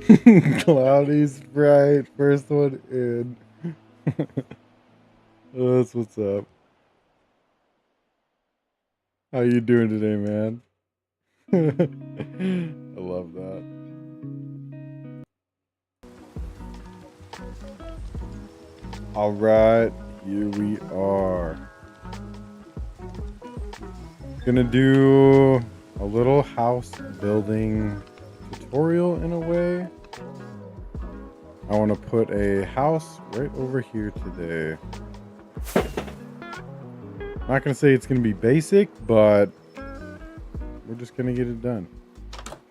Cloudy Sprite, first one in. That's what's up. How you doing today, man? I love that. All right, here we are. Gonna do a little house building tutorial in a way. I want to put a house right over here today. I'm not gonna say it's gonna be basic, but we're just gonna get it done.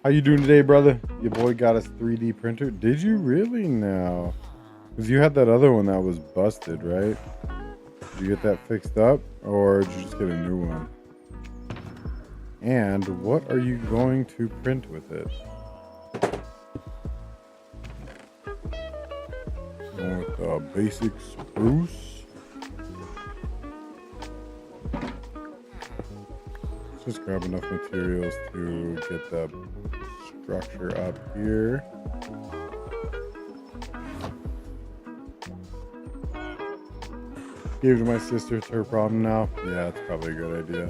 How you doing today, brother? Your boy got us 3D printer. Did you really now? Because you had that other one that was busted, right? Did you get that fixed up, or did you just get a new one? And what are you going to print with it? Going with basic spruce. Let's just grab enough materials to get the structure up here. Gave it to my sister. It's her problem now. Yeah, it's probably a good idea.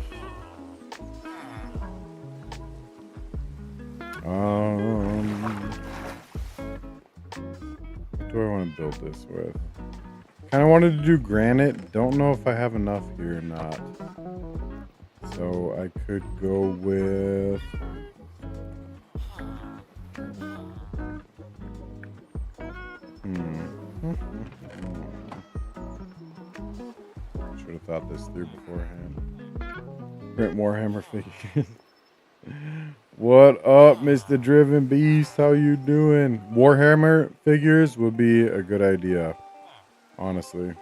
What do I want to build this with? Kind of wanted to do granite. Don't know if I have enough here or not. So I could go with... Should have thought this through beforehand. Print Warhammer figures. What up, Mr. Driven Beast? How you doing? Warhammer figures would be a good idea, honestly.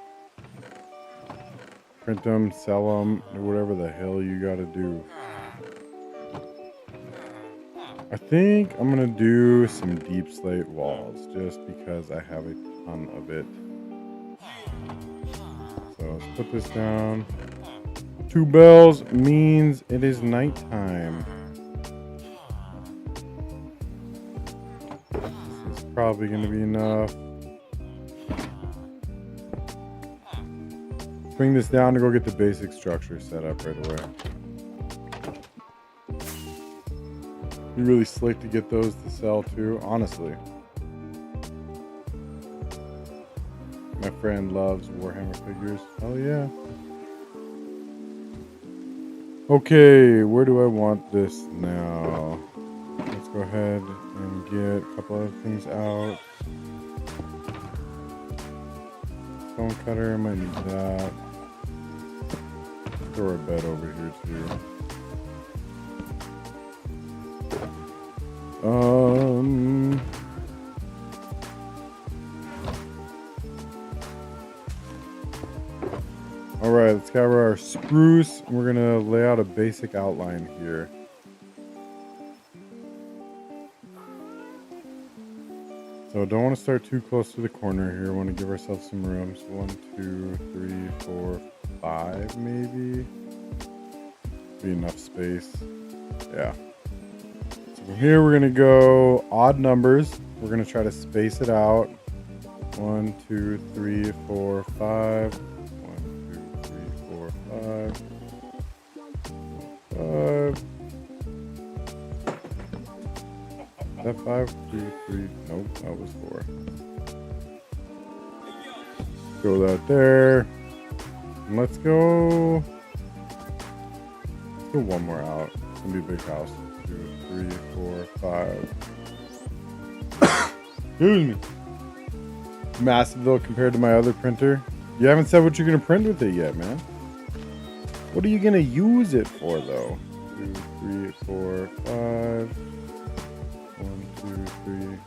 Print them, sell them, or whatever the hell you gotta do. I think I'm gonna do some deep slate walls just because I have a ton of it. So let's put this down. 2 bells means it is nighttime. This is probably gonna be enough. Bring this down to go get the basic structure set up right away. Be really slick to get those to sell too, honestly. My friend loves Warhammer figures. Oh yeah. Okay, where do I want this now? Let's go ahead and get a couple other things out. Stone cutter, I might need that. Throw a bed over here too. Alright, let's cover our spruce. We're gonna lay out a basic outline here. So don't want to start too close to the corner here. Want to give ourselves some room. So 1, 2, 3, 4, 5 maybe. Be enough space. Yeah. So from here we're gonna go odd numbers. We're gonna try to space it out. 1, 2, 3, 4, 5. 1, 2, 3, 4, 5. 5. Is that 5, 2, 3? Nope, that was 4. Throw that there. And let's go. Let's go one more out. It's gonna be a big house. 2, 3, 4, 5. Excuse me. Massive though compared to my other printer. You haven't said what you're gonna print with it yet, man. What are you gonna use it for though? 2, 3, 4, 5. 1, 2, 3.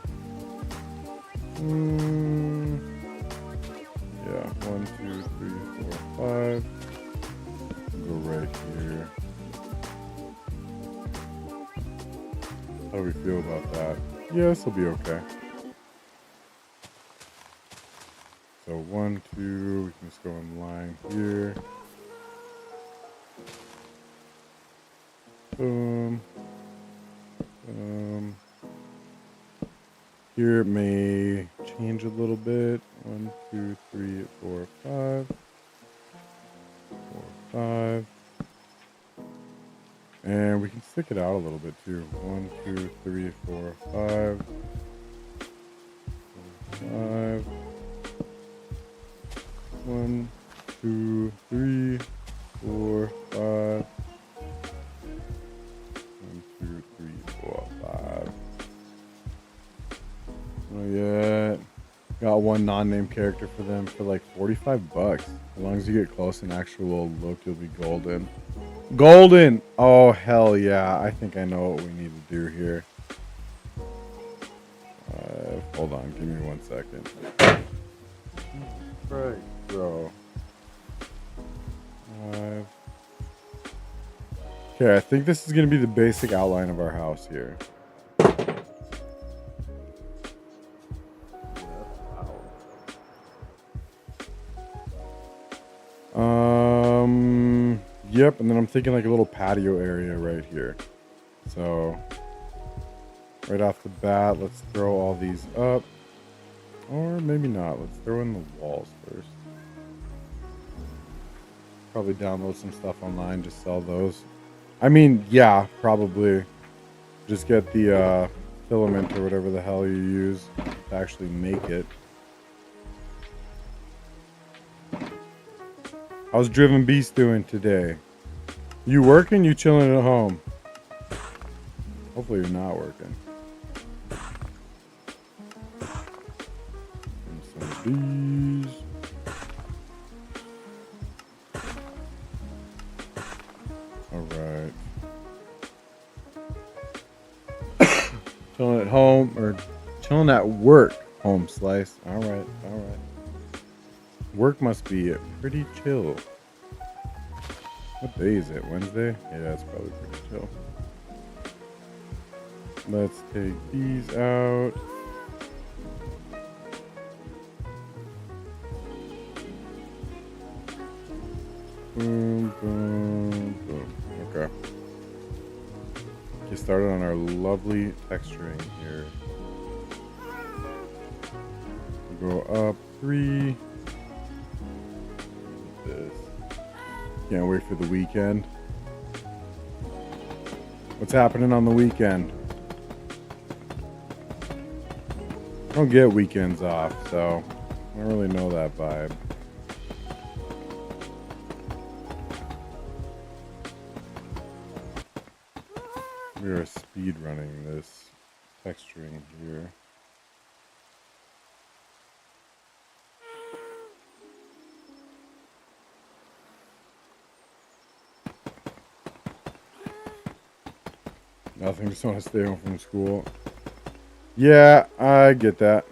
Yeah, 1, 2, 3, 4, 5. Go right here. How do we feel about that? Yeah, this will be okay. So 1, 2, we can just go in line here. Boom. Here it may change a little bit. 1, 2, 3, 4, 5. 4, 5. And we can stick it out a little bit too. 1, 2, 3, 4, 5. 5. 1, 2, 3, 4, 5. 1, 2, 3, 4, 5. Oh yeah. Got one non-name character for them for like 45 bucks. As long as you get close and actual look, you'll be golden. Golden! Oh, hell yeah. I think I know what we need to do here. Hold on. Give me 1 second. Right, bro. 5. Okay, I think this is going to be the basic outline of our house here. Yep, and then I'm thinking like a little patio area right here. So, right off the bat, let's throw all these up. Or maybe not. Let's throw in the walls first. Probably download some stuff online, just sell those. I mean, yeah, probably. Just get the filament or whatever the hell you use to actually make it. How's Driven Beast doing today? You working? You chilling at home? Hopefully you're not working. And some of these. Alright. Chilling at home or chilling at work, home slice. Alright. Work must be pretty chill. What day is it? Wednesday? Yeah, it's probably pretty chill. Let's take these out. Boom, boom, boom. Okay. Get started on our lovely texturing here. We go up 3. Can't wait for the weekend. What's happening on the weekend? I don't get weekends off, so I don't really know that vibe. We are speed running this texturing here. Nothing, just want to stay home from school. Yeah, I get that.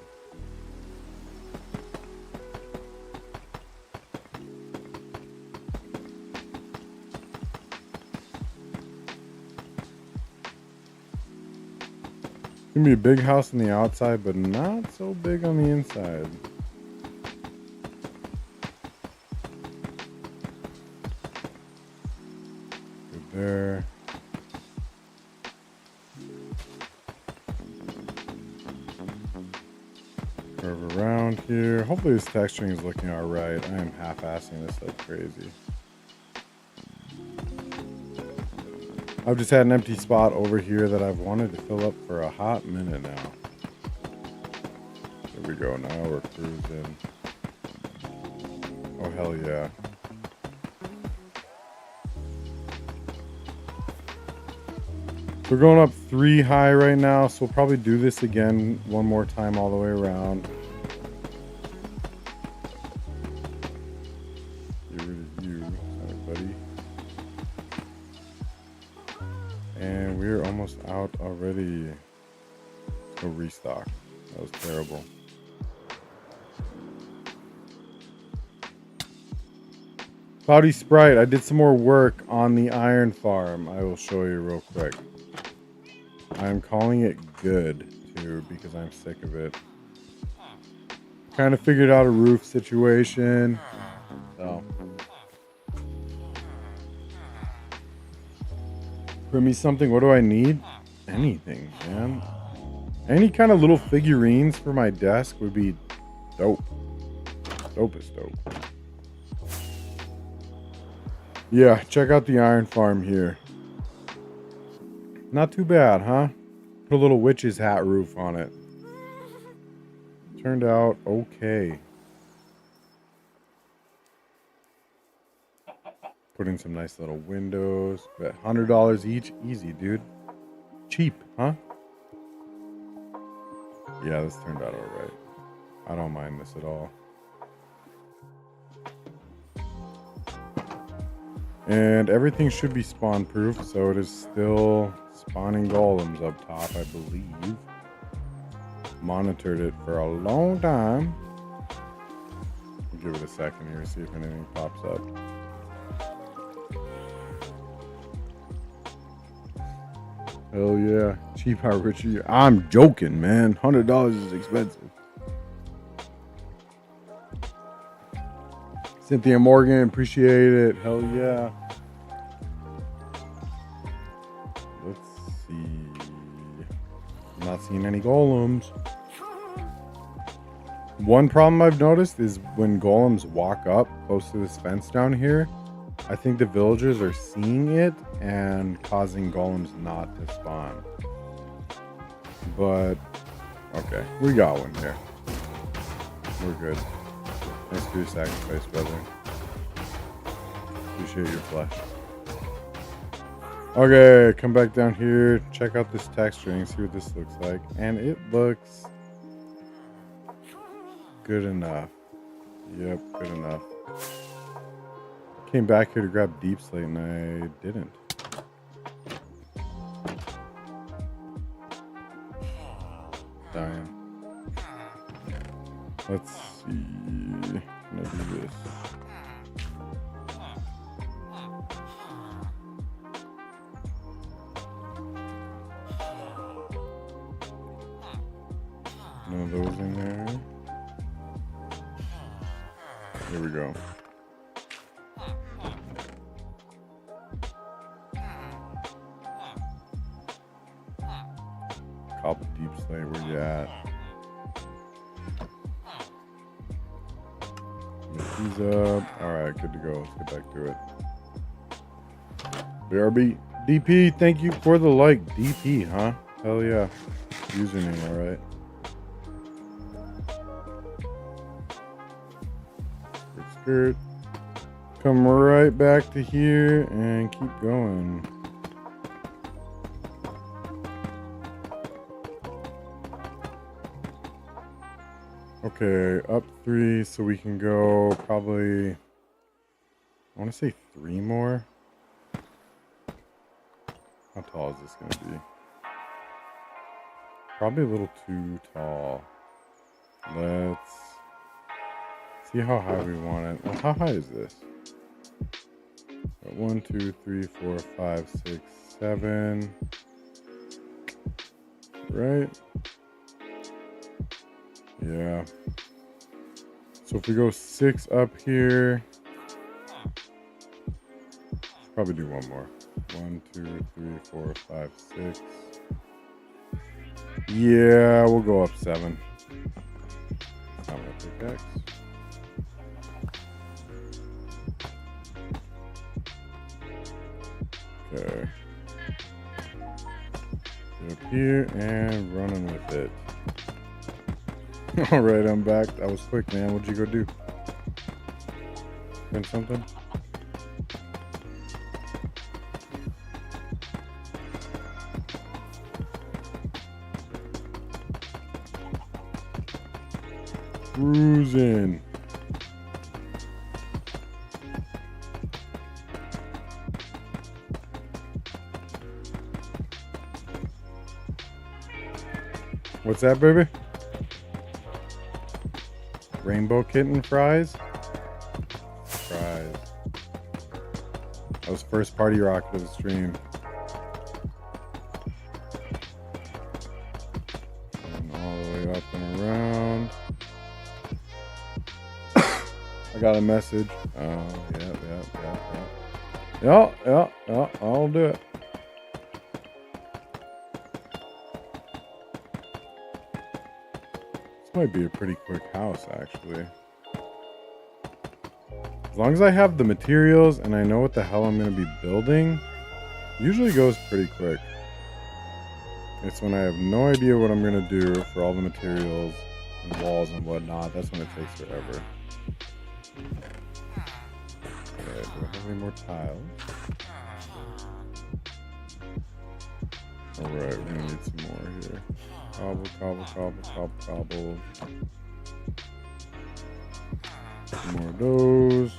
It's gonna be a big house on the outside, but not so big on the inside. Good there. Curve around here. Hopefully this texturing is looking alright. I am half-assing this like crazy. I've just had an empty spot over here that I've wanted to fill up for a hot minute now. There we go. Now we're cruising. Oh, hell yeah. We're going up 3 high right now, so we'll probably do this again one more time all the way around. Get rid of you, sorry, buddy. And we're almost out already. Let's go restock. That was terrible. Cloudy Sprite, I did some more work on the iron farm. I will show you real quick. I'm calling it good too because I'm sick of it. Kind of figured out a roof situation. So bring me something. What do I need? Anything, man. Any kind of little figurines for my desk would be dope. Dope is dope. Yeah, check out the iron farm here. Not too bad, huh? Put a little witch's hat roof on it. Turned out okay. Put in some nice little windows. Bet $100 each. Easy, dude. Cheap, huh? Yeah, this turned out alright. I don't mind this at all. And everything should be spawn proof, so it is still spawning golems up top, I believe. Monitored it for a long time. I'll give it a second here, see if anything pops up. Hell yeah. Cheap, how rich are you? I'm joking, man. $100 is expensive. Cynthia Morgan, appreciate it. Hell yeah. Let's see. I'm not seeing any golems. One problem I've noticed is when golems walk up close to this fence down here, I think the villagers are seeing it and causing golems not to spawn. But, okay, we got one here. We're good. Thanks for your sacrifice, brother. Appreciate your flesh. Okay, come back down here. Check out this texturing. See what this looks like. And it looks good enough. Yep, good enough. Came back here to grab deep slate and I didn't. Dying. Let's see. Can I do this? None of those in there. Here we go. Copper deep slate, where you at? Make these up. Alright, good to go. Let's get back to it. BRB. DP, thank you for the like. DP, huh? Hell yeah. Username, alright. Skirt. Come right back to here and keep going. Okay, up 3, so we can go probably, I want to say 3 more. How tall is this going to be? Probably a little too tall. Let's see how high we want it. Well, how high is this? 1, 2, 3, 4, 5, 6, 7. Right? Yeah. So if we go 6 up here, probably do one more. 1, 2, 3, 4, 5, 6. Yeah, we'll go up 7. Not my pickaxe. Okay. Get up here and running with it. Alright, I'm back. That was quick, man. What'd you go do? Been something? Cruising. What's that, baby? Rainbow kitten fries? Fries. That was first party rock of the stream. And all the way up and around. I got a message. Oh, yeah, I'll do it. This might be a pretty quick house, actually. As long as I have the materials and I know what the hell I'm going to be building, it usually goes pretty quick. It's when I have no idea what I'm going to do for all the materials and walls and whatnot, that's when it takes forever. Okay, do I have any more tiles? Alright, we're gonna need some more here. Cobble, cobble, cobble, cobble, cobble. Some more of those,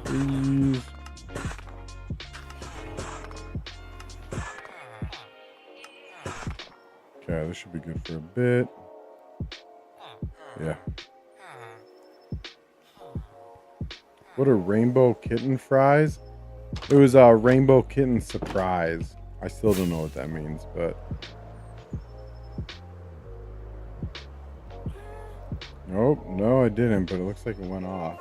please. Okay, this should be good for a bit. Yeah. What are rainbow kitten fries? It was a rainbow kitten surprise. I still don't know what that means, but nope, no, I didn't, but it looks like it went off.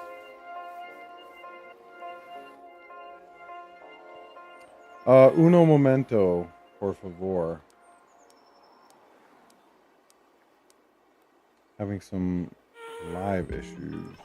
Uno momento, por favor. Having some live issues.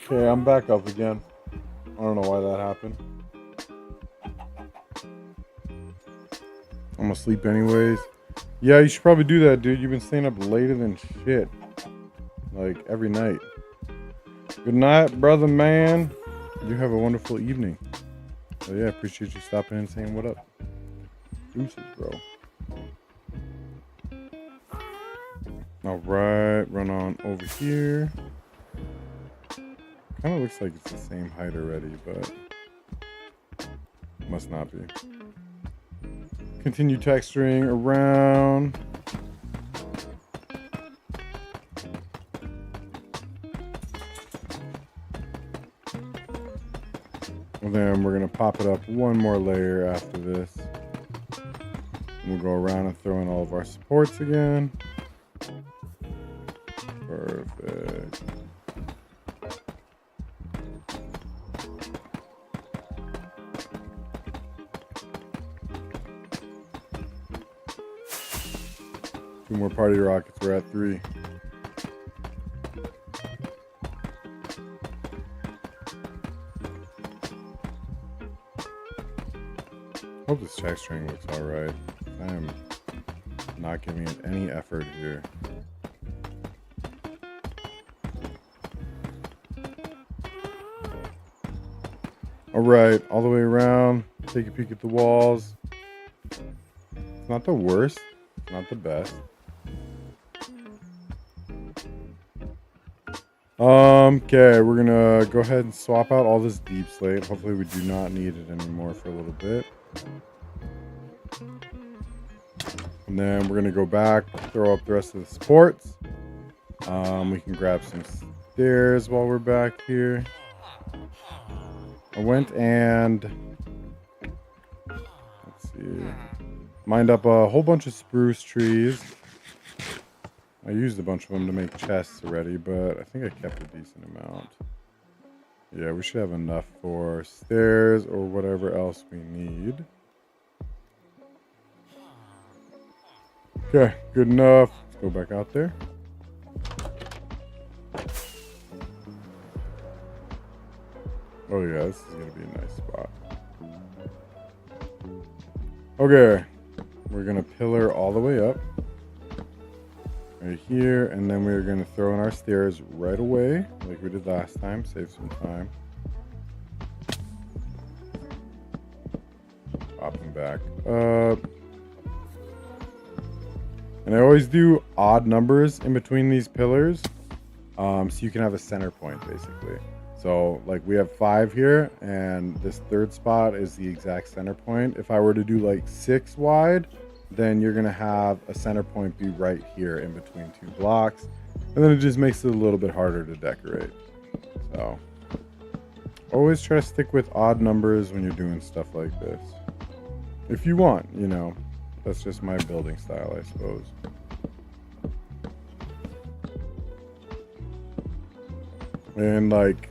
Okay, I'm back up again. I don't know why that happened. I'm gonna sleep anyways. Yeah, you should probably do that, dude. You've been staying up later than shit. Like, every night. Good night, brother man. You have a wonderful evening. So yeah, appreciate you stopping in and saying what up. Deuces, bro. Alright, run on over here. Kind of looks like it's the same height already, but must not be. Continue texturing around. And then we're going to pop it up one more layer after this. We'll go around and throw in all of our supports again. Perfect. Two more party rockets, we're at 3. Hope this texturing looks alright. I am not giving it any effort here. Alright, all the way around. Take a peek at the walls. It's not the worst, not the best. Okay, we're gonna go ahead and swap out all this deep slate. Hopefully we do not need it anymore for a little bit. And then we're gonna go back, throw up the rest of the supports. We can grab some stairs while we're back here. I went and let's see, mined up a whole bunch of spruce trees. I used a bunch of them to make chests already, but I think I kept a decent amount. Yeah, we should have enough for stairs or whatever else we need. Okay, good enough. Let's go back out there. Oh yeah, this is gonna be a nice spot. Okay, we're gonna pillar all the way up. Right here, and then we're going to throw in our stairs right away, like we did last time, save some time. Pop them back up. And I always do odd numbers in between these pillars, so you can have a center point, basically. So, like, we have 5 here, and this third spot is the exact center point. If I were to do, like, 6 wide, then you're going to have a center point be right here in between 2 blocks. And then it just makes it a little bit harder to decorate. So, always try to stick with odd numbers when you're doing stuff like this. If you want, you know. That's just my building style, I suppose. And like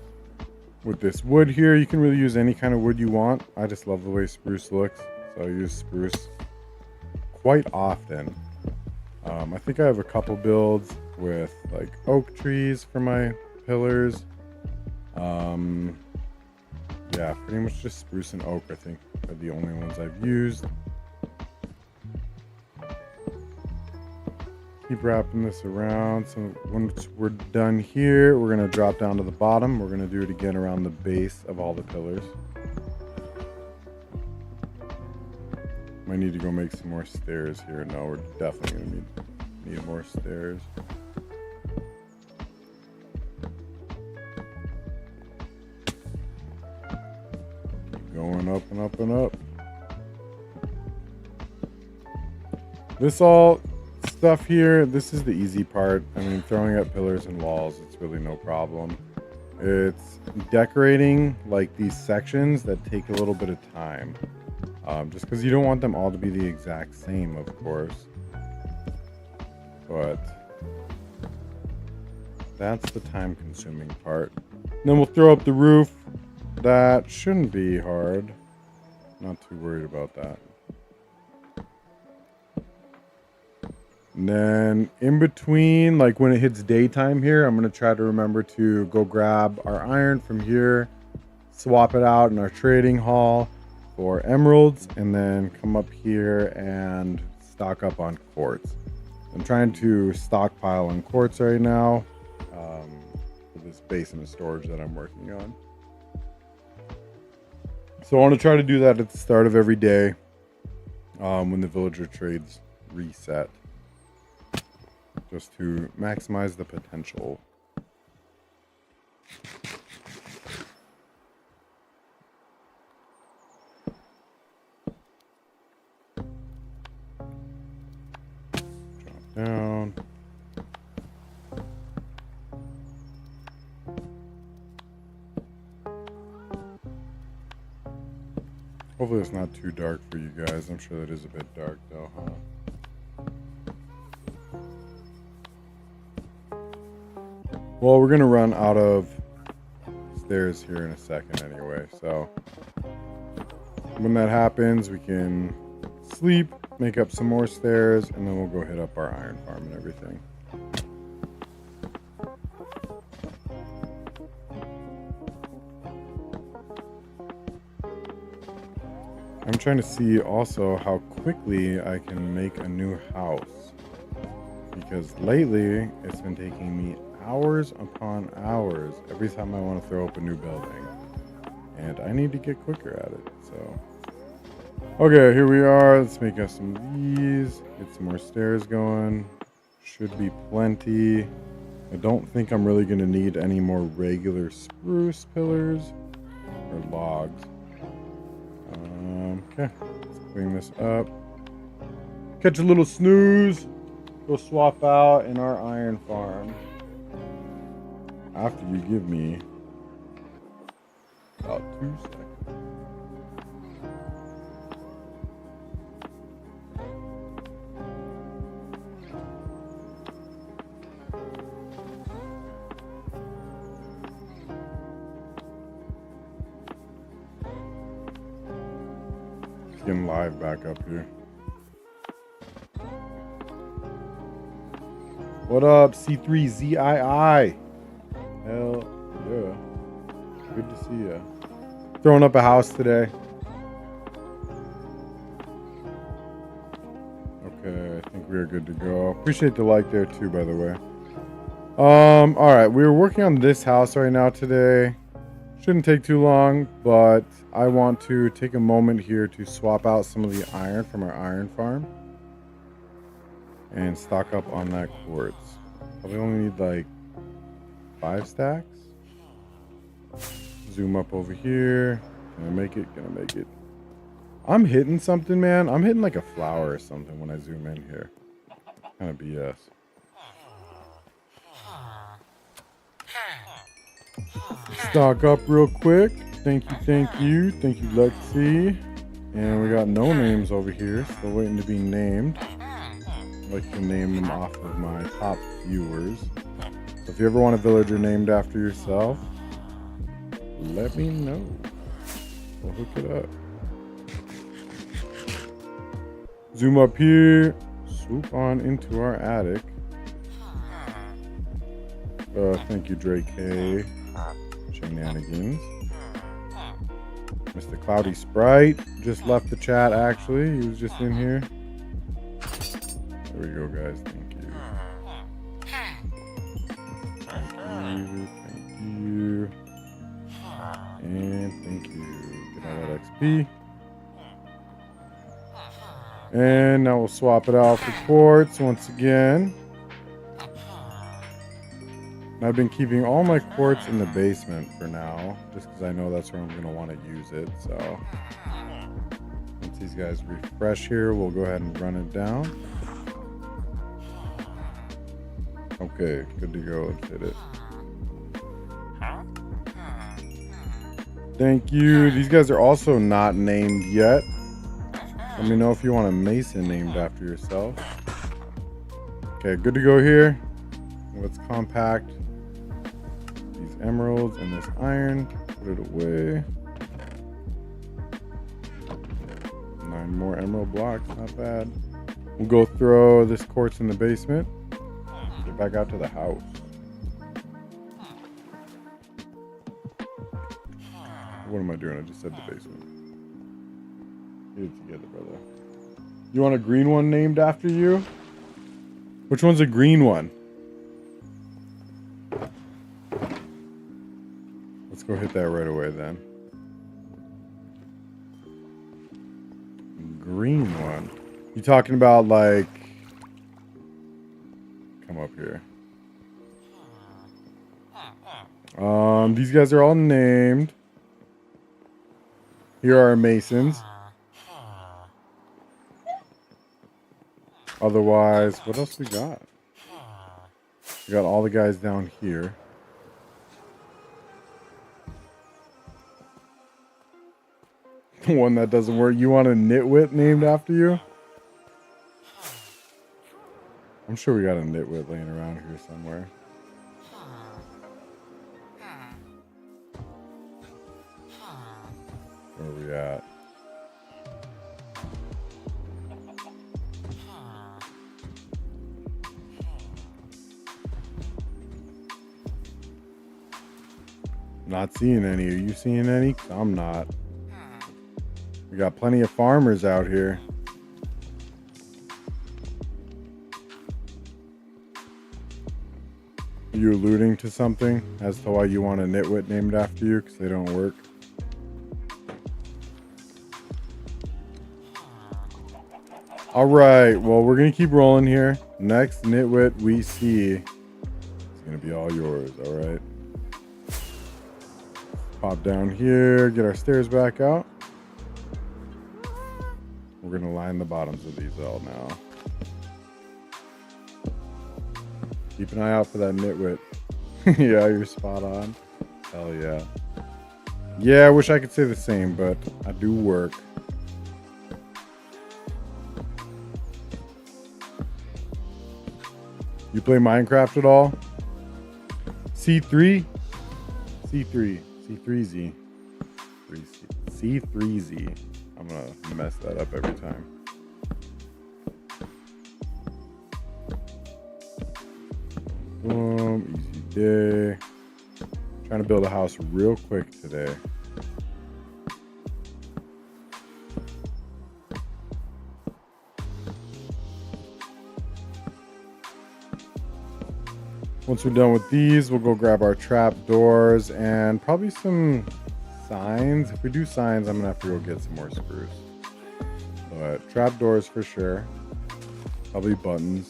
with this wood here, you can really use any kind of wood you want. I just love the way spruce looks, so I use spruce quite often. I think I have a couple builds with like oak trees for my pillars. Yeah, pretty much just spruce and oak, I think, are the only ones I've used. Keep wrapping this around. So once we're done here, we're going to drop down to the bottom. We're going to do it again around the base of all the pillars. Might need to go make some more stairs here. No, we're definitely going to need more stairs. Keep going up and up and up. This all stuff here, this is the easy part. I mean, throwing up pillars and walls, it's really no problem. It's decorating like these sections that take a little bit of time. Just because you don't want them all to be the exact same, of course. But that's the time consuming part. And then we'll throw up the roof. That shouldn't be hard. Not too worried about that. And then in between, like when it hits daytime here, I'm going to try to remember to go grab our iron from here, swap it out in our trading hall for emeralds, and then come up here and stock up on quartz. I'm trying to stockpile on quartz right now for this basement storage that I'm working on. So I want to try to do that at the start of every day when the villager trades reset, just to maximize the potential. Drop down. Hopefully it's not too dark for you guys. I'm sure that is a bit dark though, huh? Well, we're gonna run out of stairs here in a second anyway, so when that happens, we can sleep, make up some more stairs, and then we'll go hit up our iron farm and everything. I'm trying to see also how quickly I can make a new house, because lately it's been taking me hours upon hours every time I want to throw up a new building, and I need to get quicker at it. So okay, here we are. Let's make us some of these, get some more stairs going. Should be plenty. I don't think I'm really going to need any more regular spruce pillars or logs. Okay, let's clean this up. Catch a little snooze. Go swap out in our iron farm. After you give me about 2 seconds. Getting live back up here. What up, C3ZII? Hell yeah. Good to see ya. Throwing up a house today. Okay, I think we are good to go. Appreciate the like there too, by the way. Alright, we're working on this house right now today. Shouldn't take too long, but I want to take a moment here to swap out some of the iron from our iron farm and stock up on that quartz. Probably only need like 5 stacks. Zoom up over here. Gonna make it, gonna make it. I'm hitting something, man. I'm hitting like a flower or something when I zoom in here. Kind of BS. Stock up real quick. Thank you, thank you. Thank you, Lexi. And we got no names over here, still waiting to be named. I'd like to name them off of my top viewers. So if you ever want a villager named after yourself, let me know. We'll hook it up. Zoom up here. Swoop on into our attic. Thank you, Drake K. Shenanigans. Mr. Cloudy Sprite just left the chat, actually. He was just in here. There we go, guys. Thank you. Thank you. And thank you. Get all that XP. And now we'll swap it out for quartz once again. I've been keeping all my quartz in the basement for now, just because I know that's where I'm going to want to use it. So once these guys refresh here, we'll go ahead and run it down. Okay, good to go. Let's hit it. Thank you. These guys are also not named yet. Let me know if you want a mason named after yourself. Okay, good to go here. Let's compact these emeralds and this iron. Put it away. 9 more emerald blocks, not bad. We'll go throw this quartz in the basement. Get back out to the house. What am I doing? I just said the basement. Get it together, brother. You want a green one named after you? Which one's a green one? Let's go hit that right away then. Green one. You talking about like... Come up here. These guys are all named. Here are our masons. Otherwise, what else we got? We got all the guys down here. The one that doesn't work. You want a nitwit named after you? I'm sure we got a nitwit laying around here somewhere. Where are we at? Not seeing any. Are you seeing any? I'm not. We got plenty of farmers out here. Are you alluding to something as to why you want a nitwit named after you? Because they don't work. All right. Well, we're going to keep rolling here. Next nitwit we see is going to be all yours. All right. Pop down here. Get our stairs back out. We're going to line the bottoms of these all now. Keep an eye out for that nitwit. Yeah, you're spot on. Hell yeah. Yeah, I wish I could say the same, but I do work. You play Minecraft at all? C3? C3. C3Z. C3Z. I'm going to mess that up every time. Boom. Easy day. Trying to build a house real quick today. Once we're done with these, we'll go grab our trap doors and probably some signs. If we do signs, I'm gonna have to go get some more spruce. But trap doors for sure. Probably buttons.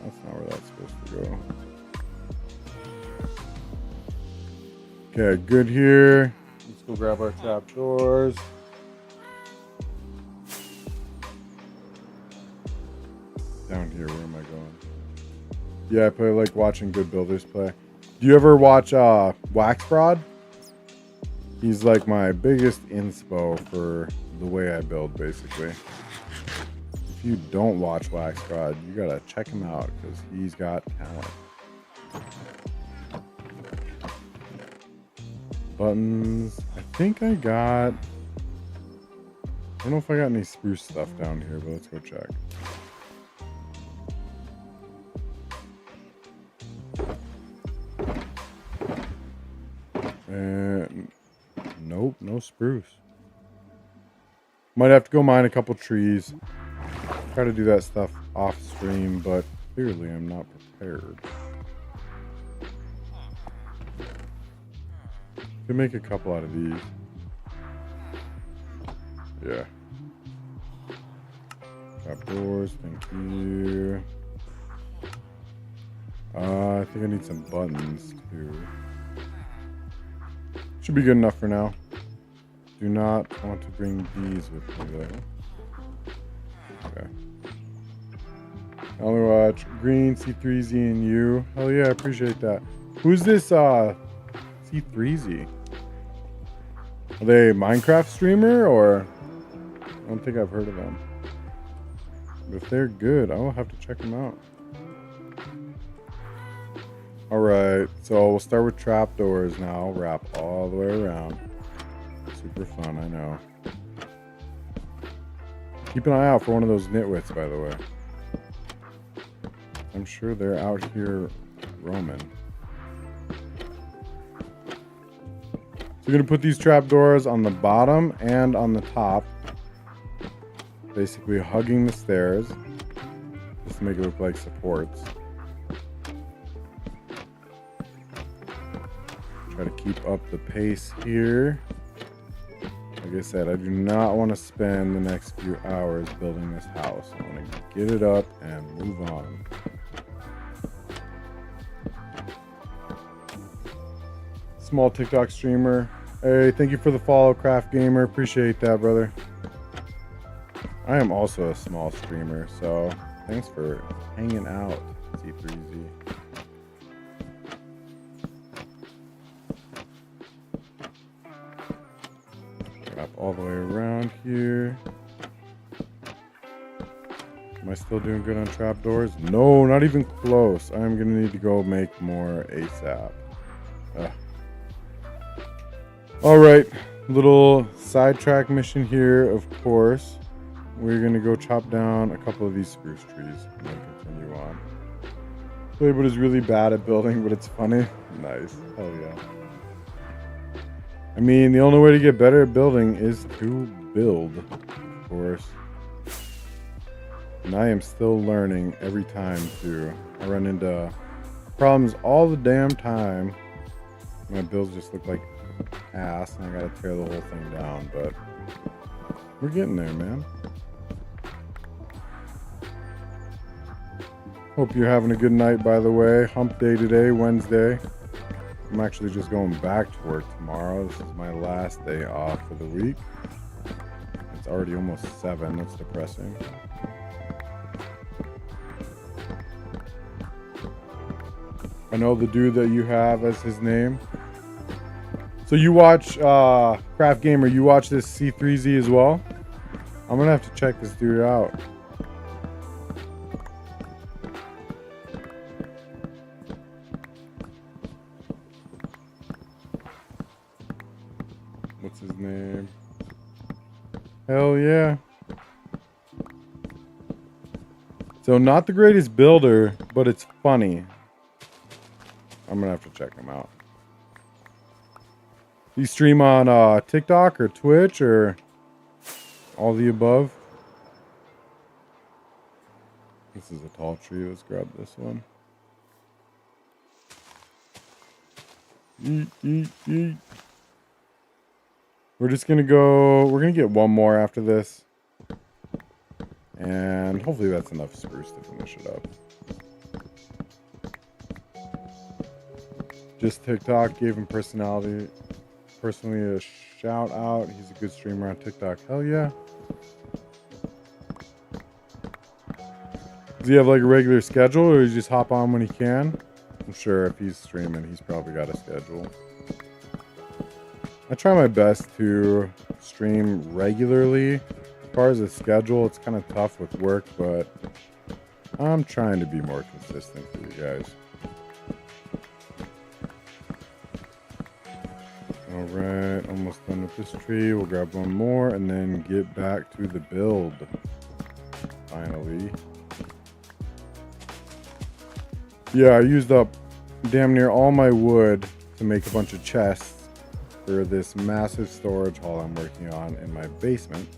That's not where that's supposed to go. Okay, good here. Let's go grab our trap doors. Down here, where am I going? Yeah, I play like watching good builders play. Do you ever watch Wax Fraud? He's like my biggest inspo for the way I build, basically. If you don't watch WaxFraud, you gotta check him out because he's got talent. Buttons. I think I got... I don't know if I got any spruce stuff down here, but let's go check. And nope, no spruce. Might have to go mine a couple trees. Try to do that stuff off stream, but clearly I'm not prepared. Could make a couple out of these. Yeah. Trapdoors, thank you. I think I need some buttons too. Should be good enough for now. Do not want to bring these with me though. Okay. Only watch Green, C3Z, and you. Hell yeah, I appreciate that. Who's this C3Z? Are they a Minecraft streamer or? I don't think I've heard of them. But if they're good, I will have to check them out. Alright, so we'll start with trapdoors now. Wrap all the way around. Super fun, I know. Keep an eye out for one of those nitwits, by the way. I'm sure they're out here roaming. So we're going to put these trapdoors on the bottom and on the top. Basically hugging the stairs. Just to make it look like supports. Try to keep up the pace here. Like I said, I do not want to spend the next few hours building this house. I want to get it up and move on. Small TikTok streamer. Hey, thank you for the follow, Craft Gamer. Appreciate that, brother. I am also a small streamer, so thanks for hanging out, C3Z. Wrap all the way around here. Am I still doing good on trapdoors? No, not even close. I'm gonna need to go make more ASAP. All right, little sidetrack mission here, of course. We're gonna go chop down a couple of these spruce trees and then continue on. Playboy is really bad at building, but it's funny. Nice, hell yeah. I mean, the only way to get better at building is to build, of course. And I am still learning every time too. I run into problems all the damn time. My builds just look like ass and I gotta tear the whole thing down, but we're getting there, man. Hope you're having a good night, by the way. Hump day today, Wednesday. I'm actually just going back to work tomorrow. This is my last day off for the week. It's already almost 7. That's depressing. I know the dude that you have as his name. So you watch Craft Gamer, you watch this C3Z as well? I'm gonna have to check this dude out. What's his name? Hell yeah. So not the greatest builder, but it's funny. I'm gonna have to check him out. You stream on TikTok or Twitch or all the above? This is a tall tree. Let's grab this one. Yeet, yeet, yeet. We're just gonna go. We're gonna get one more after this. And hopefully that's enough spruce to finish it up. Just TikTok gave him personally a shout out. He's a good streamer on TikTok. Hell yeah. Does he have like a regular schedule or does he just hop on when he can? I'm sure if he's streaming, he's probably got a schedule. I try my best to stream regularly. As far as the schedule, it's kind of tough with work, but I'm trying to be more consistent for you guys. Alright, almost done with this tree. We'll grab one more and then get back to the build. Finally. Yeah, I used up damn near all my wood to make a bunch of chests for this massive storage hall I'm working on in my basement.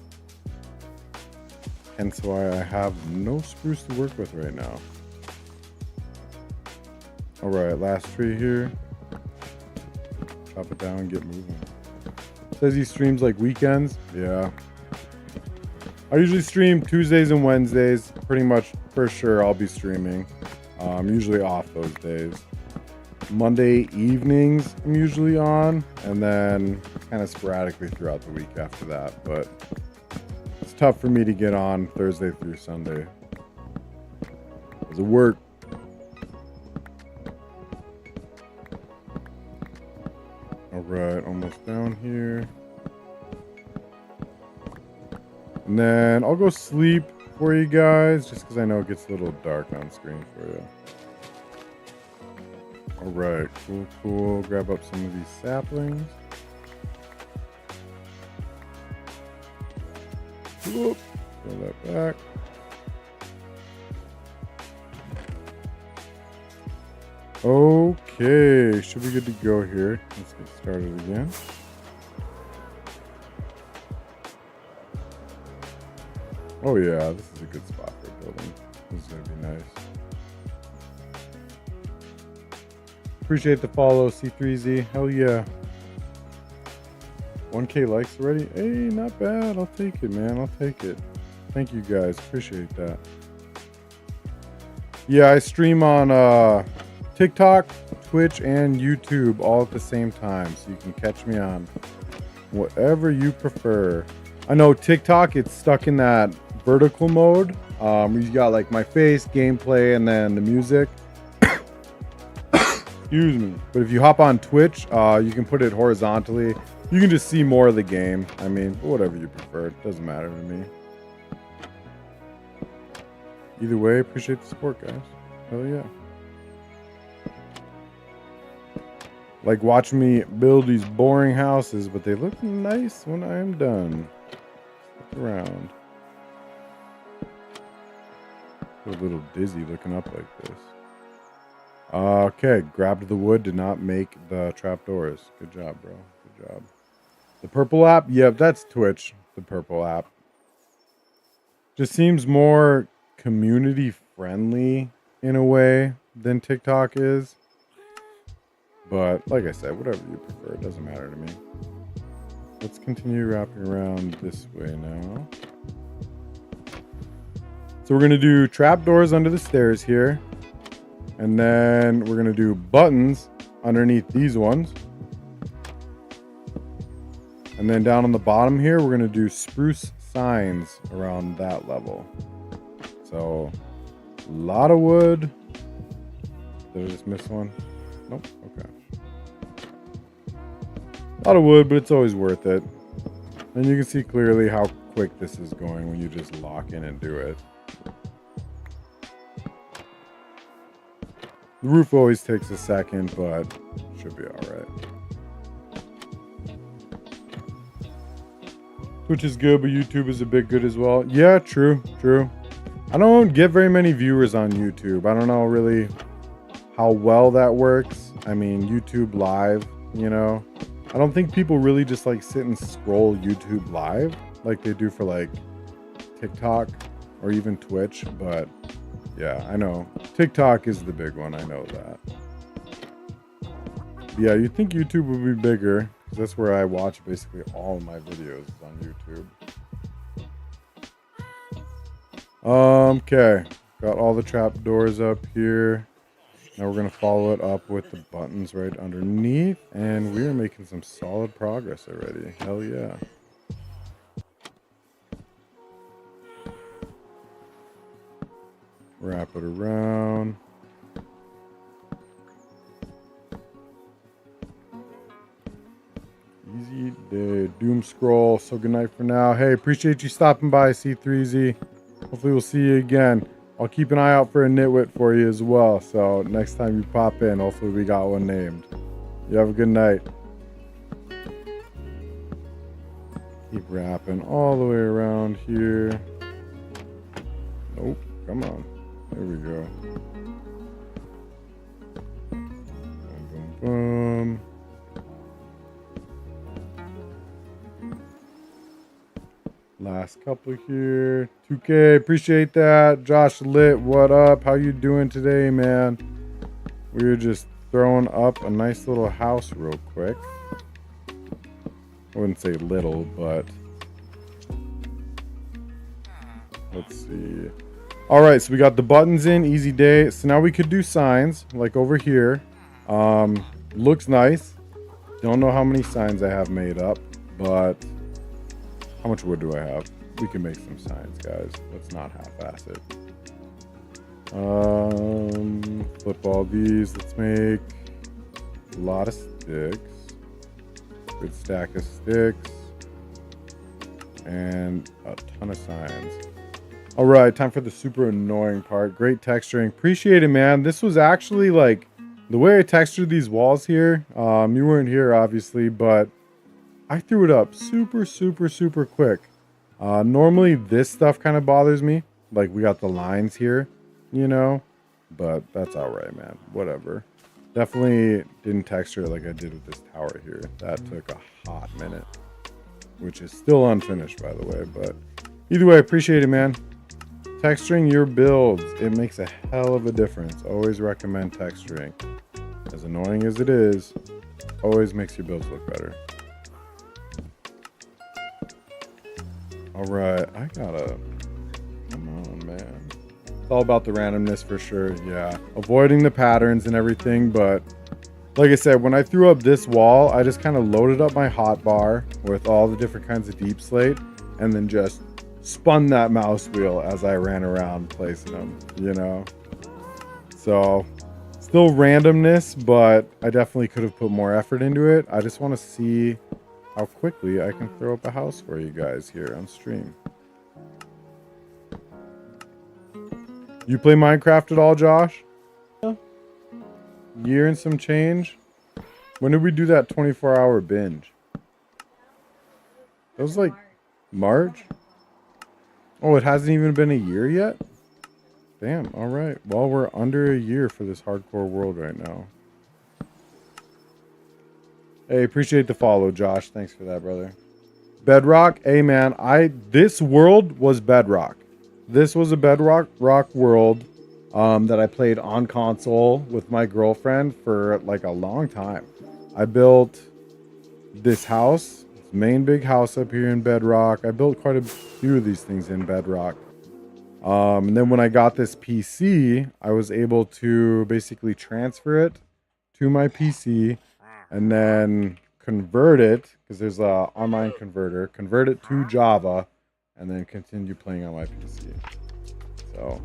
Hence why I have no spruce to work with right now. Alright, last tree here. Chop it down and get moving. Says he streams like weekends. Yeah. I usually stream Tuesdays and Wednesdays. Pretty much for sure I'll be streaming. I'm usually off those days. Monday evenings I'm usually on, and then kind of sporadically throughout the week after that. But it's tough for me to get on Thursday through Sunday because of work. Alright, almost down here. And then I'll go sleep for you guys, just because I know it gets a little dark on screen for you. Alright, cool. Grab up some of these saplings. Whoop, throw that back. Okay, should be good to go here. Let's get started again. Oh yeah, this is a good spot for building. This is gonna be nice. Appreciate the follow, C3Z. Hell yeah. 1K likes already? Hey, not bad. I'll take it, man. I'll take it. Thank you guys. Appreciate that. Yeah, I stream on TikTok, Twitch, and YouTube all at the same time. So you can catch me on whatever you prefer. I know TikTok, it's stuck in that vertical mode. You got like my face, gameplay, and then the music. Excuse me. But if you hop on Twitch, you can put it horizontally. You can just see more of the game. I mean, whatever you prefer. It doesn't matter to me. Either way, appreciate the support, guys. Hell yeah. Like watching me build these boring houses, but they look nice when I am done. Look around. A little dizzy looking up like this. Okay, grabbed the wood, did not make the trapdoors. Good job, bro. Good job. The purple app? Yep, that's Twitch. The purple app. Just seems more community friendly in a way than TikTok is. But like I said, whatever you prefer, it doesn't matter to me. Let's continue wrapping around this way now. So we're going to do trapdoors under the stairs here. And then we're going to do buttons underneath these ones. And then down on the bottom here, we're going to do spruce signs around that level. So, a lot of wood. Did I just miss one? Nope. Okay. A lot of wood, but it's always worth it. And you can see clearly how quick this is going when you just lock in and do it. The roof always takes a second, but should be all right. Twitch is good, but YouTube is a bit good as well. Yeah, true. I don't get very many viewers on YouTube. I don't know really how well that works. I mean, YouTube Live, you know. I don't think people really just like sit and scroll YouTube Live like they do for like TikTok or even Twitch, but yeah, I know. TikTok is the big one. I know that. Yeah, you'd think YouTube would be bigger because that's where I watch basically all of my videos is on YouTube. Okay. Got all the trap doors up here. Now we're going to follow it up with the buttons right underneath. And we are making some solid progress already. Hell yeah. Wrap it around. Easy day. Doom scroll. So good night for now. Hey, appreciate you stopping by, C3Z. Hopefully we'll see you again. I'll keep an eye out for a nitwit for you as well. So next time you pop in, hopefully we got one named. You have a good night. Keep wrapping all the way around here. Nope. Come on. There we go. Boom, boom, boom. Last couple here. 2K, appreciate that. Josh Lit, what up? How you doing today, man? We were just throwing up a nice little house real quick. I wouldn't say little, but let's see. All right, so we got the buttons in, easy day. So now we could do signs, like over here. Looks nice. Don't know how many signs I have made up, but how much wood do I have? We can make some signs, guys. Let's not half-ass it. Flip all these. Let's make a lot of sticks. Good stack of sticks. And a ton of signs. All right, time for the super annoying part. Great texturing. Appreciate it, man. This was actually like the way I textured these walls here. You weren't here, obviously, but I threw it up super quick. Normally this stuff kind of bothers me. Like we got the lines here, you know, but that's all right, man. Whatever. Definitely didn't texture it like I did with this tower here. That took a hot minute, which is still unfinished, by the way. But either way, appreciate it, man. Texturing your builds, it makes a hell of a difference. Always recommend texturing. As annoying as it is, always makes your builds look better. All right, I gotta, come on, man. It's all about the randomness for sure, yeah. Avoiding the patterns and everything, but like I said, when I threw up this wall, I just kind of loaded up my hotbar with all the different kinds of deep slate and then just spun that mouse wheel as I ran around placing them, you know? So, still randomness, but I definitely could have put more effort into it. I just want to see how quickly I can throw up a house for you guys here on stream. You play Minecraft at all, Josh? Year and some change? When did we do that 24-hour binge? That was like March? Oh, it hasn't even been a year yet? Damn, alright. Well, we're under a year for this hardcore world right now. Hey, appreciate the follow, Josh. Thanks for that, brother. Bedrock? Hey, man, this world was Bedrock. This was a Bedrock world that I played on console with my girlfriend for like a long time. I built this house. Main big house up here in Bedrock. I built quite a few of these things in Bedrock. And then when I got this PC, I was able to basically transfer it to my PC and then convert it, because there's a online converter, convert it to Java, and then continue playing on my PC. So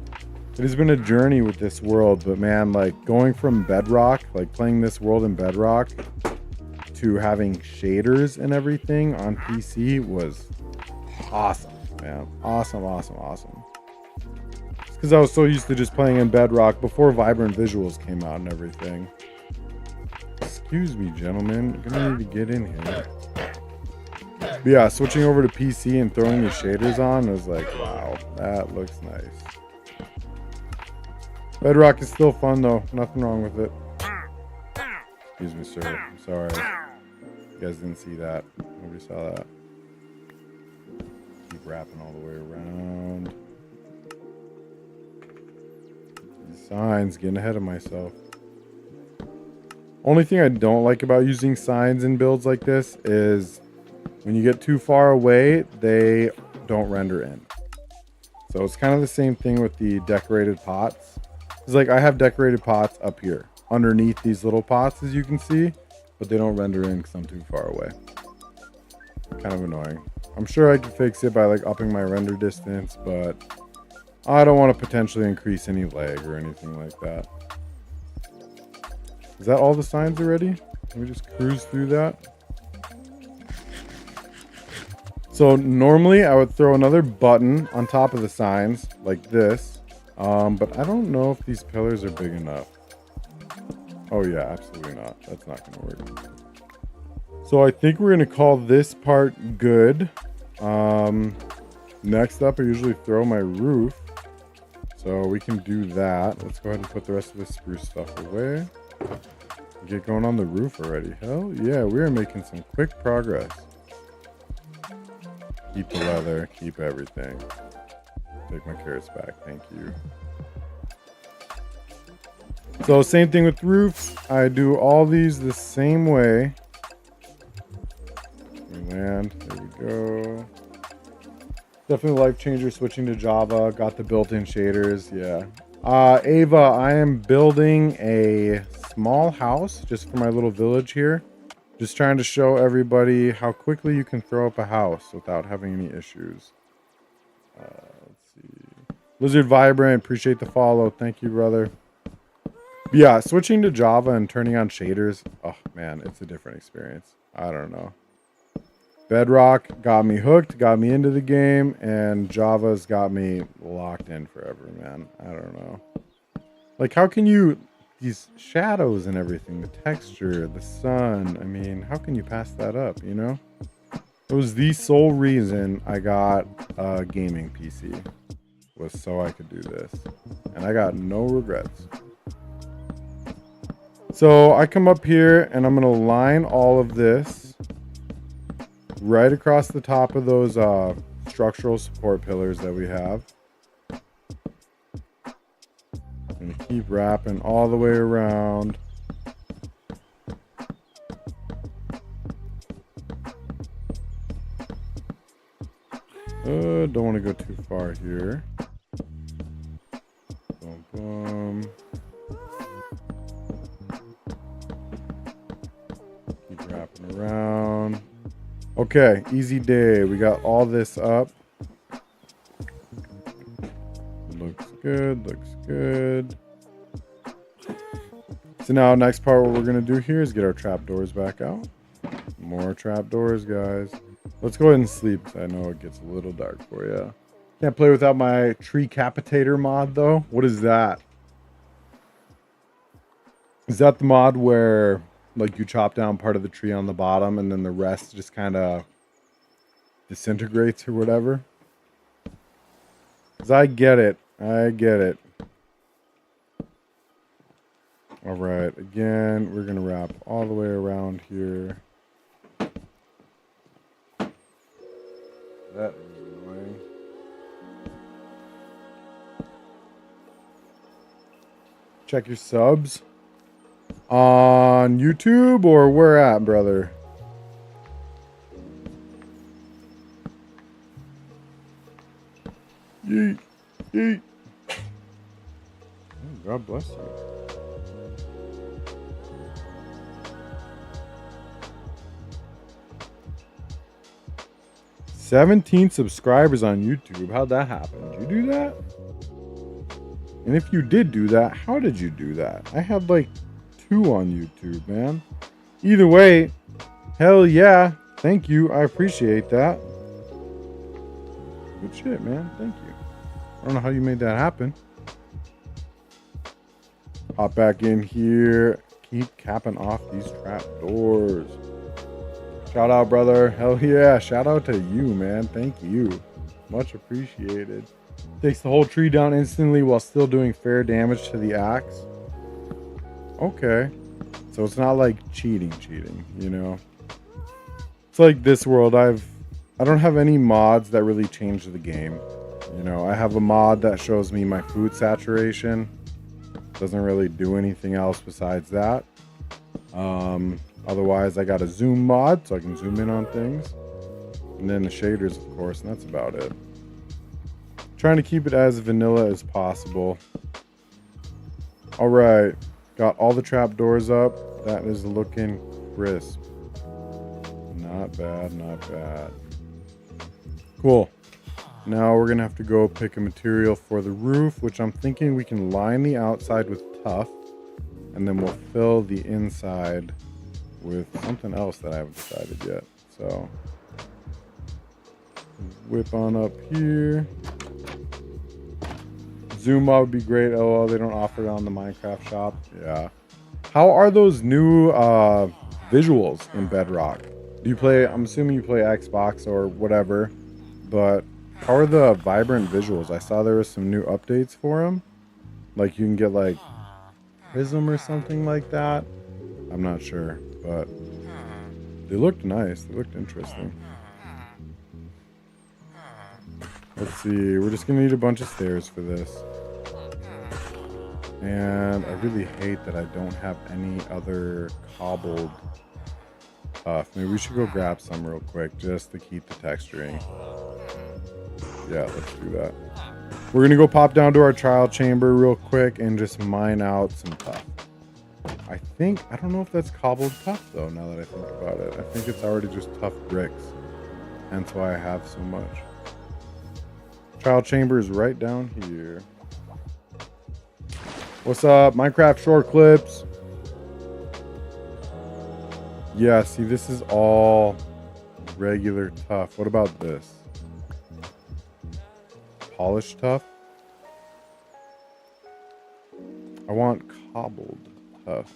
it has been a journey with this world, but man, like going from Bedrock, like playing this world in Bedrock, to having shaders and everything on PC was awesome, man. Awesome. Because I was so used to just playing in Bedrock before Vibrant Visuals came out and everything. Excuse me, gentlemen. I'm gonna need to get in here. But yeah, switching over to PC and throwing the shaders on was like, wow, that looks nice. Bedrock is still fun though. Nothing wrong with it. Excuse me, sir. I'm sorry. You guys didn't see that. Nobody saw that. Keep wrapping all the way around. These signs, getting ahead of myself. Only thing I don't like about using signs in builds like this is when you get too far away, they don't render in. So it's kind of the same thing with the decorated pots. It's like I have decorated pots up here underneath these little pots, as you can see, but they don't render in because I'm too far away. Kind of annoying. I'm sure I could fix it by like upping my render distance, but I don't want to potentially increase any lag or anything like that. Is that all the signs already? Can we just cruise through that? So normally I would throw another button on top of the signs like this. But I don't know if these pillars are big enough. Oh yeah, absolutely not. That's not going to work. So I think we're going to call this part good. Next up, I usually throw my roof. So we can do that. Let's go ahead and put the rest of the spruce stuff away. Get going on the roof already. Hell yeah, we are making some quick progress. Keep the leather, keep everything. Take my carrots back, thank you. So same thing with roofs. I do all these the same way. We land, there we go. Definitely life changer switching to Java. Got the built-in shaders, yeah. Ava, I am building a small house just for my little village here. Just trying to show everybody how quickly you can throw up a house without having any issues. Let's see. Lizard Vibrant, appreciate the follow. Thank you, brother. Yeah, switching to Java and turning on shaders. Oh, man, it's a different experience. I don't know. Bedrock got me hooked, got me into the game, and Java's got me locked in forever, man. I don't know. Like, how can you... These shadows and everything, the texture, the sun. I mean, how can you pass that up, you know? It was the sole reason I got a gaming PC. Was so I could do this. And I got no regrets. So I come up here and I'm going to line all of this right across the top of those structural support pillars that we have. Gonna keep wrapping all the way around. Don't want to go too far here. Boom, boom. Keep wrapping around. Okay, easy day. We got all this up. Looks good, looks good. So now next part, what we're gonna do here is get our trapdoors back out. More trapdoors, guys. Let's go ahead and sleep. I know it gets a little dark for you. Can't play without my tree capitator mod though. What is that? Is that the mod where like you chop down part of the tree on the bottom and then the rest just kind of disintegrates or whatever? Because I get it. I get it. All right. Again, we're going to wrap all the way around here. That is annoying. Check your subs. On YouTube or where at, brother? Yeet. Yeet. Oh, God bless you. 17 subscribers on YouTube. How'd that happen? Did you do that? And if you did do that, how did you do that? I had like 2 on YouTube, man. Either way, hell yeah. Thank you. I appreciate that. Good shit, man. Thank you. I don't know how you made that happen. Hop back in here. Keep capping off these trap doors. Shout out, brother. Hell yeah. Shout out to you, man. Thank you. Much appreciated. Takes the whole tree down instantly while still doing fair damage to the axe. Okay. So it's not like cheating, you know? It's like this world. I don't have any mods that really change the game. You know, I have a mod that shows me my food saturation. Doesn't really do anything else besides that. Otherwise, I got a zoom mod so I can zoom in on things. And then the shaders, of course, and that's about it. Trying to keep it as vanilla as possible. All right. Got all the trap doors up. That is looking crisp. Not bad, not bad. Cool. Now we're going to have to go pick a material for the roof, which I'm thinking we can line the outside with tuff. And then we'll fill the inside with something else that I haven't decided yet. So whip on up here. Zuma would be great. Oh, they don't offer it on the Minecraft shop. Yeah. How are those new visuals in Bedrock? Do you play, I'm assuming you play Xbox or whatever, but how are the vibrant visuals? I saw there was some new updates for them. Like you can get like Prism or something like that. I'm not sure, but they looked nice. They looked interesting. Let's see. We're just gonna need a bunch of stairs for this. And I really hate that I don't have any other cobbled stuff. Maybe we should go grab some real quick just to keep the texturing. Yeah, let's do that. We're gonna go pop down to our trial chamber real quick and just mine out some tuff. I don't know if that's cobbled tuff though, now that I think about it. I think it's already just tough bricks. Hence why I have so much. Trial chamber is right down here. What's up, Minecraft short clips? Yeah, see, this is all regular tuff. What about this? Polished tuff? I want cobbled tuff.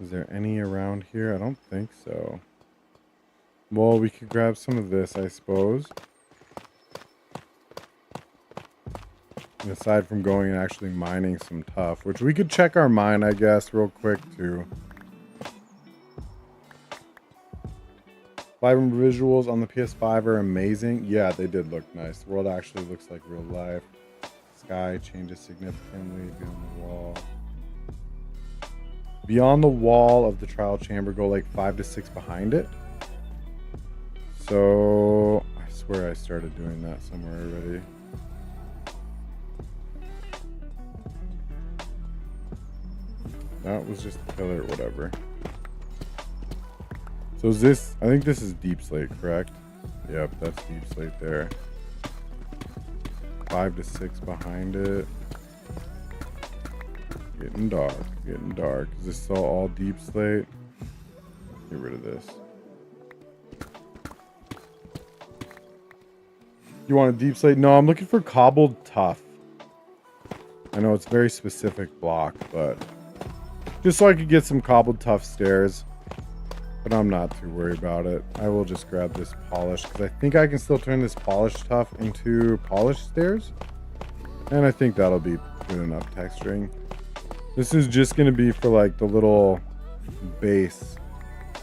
Is there any around here? I don't think so. Well, we could grab some of this, I suppose. And aside from going and actually mining some tuff, which we could check our mine, I guess, real quick too. Vibrant visuals on the PS5 are amazing. Yeah, they did look nice. The world actually looks like real life. Sky changes significantly beyond the wall. Beyond the wall of the trial chamber, go like 5 to 6 behind it. So I swear I started doing that somewhere already. That was just a pillar or whatever. So is this, I think this is deep slate, correct? Yep, that's deep slate there. 5 to 6 behind it. Getting dark, getting dark. Is this still all deep slate? Get rid of this. You want a deep slate? No, I'm looking for cobbled tuff. I know it's a very specific block, but just so I could get some cobbled tuff stairs. But I'm not too worried about it. I will just grab this polished because I think I can still turn this polished tuff into polished stairs. And I think that'll be good enough texturing. This is just going to be for like the little base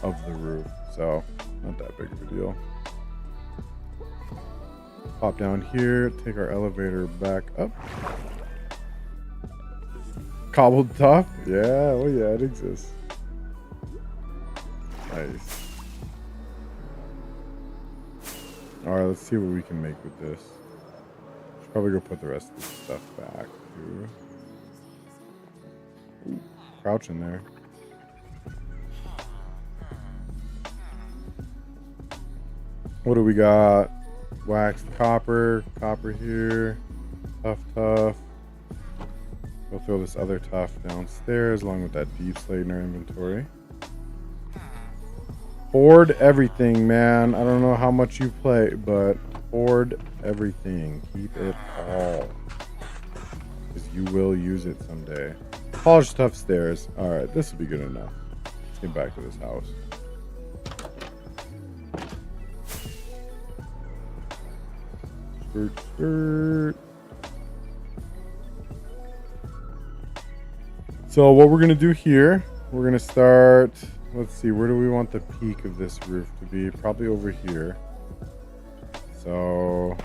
of the roof. So not that big of a deal. Pop down here, take our elevator back up. Cobbled tuff? Yeah, oh yeah, it exists. Nice. Alright, let's see what we can make with this. Should probably go put the rest of this stuff back too. Ooh, crouch in there. What do we got? Waxed copper, copper here, tuff. We'll throw this other tuff downstairs along with that deep slate in our inventory. Hoard everything, man. I don't know how much you play, but hoard everything. Keep it all. Because you will use it someday. Polished tuff stairs. Alright, this will be good enough. Let's get back to this house. Skirt. So what we're going to do here, we're going to start, let's see, where do we want the peak of this roof to be? Probably over here. So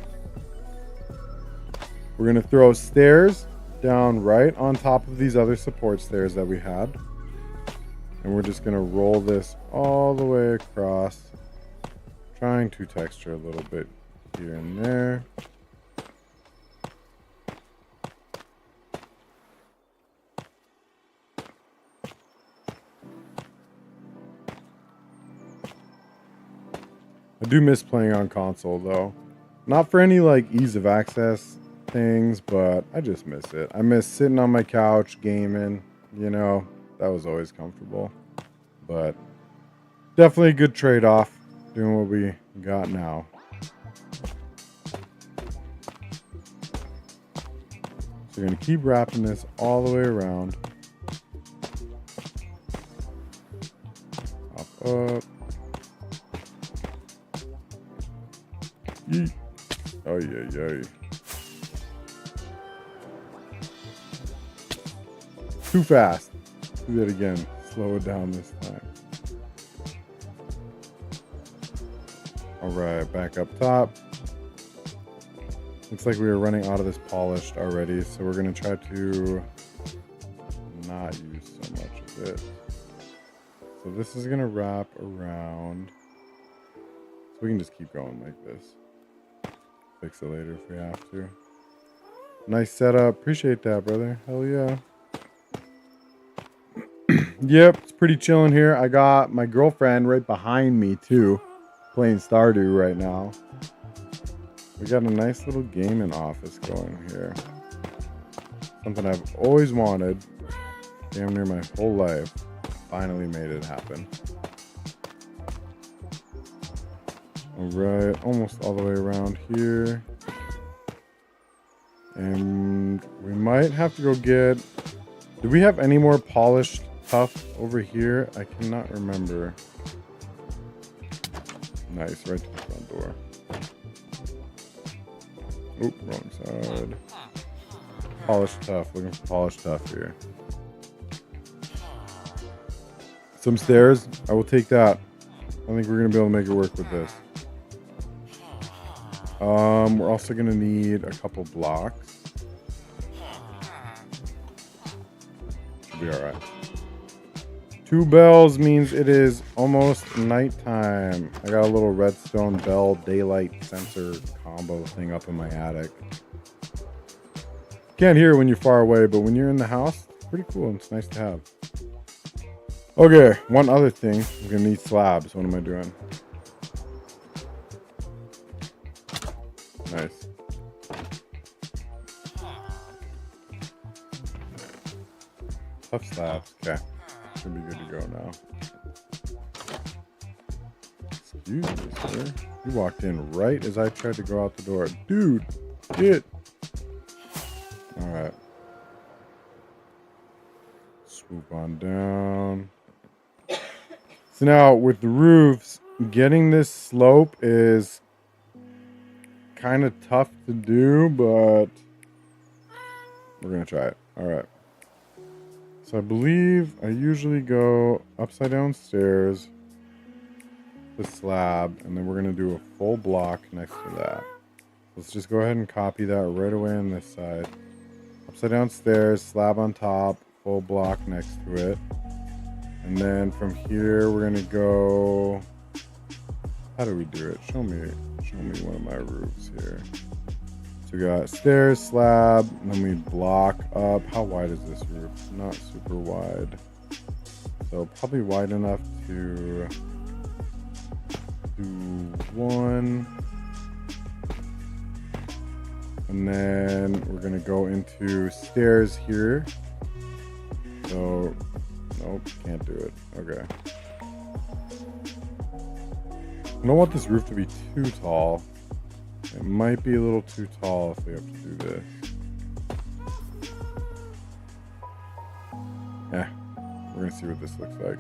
we're going to throw stairs down right on top of these other support stairs that we had. And we're just going to roll this all the way across, trying to texture a little bit here and there. I do miss playing on console though. Not for any like ease of access things, but I just miss it. I miss sitting on my couch gaming, you know, that was always comfortable. But definitely a good trade-off doing what we got now. So we're going to keep wrapping this all the way around. Up. Yeet. Oh, yeah. Too fast. Do that again. Slow it down this time. All right, back up top. Looks like we were running out of this polished already, so we're going to try to not use so much of it. So this is going to wrap around. So we can just keep going like this. Fix it later if we have to. Nice setup. Appreciate that, brother. Hell yeah. Yep, it's pretty chilling here. I got my girlfriend right behind me too, playing Stardew right now. We got a nice little gaming office going here. Something I've always wanted, damn near my whole life. Finally made it happen. All right, almost all the way around here. And we might have to go get... Do we have any more polished stuff over here? I cannot remember. Nice, right to the front door. Oop, wrong side. Polished tough. Looking for polished tough here. Some stairs. I will take that. I think we're going to be able to make it work with this. We're also going to need a couple blocks. Should be alright. 2 bells means it is almost nighttime. I got a little redstone bell daylight sensor combo thing up in my attic. Can't hear it when you're far away, but when you're in the house, it's pretty cool and it's nice to have. Okay, one other thing. I'm gonna need slabs. What am I doing? Nice. Tough slabs. Okay. Should be good to go now. Excuse me, sir. You walked in right as I tried to go out the door. Dude, get. Alright. Swoop on down. So now with the roofs, getting this slope is kind of tough to do, but we're going to try it. Alright. So I believe I usually go upside down stairs, the slab, and then we're going to do a full block next to that. Let's just go ahead and copy that right away on this side. Upside down stairs, slab on top, full block next to it. And then from here, we're going to go... How do we do it? Show me one of my roofs here. So we got stairs, slab, and then we block up. How wide is this roof? Not super wide. So probably wide enough to do one. And then we're going to go into stairs here. So, nope, can't do it. Okay. I don't want this roof to be too tall. It might be a little too tall if we have to do this. Yeah, we're going to see what this looks like.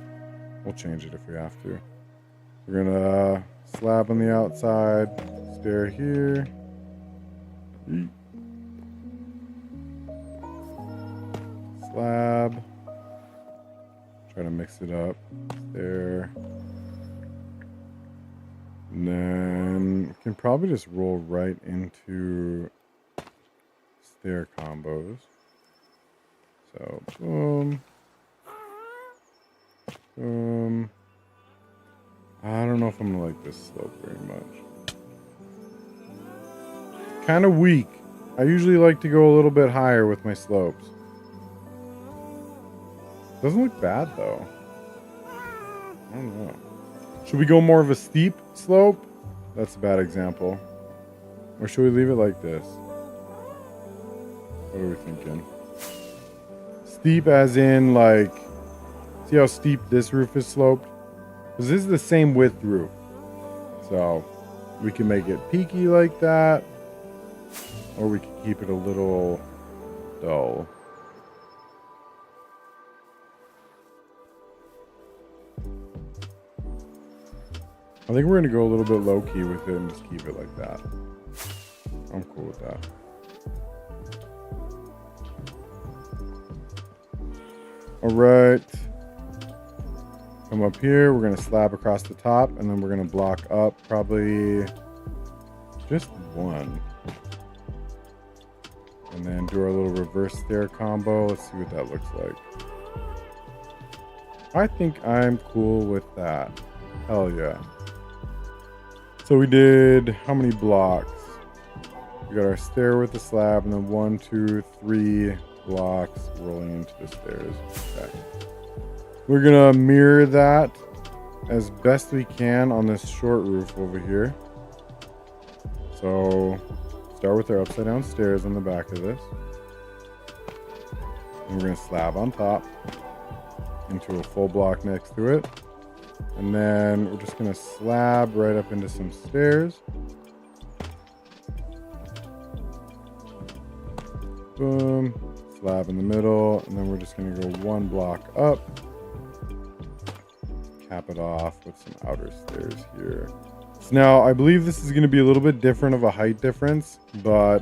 We'll change it if we have to. We're going to slab on the outside, stair here. Slab. Try to mix it up there. And then we can probably just roll right into stair combos. So boom. Boom. I don't know if I'm gonna like this slope very much. Kind of weak. I usually like to go a little bit higher with my slopes. Doesn't look bad though. I don't know. Should we go more of a steep slope? That's a bad example. Or should we leave it like this? What are we thinking? Steep as in like, see how steep this roof is sloped? Because this is the same width roof. So we can make it peaky like that. Or we can keep it a little dull. I think we're going to go a little bit low-key with it and just keep it like that. I'm cool with that. All right. Come up here. We're going to slab across the top, and then we're going to block up probably just one. And then do our little reverse stair combo. Let's see what that looks like. I think I'm cool with that. Hell yeah. So we did how many blocks? We got our stair with the slab, and then 1, 2, 3 blocks rolling into the stairs. Okay. We're gonna mirror that as best we can on this short roof over here. So start with our upside down stairs on the back of this. And we're gonna slab on top into a full block next to it. And then we're just gonna slab right up into some stairs. Boom, slab in the middle, and then we're just gonna go one block up. Cap it off with some outer stairs here. So now I believe this is gonna be a little bit different of a height difference, but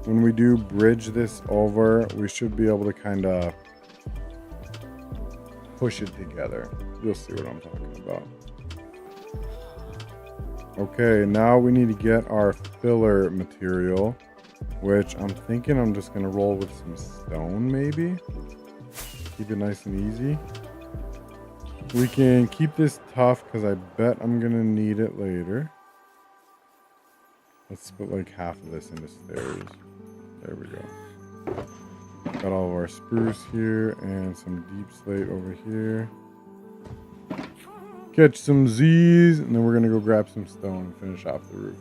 when we do bridge this over, we should be able to kind of push it together. You'll see what I'm talking about. Okay, now we need to get our filler material, which I'm thinking I'm just gonna roll with some stone maybe. Keep it nice and easy. We can keep this tough because I bet I'm gonna need it later. Let's put like half of this into stairs. There we go. Got all of our spruce here and some deep slate over here. Catch some Z's, and then we're gonna go grab some stone and finish off the roof.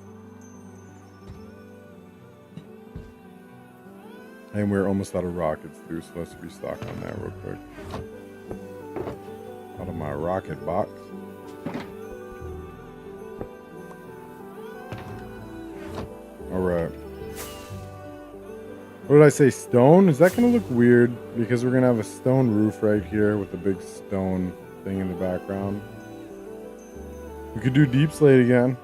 And we're almost out of rockets too, so let's restock on that real quick. Out of my rocket box. Alright. What did I say? Stone? Is that going to look weird? Because we're going to have a stone roof right here with a big stone thing in the background. We could do deep slate again.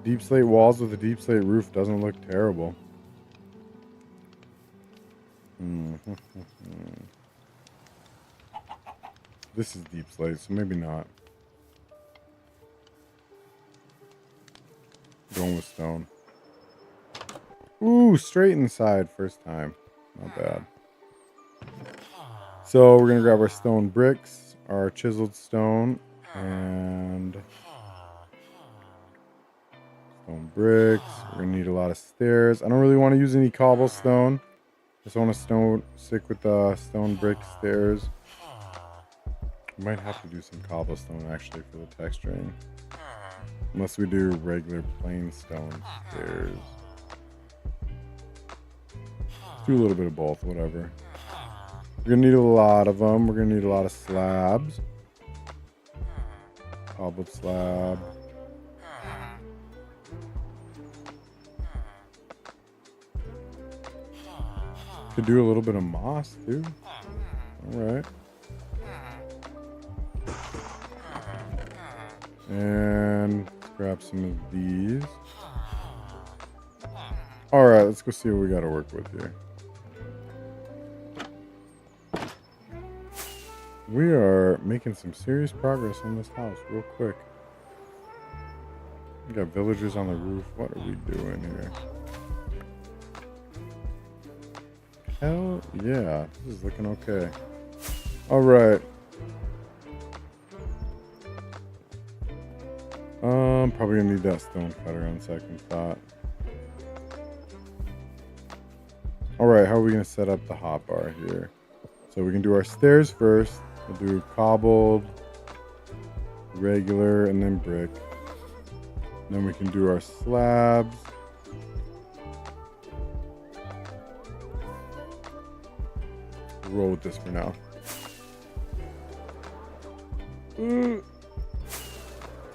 Deep slate walls with a deep slate roof doesn't look terrible. This is deep slate, so maybe not. Going with stone. Ooh, straight inside first time. Not bad. So we're going to grab our stone bricks, our chiseled stone, and stone bricks. We're going to need a lot of stairs. I don't really want to use any cobblestone. Just want to stick with the stone brick stairs. We might have to do some cobblestone actually for the texturing. Unless we do regular plain stone stairs. Do a little bit of both, whatever. We're gonna need a lot of them. We're gonna need a lot of slabs. Cobbled slab. Could do a little bit of moss too. Alright. And grab some of these. Alright, let's go see what we gotta work with here. We are making some serious progress on this house real quick. We got villagers on the roof. What are we doing here? Hell yeah, this is looking okay. Alright. Probably gonna need that stone cutter on second thought. Alright, how are we gonna set up the hotbar here? So we can do our stairs first. We'll do cobbled, regular, and then brick. And then we can do our slabs. We'll roll with this for now.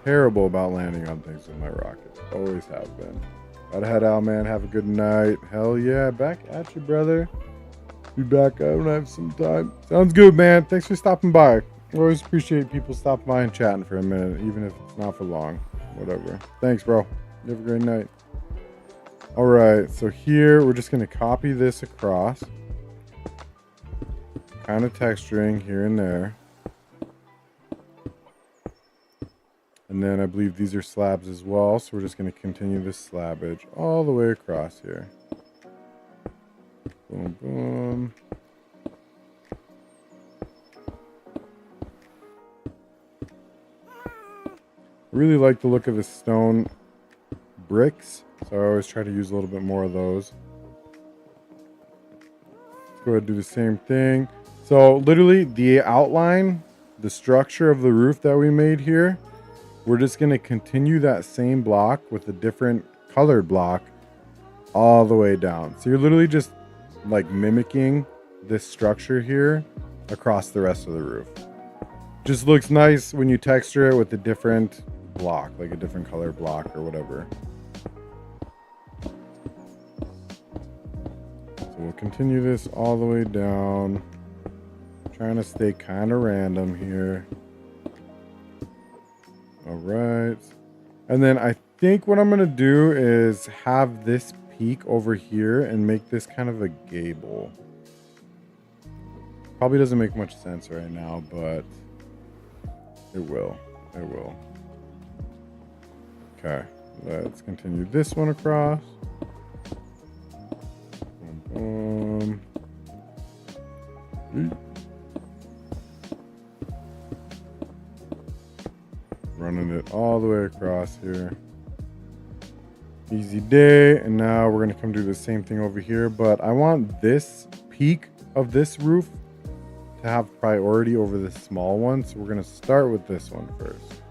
Terrible about landing on things with my rockets. Always have been. Gotta head out, man. Have a good night. Hell yeah. Back at you, brother. Be back when I have some time. Sounds good, man. Thanks for stopping by. I always appreciate people stopping by and chatting for a minute, even if it's not for long. Whatever. Thanks, bro. You have a great night. All right. So here, we're just going to copy this across. Kind of texturing here and there. And then I believe these are slabs as well. So we're just going to continue this slabbage all the way across here. Boom, boom. I really like the look of the stone bricks. So I always try to use a little bit more of those. Let's go ahead and do the same thing. So literally the outline, the structure of the roof that we made here, we're just going to continue that same block with a different colored block all the way down. So you're literally just like mimicking this structure here across the rest of the roof. Just looks nice when you texture it with a different block, like a different color block or whatever. So we'll continue this all the way down. Trying to stay kind of random here. All right. And then I think what I'm going to do is have this peak over here and make this kind of a gable. Probably doesn't make much sense right now, but it will. It will. Okay. Let's continue this one across. Boom, boom. Running it all the way across here. Easy day. And now we're going to come do the same thing over here. But I want this peak of this roof to have priority over the small one. So we're going to start with this one first.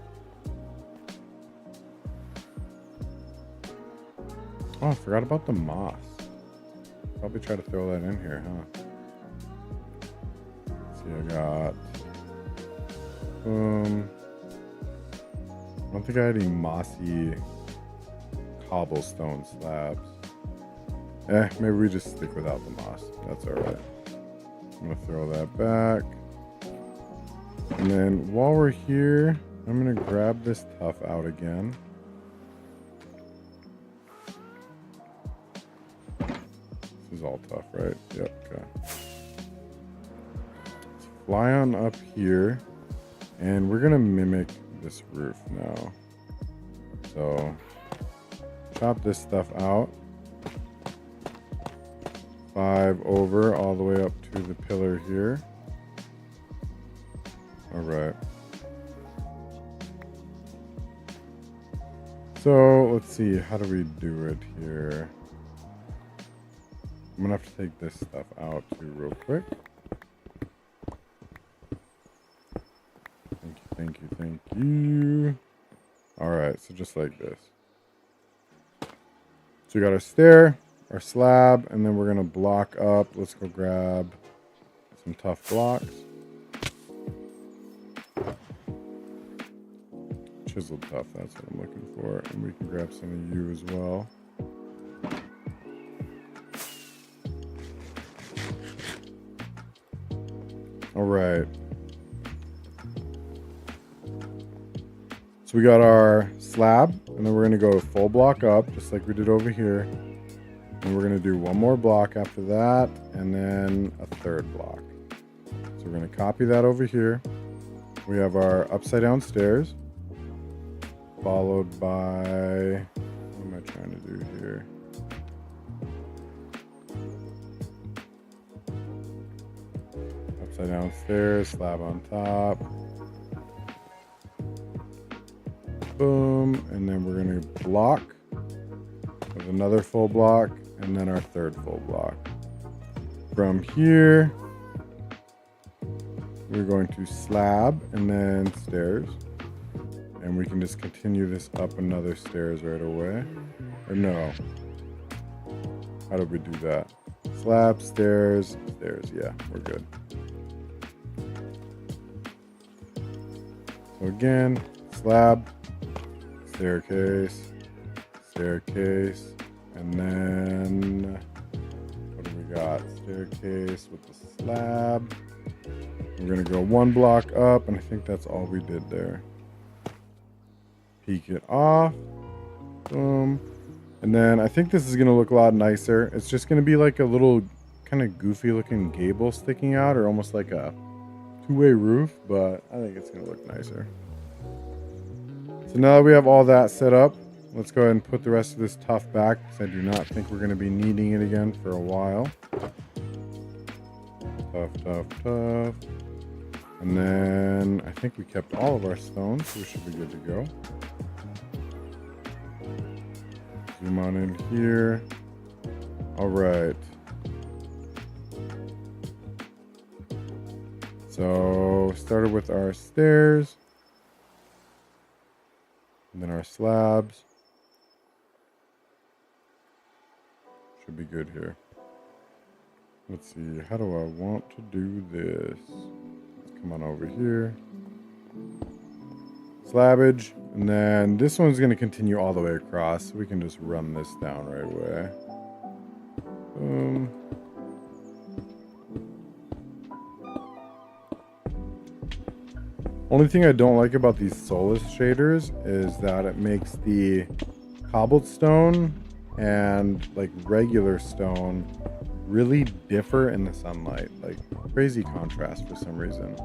Oh, I forgot about the moss. Probably try to throw that in here, huh? Let's see, I got... I don't think I had any mossy cobblestone slabs. Maybe we just stick without the moss. That's all right. I'm gonna throw that back. And then while we're here, I'm gonna grab this tuff out again. This is all tough, right? Yep, okay. Let's fly on up here, and we're gonna mimic this roof now. So chop this stuff out. 5 over all the way up to the pillar here. All right. So let's see, how do we do it here? I'm gonna have to take this stuff out too real quick. Thank you. All right, so just like this. So we got our stair, our slab, and then we're gonna block up. Let's go grab some tough blocks. Chiseled tough, that's what I'm looking for. And we can grab some of you as well. All right. So we got our slab, and then we're going to go full block up, just like we did over here. And we're going to do one more block after that, and then a third block. So we're going to copy that over here. We have our upside down stairs, followed by, what am I trying to do here? Upside down stairs, slab on top. Boom, and then we're going to block with another full block, and then our third full block. From here, we're going to slab and then stairs, and we can just continue this up another stairs right away. Or no, how do we do that? Slab, stairs, stairs. Yeah, we're good. So again, slab, staircase, staircase, And then what do we got? Staircase with the slab. We're gonna go 1 block up, and I think that's all we did there. Peek it off. Boom. And then I think this is gonna look a lot nicer. It's just gonna be like a little kind of goofy looking gable sticking out, or almost like a two-way roof, but I think it's gonna look nicer. So now that we have all that set up, let's go ahead and put the rest of this tuff back, because I do not think we're going to be needing it again for a while. Tuff. And then I think we kept all of our stones, so we should be good to go. Zoom on in here. All right. So started with our stairs. And then our slabs. Should be good here. Let's see, how do I want to do this? Let's come on over here. Slabbage. And then this one's going to continue all the way across. We can just run this down right away. Boom. Only thing I don't like about these Solus shaders is that it makes the cobbled stone and like regular stone really differ in the sunlight. Like crazy contrast for some reason.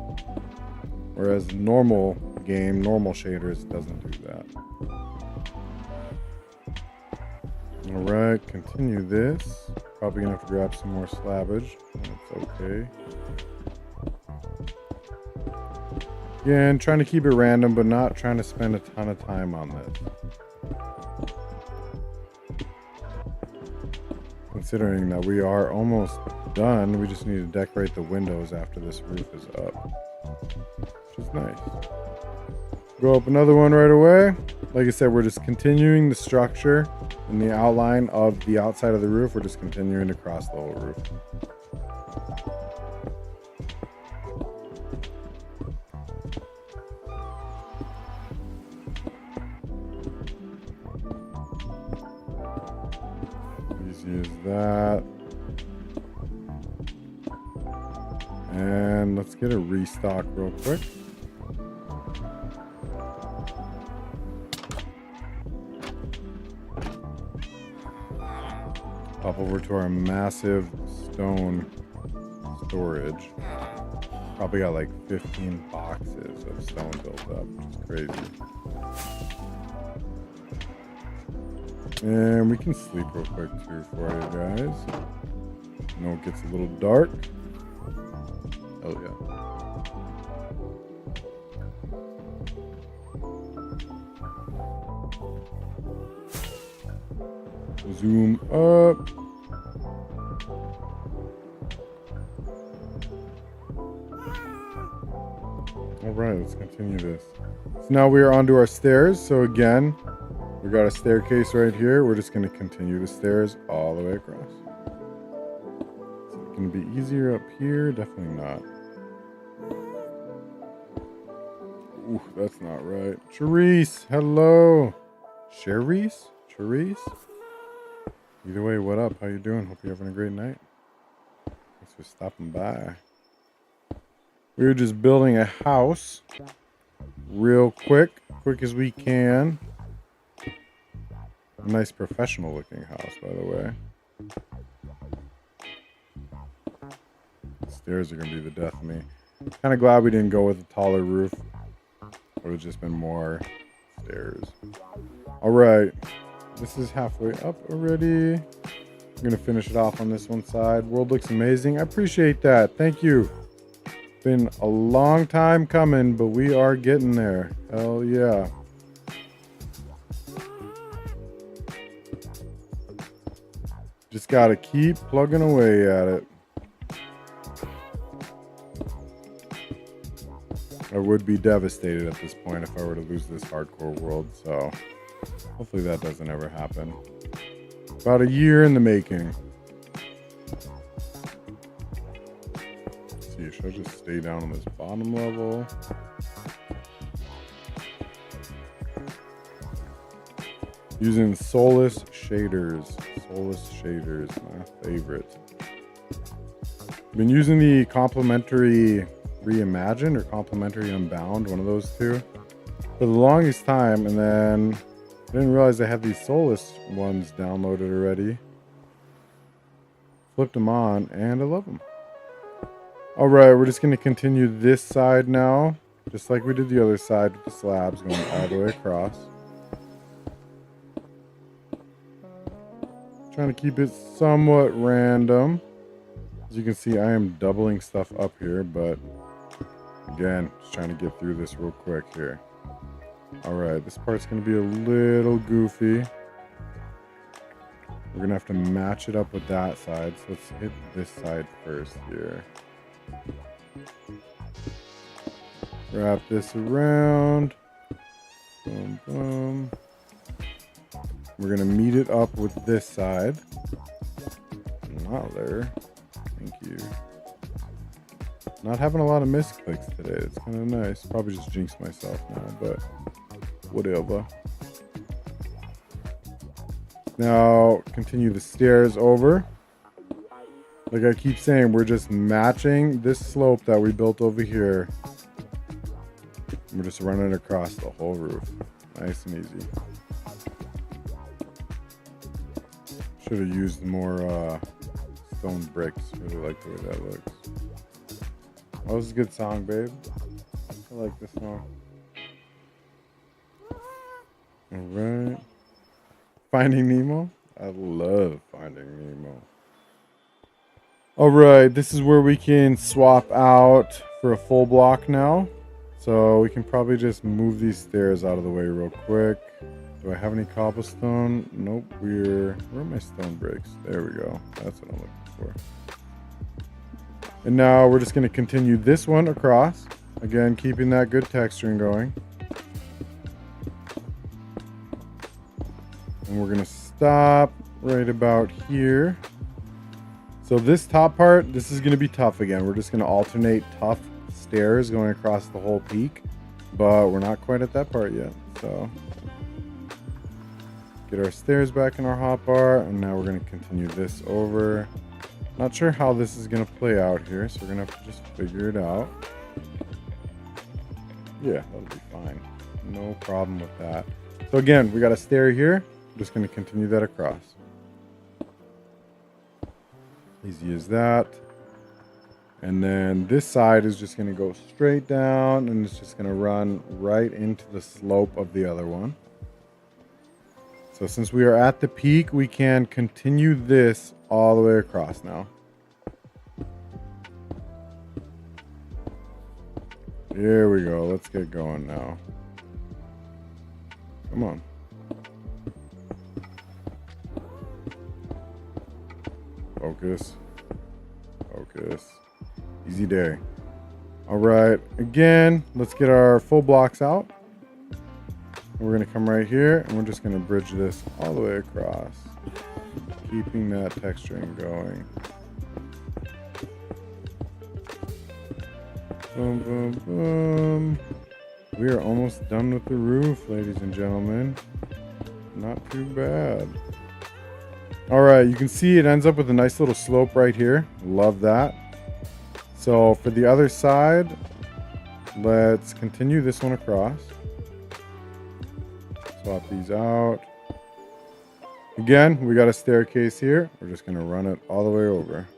Whereas normal shaders doesn't do that. Alright, continue this. Probably gonna have to grab some more slabbage. That's okay. Again, trying to keep it random, but not trying to spend a ton of time on this. Considering that we are almost done, we just need to decorate the windows after this roof is up. Which is nice. Go up another one right away. Like I said, we're just continuing the structure and the outline of the outside of the roof. We're just continuing to cross the whole roof. Easy as that. And let's get a restock real quick. Pop over to our massive stone storage. Probably got like 15 boxes of stone built up, which is crazy. And we can sleep real quick too for you guys. I know it gets a little dark. Oh yeah. Zoom up. All right, let's continue this. So now we are onto our stairs. So again, we got a staircase right here. We're just going to continue the stairs all the way across. Is it going to be easier up here? Definitely not. Ooh, that's not right. Charisse, hello. Charisse? Either way, what up? How you doing? Hope you're having a great night. Thanks for stopping by. We were just building a house real quick as we can. A nice professional looking house, by the way. The stairs are going to be the death of me. Kind of glad we didn't go with a taller roof. Would have just been more stairs. All right. This is halfway up already. I'm going to finish it off on this one side. World looks amazing. I appreciate that. Thank you. Been a long time coming, but we are getting there. Hell yeah. Just got to keep plugging away at it. I would be devastated at this point if I were to lose this hardcore world, so hopefully that doesn't ever happen. About a year in the making. Let's see, should I just stay down on this bottom level? Using Solus shaders. Soulless shaders, my favorite. Been using the complementary Reimagine or complementary Unbound, one of those two, for the longest time, and then I didn't realize I had these Soulless ones downloaded already. Flipped them on, and I love them. All right, we're just going to continue this side now, just like we did the other side with the slabs going all the way across. Trying to keep it somewhat random. As you can see, I am doubling stuff up here, but again, just trying to get through this real quick here. All right, this part's going to be a little goofy. We're going to have to match it up with that side. So let's hit this side first here. Wrap this around. Boom, boom. We're going to meet it up with this side. Not there. Thank you. Not having a lot of misclicks today. It's kind of nice. Probably just jinxed myself now, but whatever. Now, continue the stairs over. Like I keep saying, we're just matching this slope that we built over here. We're just running across the whole roof. Nice and easy. Should have used more stone bricks. Really like the way that looks. That was a good song, babe. I like this song. Alright. Finding Nemo? I love Finding Nemo. Alright, this is where we can swap out for a full block now. So we can probably just move these stairs out of the way real quick. Do I have any cobblestone? Nope. Where are my stone bricks? There we go. That's what I'm looking for. And now we're just going to continue this one across. Again, keeping that good texturing going. And we're going to stop right about here. So this top part, this is going to be tough again. We're just going to alternate tough stairs going across the whole peak. But we're not quite at that part yet. So get our stairs back in our hotbar. And now we're going to continue this over. Not sure how this is going to play out here. So we're going to have to just figure it out. Yeah, that'll be fine. No problem with that. So again, we got a stair here. I'm just going to continue that across. Easy as that. And then this side is just going to go straight down and it's just going to run right into the slope of the other one. So since we are at the peak, we can continue this all the way across now. Here we go. Let's get going now. Come on. Focus. Focus. Easy day. All right. Again, let's get our full blocks out. We're going to come right here and we're just going to bridge this all the way across. Keeping that texturing going. Boom, boom, boom. We are almost done with the roof, ladies and gentlemen. Not too bad. All right, you can see it ends up with a nice little slope right here. Love that. So for the other side, let's continue this one across. Swap these out. Again, we got a staircase here. We're just going to run it all the way over.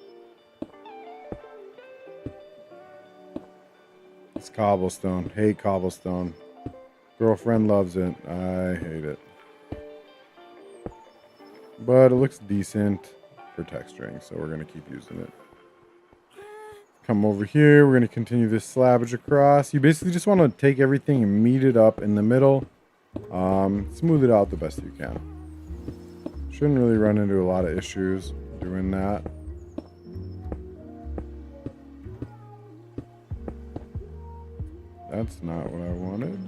It's cobblestone. Hate cobblestone. Girlfriend loves it. I hate it. But it looks decent for texturing, so we're going to keep using it. Come over here. We're going to continue this slabbage across. You basically just want to take everything and meet it up in the middle. Smooth it out the best you can. Shouldn't really run into a lot of issues doing that. That's not what I wanted.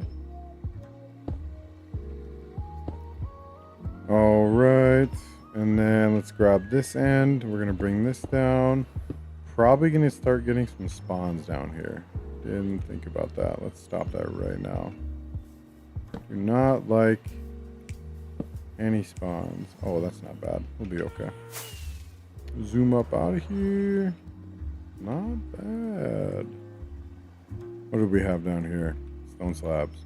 All right. And then let's grab this end. We're going to bring this down. Probably going to start getting some spawns down here. Didn't think about that. Let's stop that right now. Do not like And he spawns. Oh, that's not bad. We'll be okay. Zoom up out of here. Not bad. What do we have down here? Stone slabs.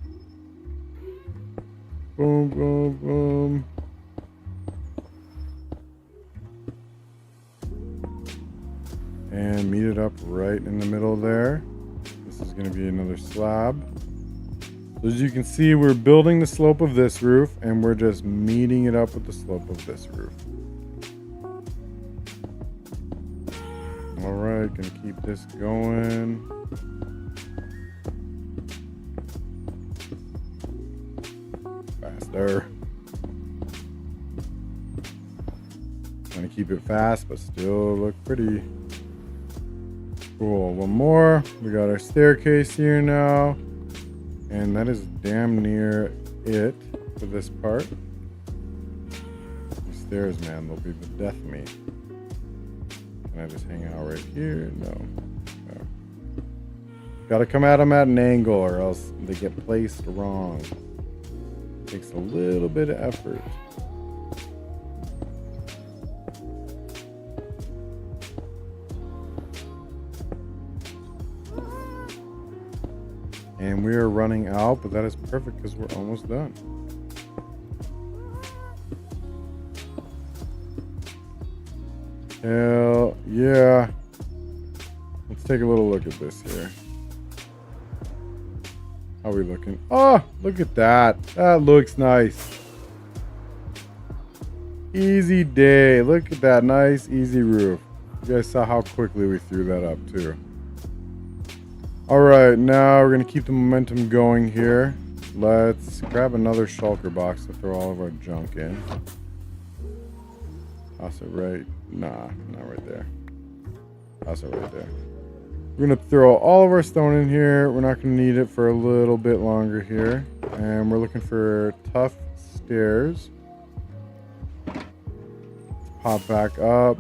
Boom, boom, boom. And meet it up right in the middle there. This is going to be another slab. So as you can see, we're building the slope of this roof, and we're just meeting it up with the slope of this roof. All right, gonna keep this going. Faster. Trying to keep it fast, but still look pretty. Cool. One more. We got our staircase here now. And that is damn near it for this part. These stairs, man, they'll be the death of me. Can I just hang out right here? No. Gotta come at them at an angle or else they get placed wrong. Takes a little bit of effort. And we are running out, but that is perfect because we're almost done. Hell yeah. Let's take a little look at this here. How are we looking? Oh, look at that. That looks nice. Easy day. Look at that nice, easy roof. You guys saw how quickly we threw that up too. All right, now we're going to keep the momentum going here. Let's grab another shulker box to throw all of our junk in. Toss it right. Nah, not right there. Toss it right there. We're going to throw all of our stone in here. We're not going to need it for a little bit longer here. And we're looking for tough stairs. Let's pop back up.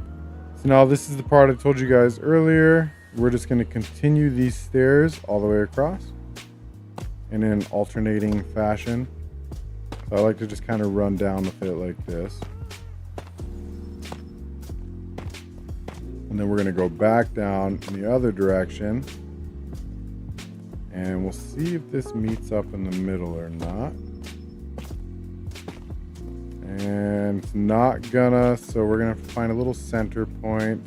So now this is the part I told you guys earlier. We're just going to continue these stairs all the way across in an alternating fashion. So I like to just kind of run down with it like this. And then we're going to go back down in the other direction. And we'll see if this meets up in the middle or not. And it's not gonna, so we're going to find a little center point.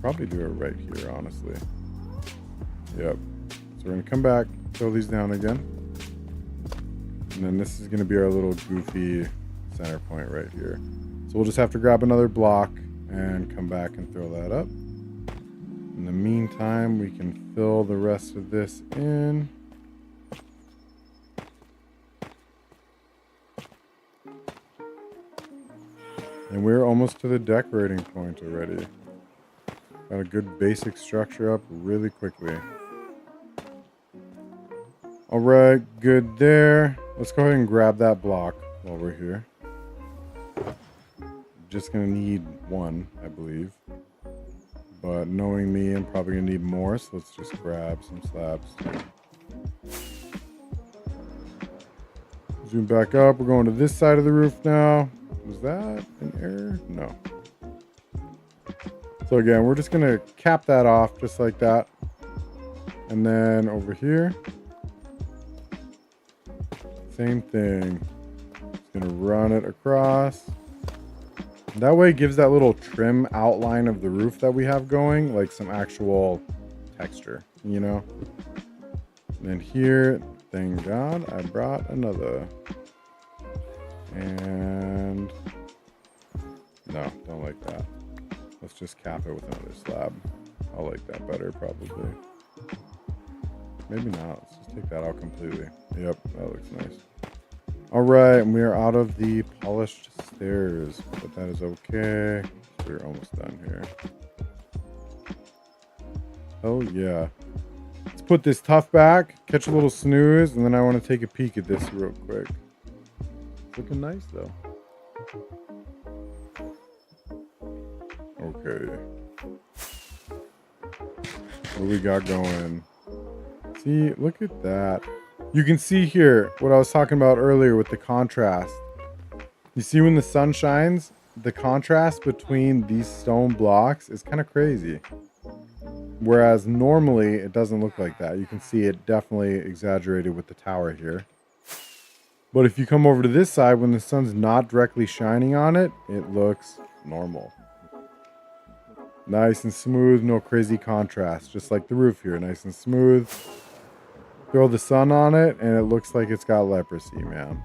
Probably do it right here, honestly. Yep. So we're gonna come back, throw these down again. And then this is gonna be our little goofy center point right here. So we'll just have to grab another block and come back and throw that up. In the meantime, we can fill the rest of this in. And we're almost to the decorating point already. Got a good basic structure up really quickly. All right, good there. Let's go ahead and grab that block while we're here. Just gonna need one, I believe. But knowing me, I'm probably gonna need more, so let's just grab some slabs. Zoom back up. We're going to this side of the roof now. Was that an error? No. So again, we're just going to cap that off just like that. And then over here, same thing. Just going to run it across. That way it gives that little trim outline of the roof that we have going, like some actual texture, you know? And then here, thank God, I brought another. And no, don't like that. Let's just cap it with another slab. I'll like that better, probably. Maybe not. Let's just take that out completely. Yep, that looks nice. All right, and we are out of the polished stairs, but that is okay. We're almost done here. Oh yeah. Let's put this tough back, catch a little snooze, and then I want to take a peek at this real quick. Looking nice though. Okay. What we got going? See, look at that. You can see here what I was talking about earlier with the contrast. You see when the sun shines, the contrast between these stone blocks is kind of crazy. Whereas normally it doesn't look like that. You can see it definitely exaggerated with the tower here. But if you come over to this side, when the sun's not directly shining on it, it looks normal. Nice and smooth, no crazy contrast. Just like the roof here, nice and smooth. Throw the sun on it, and it looks like it's got leprosy, man.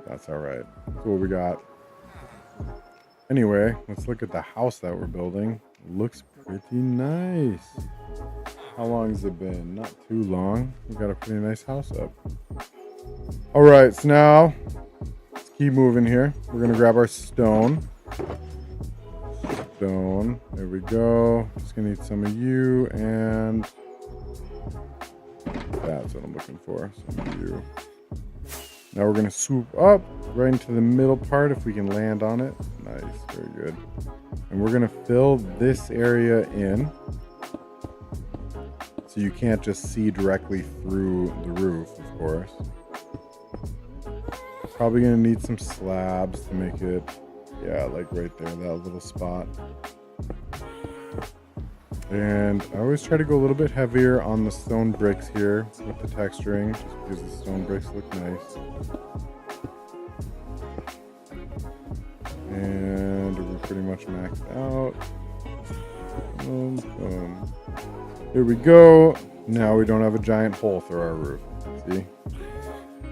That's all right. That's what we got. Anyway, let's look at the house that we're building. Looks pretty nice. How long has it been? Not too long. We got a pretty nice house up. All right, so now let's keep moving here. We're gonna grab our stone. Stone. There we go. Just gonna need some of you, and that's what I'm looking for. Some of you. Now we're gonna swoop up right into the middle part if we can land on it. Nice, very good. And we're gonna fill this area in, so you can't just see directly through the roof, of course. Probably gonna need some slabs to make it, yeah, like right there, that little spot. And I always try to go a little bit heavier on the stone bricks here with the texturing, just because the stone bricks look nice. And we're pretty much maxed out. Boom, boom. Here we go. Now we don't have a giant hole through our roof. See?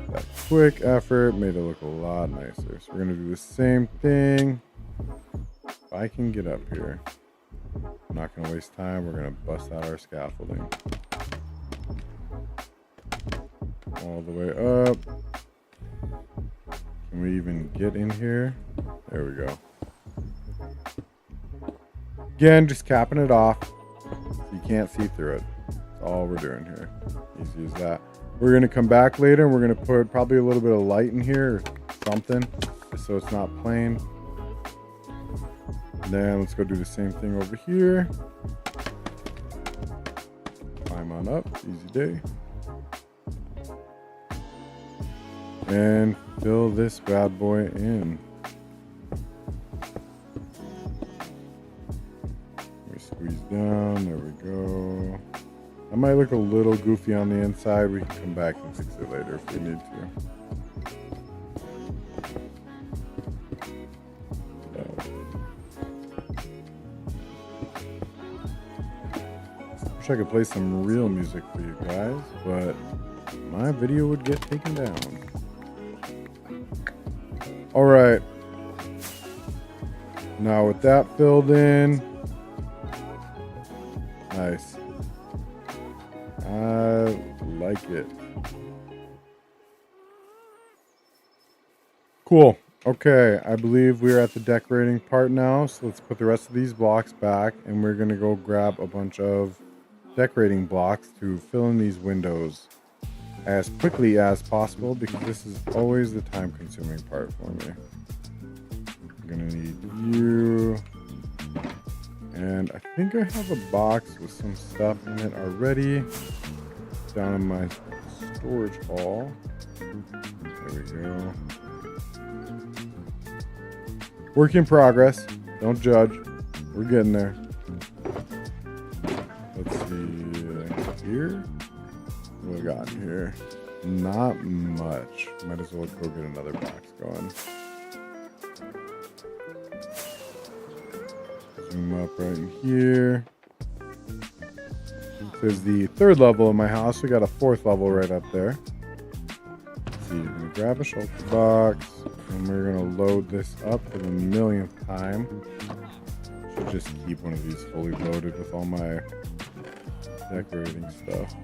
That quick effort made it look a lot nicer. So we're going to do the same thing. If I can get up here. I'm not going to waste time. We're going to bust out our scaffolding. All the way up. Can we even get in here? There we go. Again, just capping it off so you can't see through it. That's all we're doing here. Easy as that. We're going to come back later and we're going to put probably a little bit of light in here or something, just so it's not plain. And then let's go do the same thing over here. Climb on up. Easy day. And fill this bad boy in. We squeeze down. There we go. I might look a little goofy on the inside. We can come back and fix it later if we need to. Wish I could play some real music for you guys, but my video would get taken down. All right. Now with that filled in, nice. I like it. Cool. Okay, I believe we're at the decorating part now, so let's put the rest of these blocks back, and we're going to go grab a bunch of decorating blocks to fill in these windows as quickly as possible, because this is always the time-consuming part for me. I'm going to need you. And I think I have a box with some stuff in it already down in my storage hall. There we go. Work in progress. Don't judge. We're getting there. Let's see here. What do we got here? Not much. Might as well go get another box going. Zoom up right in here. This is the third level of my house. We got a fourth level right up there. Let's see, I'm gonna grab a shelter box, and we're gonna load this up for the millionth time. Should just keep one of these fully loaded with all my decorating stuff.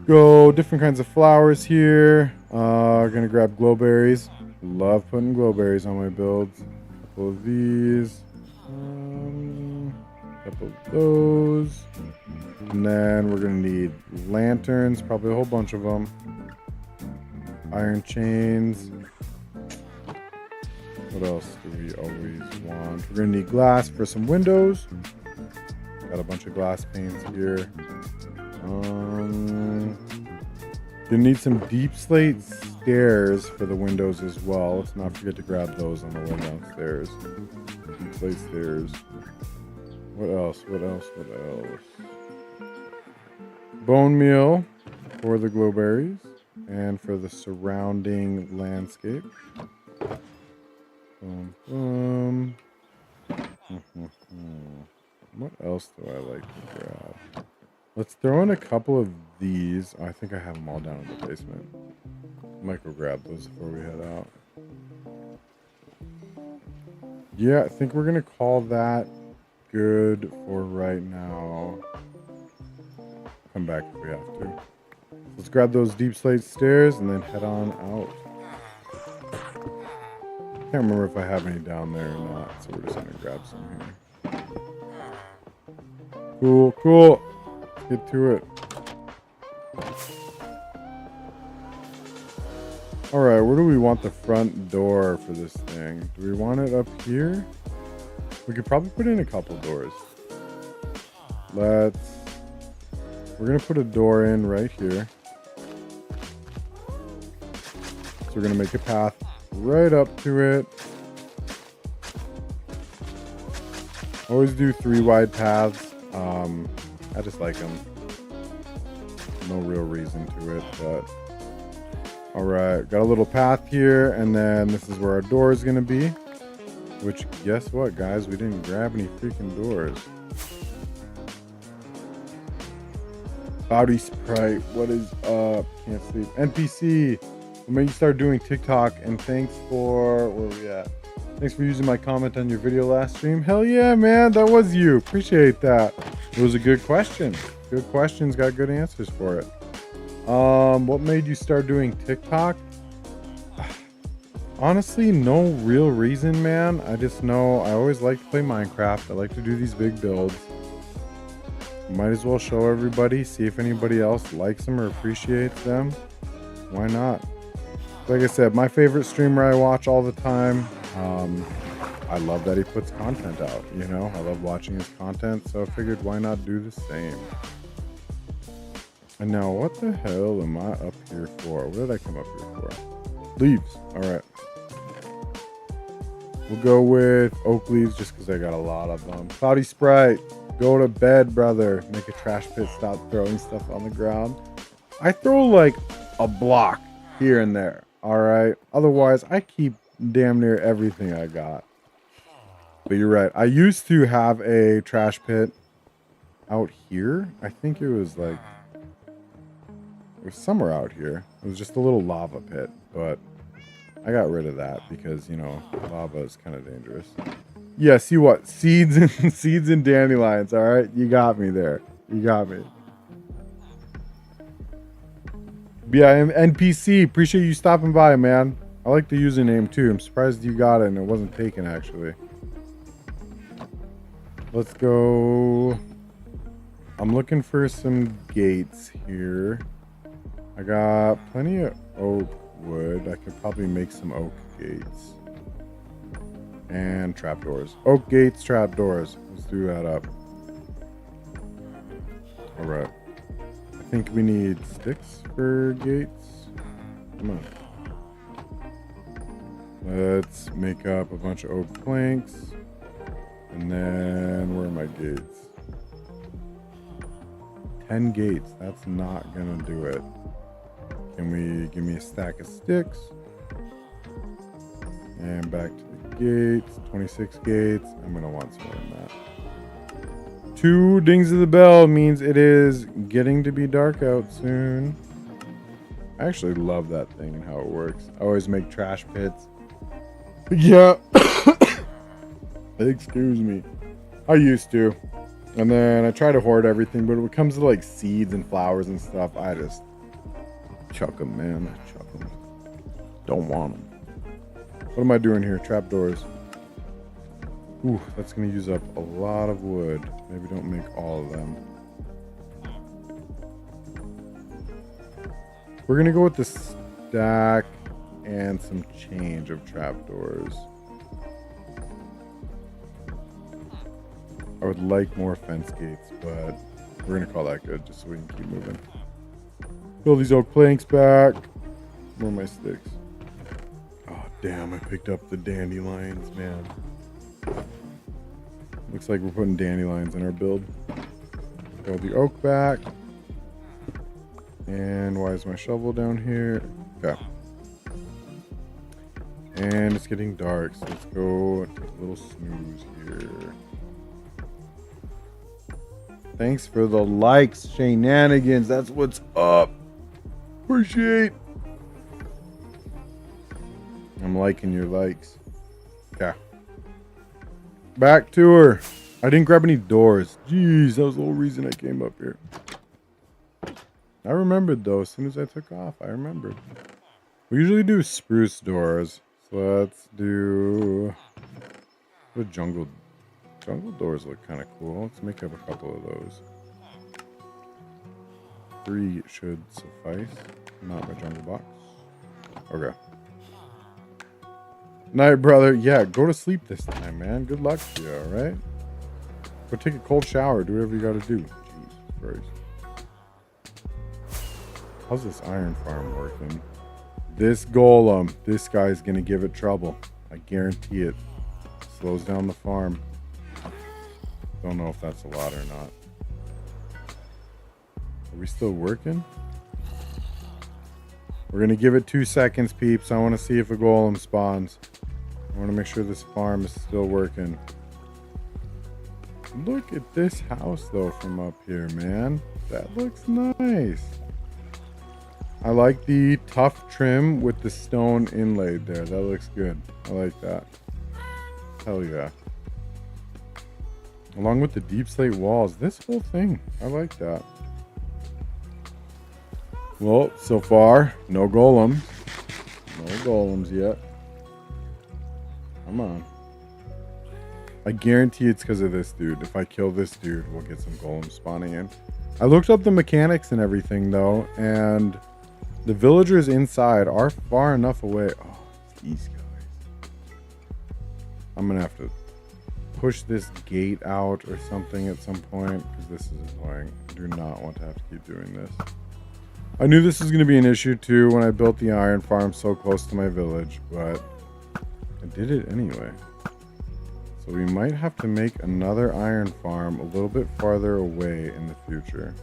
Go different kinds of flowers here. Gonna grab glowberries. Love putting glowberries on my builds. A couple of these. A couple of those. And then we're gonna need lanterns, probably a whole bunch of them. Iron chains. What else do we always want? We're gonna need glass for some windows. Got a bunch of glass panes here. Gonna need some deep slate stairs for the windows as well. Let's not forget to grab those on the way downstairs. Deep slate stairs. What else? What else? What else? Bone meal for the glowberries and for the surrounding landscape. Boom, boom. What else do I like to grab? Let's throw in a couple of these. Oh, I think I have them all down in the basement. Might go grab those before we head out. Yeah, I think we're going to call that good for right now. Come back if we have to. Let's grab those deep slate stairs and then head on out. Can't remember if I have any down there or not, so we're just going to grab some here. Cool, cool. Let's get to it. Alright, where do we want the front door for this thing? Do we want it up here? We could probably put in a couple doors. We're going to put a door in right here. So we're going to make a path right up to it. Always do 3 wide paths. I just like them. No real reason to it, but alright, got a little path here, and then this is where our door is going to be. Which, guess what, guys? We didn't grab any freaking doors. Bowdy Sprite, what is up? Can't sleep. NPC, what made you start doing TikTok? And thanks for, where are we at? Thanks for using my comment on your video last stream. Hell yeah, man, that was you. Appreciate that. It was a good question. Good questions, got good answers for it. What made you start doing TikTok? Honestly, no real reason, man. I just know I always like to play Minecraft. I like to do these big builds. Might as well show everybody, see if anybody else likes them or appreciates them. Why not? Like I said, my favorite streamer I watch all the time. I love that he puts content out, you know? I love watching his content, so I figured why not do the same? And now, what the hell am I up here for? What did I come up here for? Leaves. Alright. We'll go with oak leaves just because I got a lot of them. Cloudy Sprite. Go to bed, brother. Make a trash pit. Stop throwing stuff on the ground. I throw like a block here and there. Alright. Otherwise, I keep damn near everything I got. But you're right. I used to have a trash pit out here. I think it was like... It was somewhere out here. It was just a little lava pit. But I got rid of that because, you know, lava is kind of dangerous. Yeah, see what? Seeds and dandelions. All right, you got me there. You got me. But yeah, NPC. Appreciate you stopping by, man. I like the username too. I'm surprised you got it and it wasn't taken actually. Let's go. I'm looking for some gates here. I got plenty of oak wood. I could probably make some oak gates. And trapdoors. Oak gates, trapdoors. Let's do that up. Alright. I think we need sticks for gates. Come on. Let's make up a bunch of oak planks. And then, where are my gates? 10 gates. That's not gonna do it. Can we give me a stack of sticks? And back to the gates. 26 gates. I'm gonna want some more than that. 2 dings of the bell means it is getting to be dark out soon. I actually love that thing and how it works. I always make trash pits. Yeah. Excuse me. I used to. And then I try to hoard everything, but when it comes to like seeds and flowers and stuff, I just chuck them, man. I chuck them. Don't want them. What am I doing here? Trapdoors. Ooh, that's going to use up a lot of wood. Maybe don't make all of them. We're going to go with the stack and some change of trapdoors. I would like more fence gates, but we're going to call that good just so we can keep moving. Fill these oak planks back. Where are my sticks? Oh, damn. I picked up the dandelions, man. Looks like we're putting dandelions in our build. Fill the oak back. And why is my shovel down here? Okay. And it's getting dark, so let's go take a little snooze here. Thanks for the likes, shenanigans. That's what's up. Appreciate. I'm liking your likes. Okay. Back to her. I didn't grab any doors. Jeez, that was the whole reason I came up here. I remembered though, as soon as I took off, I remembered. We usually do spruce doors. So let's do the jungle doors look kind of cool. Let's make up a couple of those. 3 should suffice. Not my jungle box. Okay. Night, brother. Yeah, go to sleep this time, man. Good luck to you, alright? Go take a cold shower. Do whatever you gotta do. Jesus Christ. How's this iron farm working? This golem. This guy's gonna give it trouble. I guarantee it. Slows down the farm. Don't know if that's a lot or not. Are we still working? We're gonna give it 2 seconds, peeps. I want to see if a golem spawns. I want to make sure this farm is still working. Look at this house though from up here, man. That looks nice. I like the tough trim with the stone inlaid there. That looks good. I like that. Hell yeah. Along with the deep slate walls. This whole thing. I like that. Well, so far, no golems. No golems yet. Come on. I guarantee it's because of this dude. If I kill this dude, we'll get some golems spawning in. I looked up the mechanics and everything, though, and the villagers inside are far enough away. Oh, it's these guys. I'm going to have to push this gate out or something at some point, because this is annoying. I do not want to have to keep doing this. I knew this was going to be an issue, too, when I built the iron farm so close to my village, but I did it anyway. So we might have to make another iron farm a little bit farther away in the future.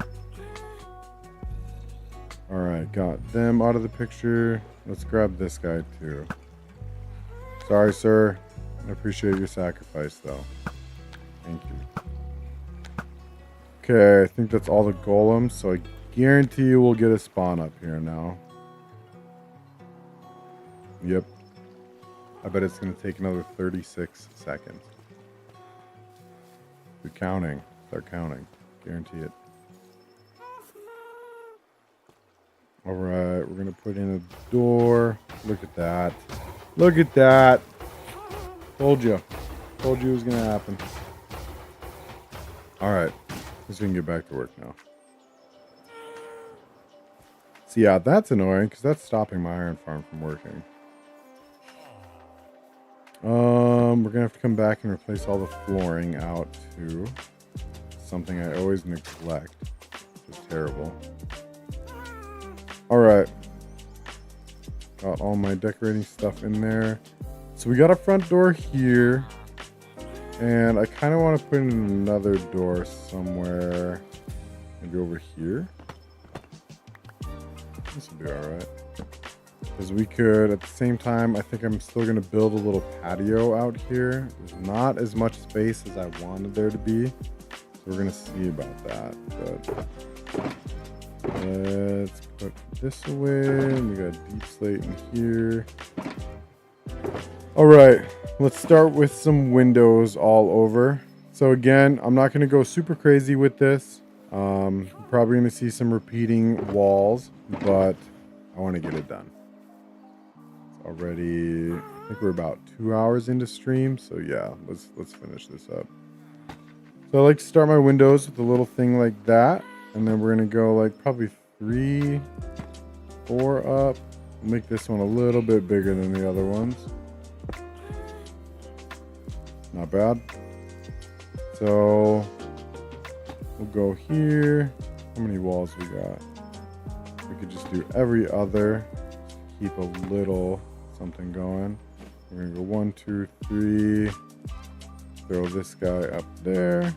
Alright, got them out of the picture. Let's grab this guy too. Sorry, sir. I appreciate your sacrifice, though. Thank you. Okay, I think that's all the golems, so I guarantee you we'll get a spawn up here now. Yep. I bet it's going to take another 36 seconds. You're counting. Start counting. Guarantee it. Alright, we're going to put in a door. Look at that. Look at that. Told you. Told you it was going to happen. Alright. Let's we can get back to work now. So yeah, that's annoying because that's stopping my iron farm from working. We're gonna have to come back and replace all the flooring out too. Something I always neglect, which is terrible. Alright. Got all my decorating stuff in there. So we got a front door here. And I kind of want to put in another door somewhere. Maybe over here. This will be alright. Because we could, at the same time, I think I'm still going to build a little patio out here. There's not as much space as I wanted there to be. So we're going to see about that. But let's put this away. And we got deep slate in here. Alright, let's start with some windows all over. So again, I'm not going to go super crazy with this. Probably going to see some repeating walls, but I want to get it done. It's already, I think we're about 2 hours into stream, so yeah, let's finish this up. So I like to start my windows with a little thing like that, and then we're going to go like probably 3, 4 up. Make this one a little bit bigger than the other ones. Not bad. So we'll go here. How many walls we got? We could just do every other. Keep a little something going. We're gonna go 1, 2, 3. Throw this guy up there.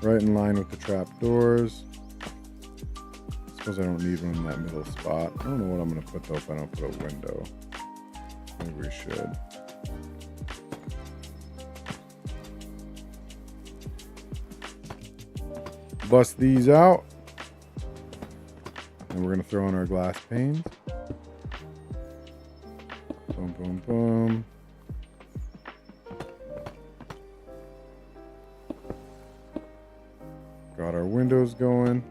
Right in line with the trap doors. I suppose I don't need one in that middle spot. I don't know what I'm gonna put though if I don't put a window. Maybe we should. Bust these out. And we're gonna throw in our glass panes. Boom, boom, boom. Got our windows going.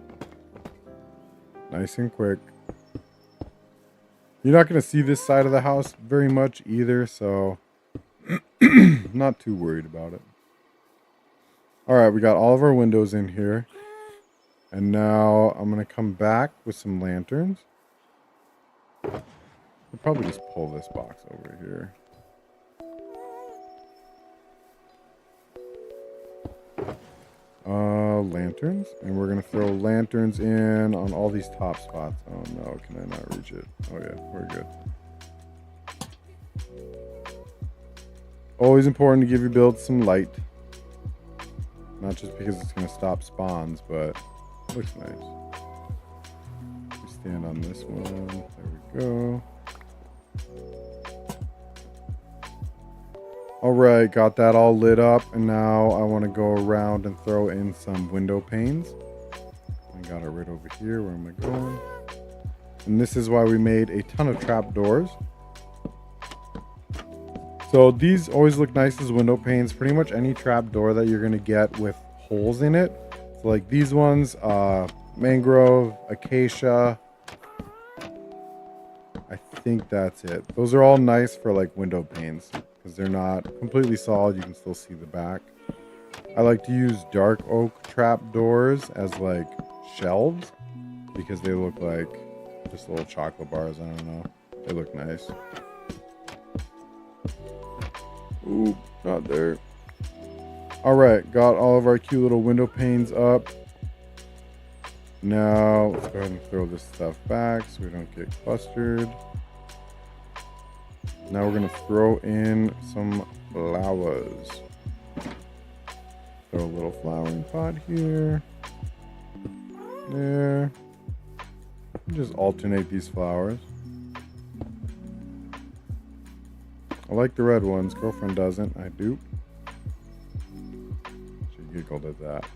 Nice and quick. You're not going to see this side of the house very much either, so not too worried about it. All right, we got all of our windows in here. And now I'm going to come back with some lanterns. I'll probably just pull this box over here. Lanterns, and we're gonna throw lanterns in on all these top spots. Oh no, can I not reach it? Oh yeah, we're good. Always important to give your build some light, not just because it's gonna stop spawns, but it looks nice. We stand on this one. There we go. All right, got that all lit up, and now I want to go around and throw in some window panes. I got it right over here. Where am I going? And this is why we made a ton of trap doors. So these always look nice as window panes. Pretty much any trap door that you're going to get with holes in it. So like these ones, mangrove, acacia. I think that's it. Those are all nice for like window panes. Because they're not completely solid, you can still see the back. I like to use dark oak trap doors as like shelves because they look like just little chocolate bars. I don't know, they look nice. Ooh, not there. All right, got all of our cute little window panes up. Now let's go ahead and throw this stuff back so we don't get clustered. Now we're gonna throw in some flowers. Throw a little flowering pot here. There. Just alternate these flowers. I like the red ones. Girlfriend doesn't. I do. She giggled at that.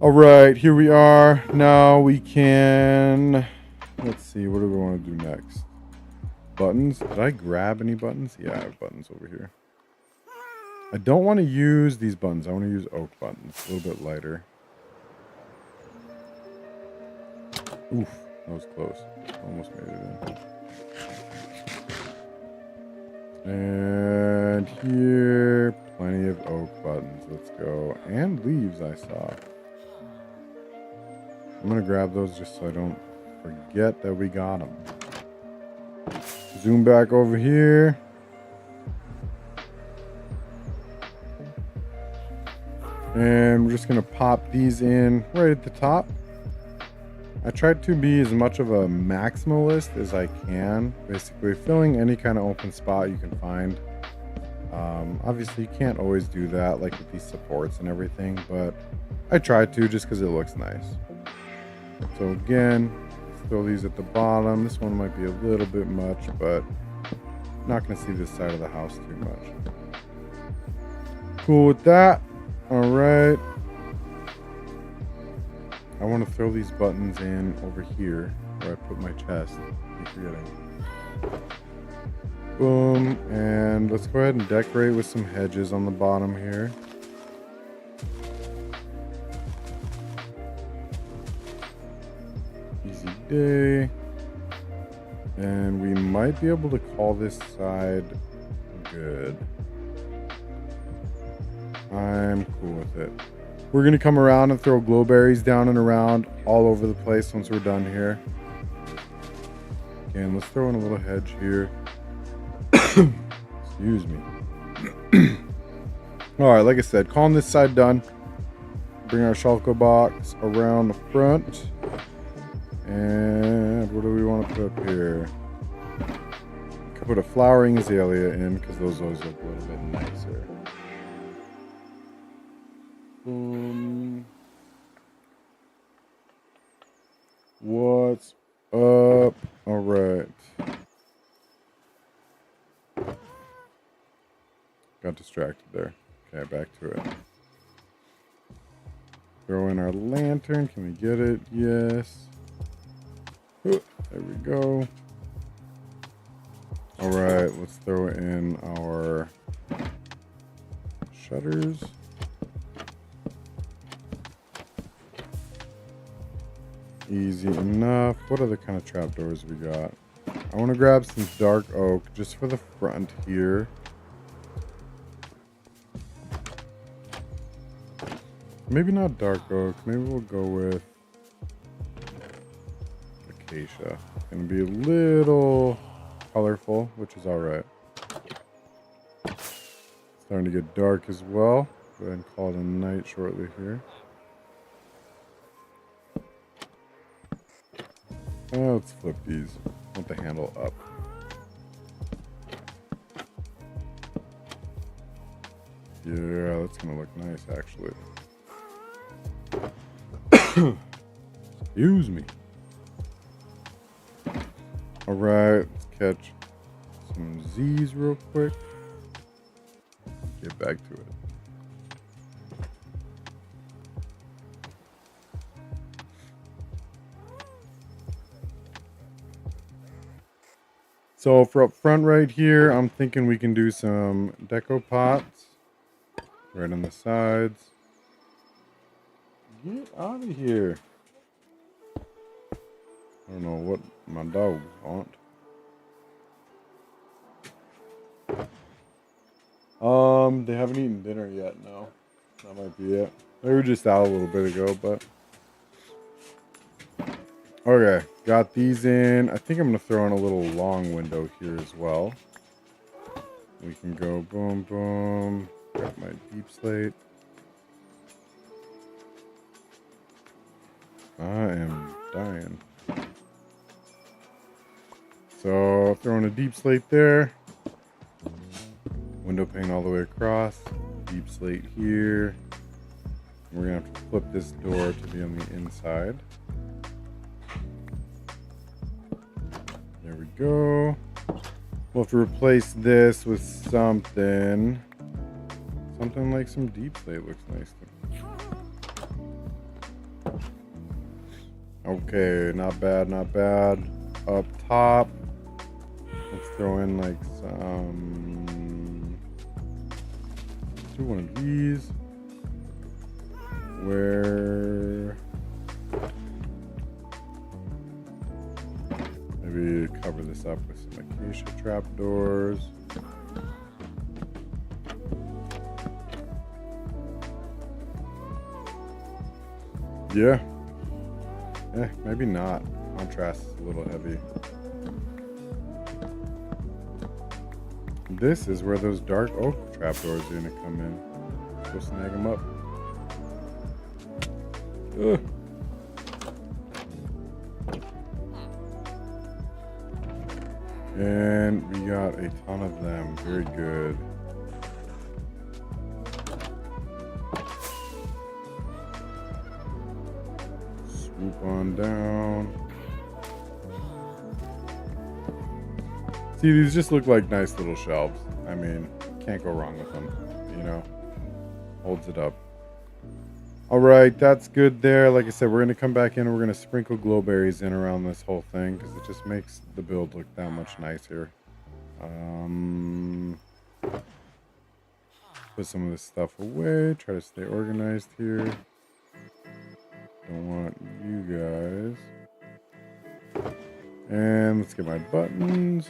All right, here we are. Now we can, let's see, what do we want to do next? Buttons. Did I grab any buttons? Yeah, I have buttons over here. I don't want to use these buttons. I want to use oak buttons. A little bit lighter. Oof, that was close. Almost made it in. And here, plenty of oak buttons. Let's go. And leaves I saw. I'm going to grab those just so I don't forget that we got them. Zoom back over here. And we're just going to pop these in right at the top. I tried to be as much of a maximalist as I can. Basically filling any kind of open spot you can find. Obviously you can't always do that like with these supports and everything, but I tried to just because it looks nice. So again, throw these at the bottom. This one might be a little bit much, but I'm not going to see this side of the house too much. Cool with that. All right. I want to throw these buttons in over here where I put my chest. I keep forgetting. Boom. And let's go ahead and decorate with some hedges on the bottom here. Easy day. And we might be able to call this side good. I'm cool with it. We're going to come around and throw glowberries down and around all over the place once we're done here. Again, let's throw in a little hedge here. Excuse me. Alright, like I said, calling this side done. bring our shulker box around the front. And what do we want to put up here? Could put a flowering azalea in because those always look a little bit nicer. What's up? All right. Got distracted there. Okay, back to it. Throw in our lantern. Can we get it? Yes. There we go. All right, let's throw in our shutters. Easy enough. What other kind of trapdoors we got? I want to grab some dark oak just for the front here. Maybe not dark oak. Maybe we'll go with acacia. It's going to be a little colorful, which is all right. Starting to get dark as well. Go ahead and call it a night shortly here. Let's flip these. I want the handle up. Yeah, that's gonna look nice actually. Excuse me. Alright, let's catch some Z's real quick. Get back to it. So for up front right here, I'm thinking we can do some deco pots right on the sides. Get out of here. I don't know what my dogs want. They haven't eaten dinner yet, no. That might be it. They were just out a little bit ago, but... Okay, got these in. I think I'm going to throw in a little long window here as well. We can go boom, boom. Got my deep slate. I am dying. So, throwing a deep slate there. Window pane all the way across. Deep slate here. We're going to have to flip this door to be on the inside. There we go. We'll have to replace this with something. Something like some deep slate looks nice to me. Okay, not bad, not bad. Up top, let's throw in like some... Let's do one of these. Where... Maybe cover this up with some acacia trapdoors. Yeah. Maybe not. Contrast is a little heavy. This is where those dark oak trapdoors are gonna come in. Go snag them up. Ugh. And we got a ton of them. Very good. Swoop on down. See, these just look like nice little shelves. I mean, can't go wrong with them. You know, holds it up. All right, that's good there. Like I said, we're going to come back in and we're going to sprinkle glowberries in around this whole thing because it just makes the build look that much nicer. Put some of this stuff away. Try to stay organized here. Don't want you guys. And let's get my buttons.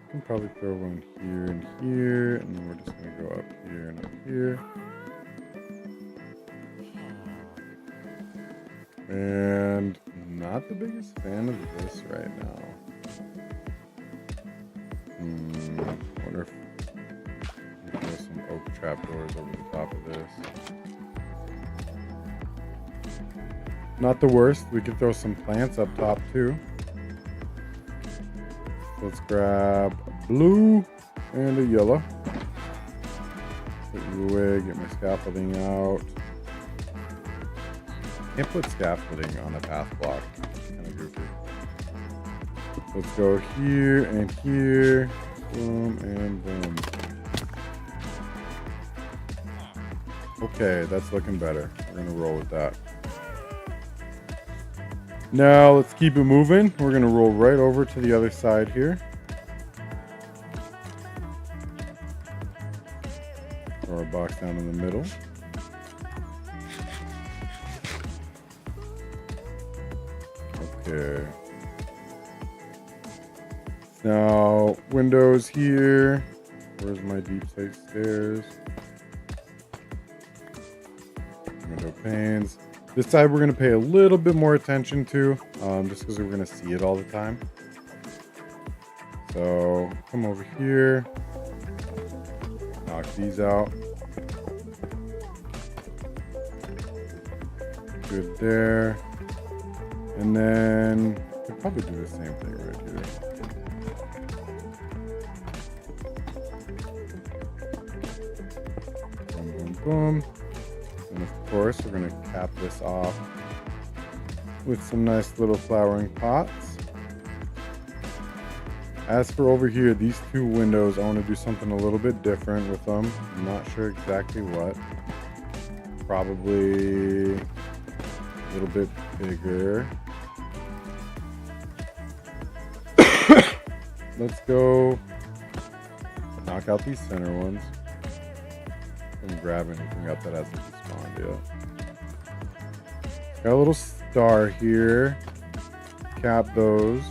I can probably throw one here and here. And then we're just going to go up here and up here. And not the biggest fan of this right now. Wonder if we throw some oak trapdoors over the top of this. Not the worst. We can throw some plants up top too. Let's grab blue and a yellow. Put you away, get my scaffolding out. Can't put scaffolding on a path block. Kind of goofy. Let's go here and here. Boom and boom. Okay, that's looking better. We're gonna roll with that. Now let's keep it moving. We're gonna roll right over to the other side here. Throw our box down in the middle. Okay. Now windows here. Where's my deep slate stairs? Window panes. This side we're going to pay a little bit more attention to, just because we're going to see it all the time. So come over here, knock these out. Good there. And then we could probably do the same thing right here. Boom, boom, boom. And of course, we're going to cap this off with some nice little flowering pots. As for over here, these two windows, I want to do something a little bit different with them. I'm not sure exactly what. Probably a little bit bigger. Let's go knock out these center ones. And grab anything up that hasn't spawned yet. Got a little star here. Cap those.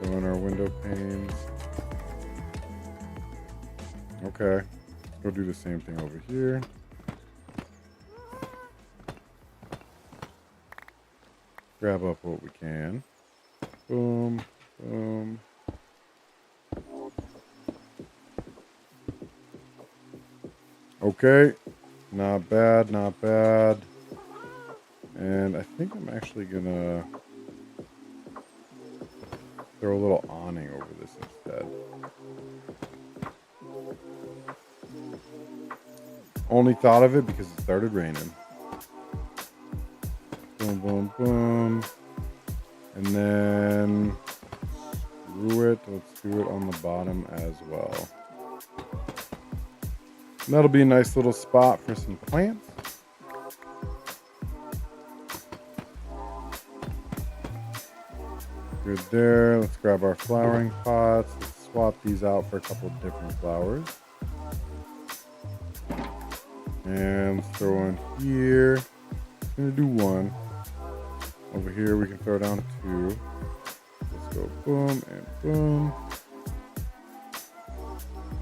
Go in our window panes. Okay. Let's go do the same thing over here. Grab up what we can. Boom. Boom. Okay, not bad, not bad. And I think I'm actually gonna throw a little awning over this instead. Only thought of it because it started raining. Boom, boom, boom. And then screw it. Let's do it on the bottom as well. And that'll be a nice little spot for some plants. Good there. Let's grab our flowering pots. Let's swap these out for a couple of different flowers. And let's throw in here. I'm gonna do one. Over here we can throw down two. Let's go boom and boom.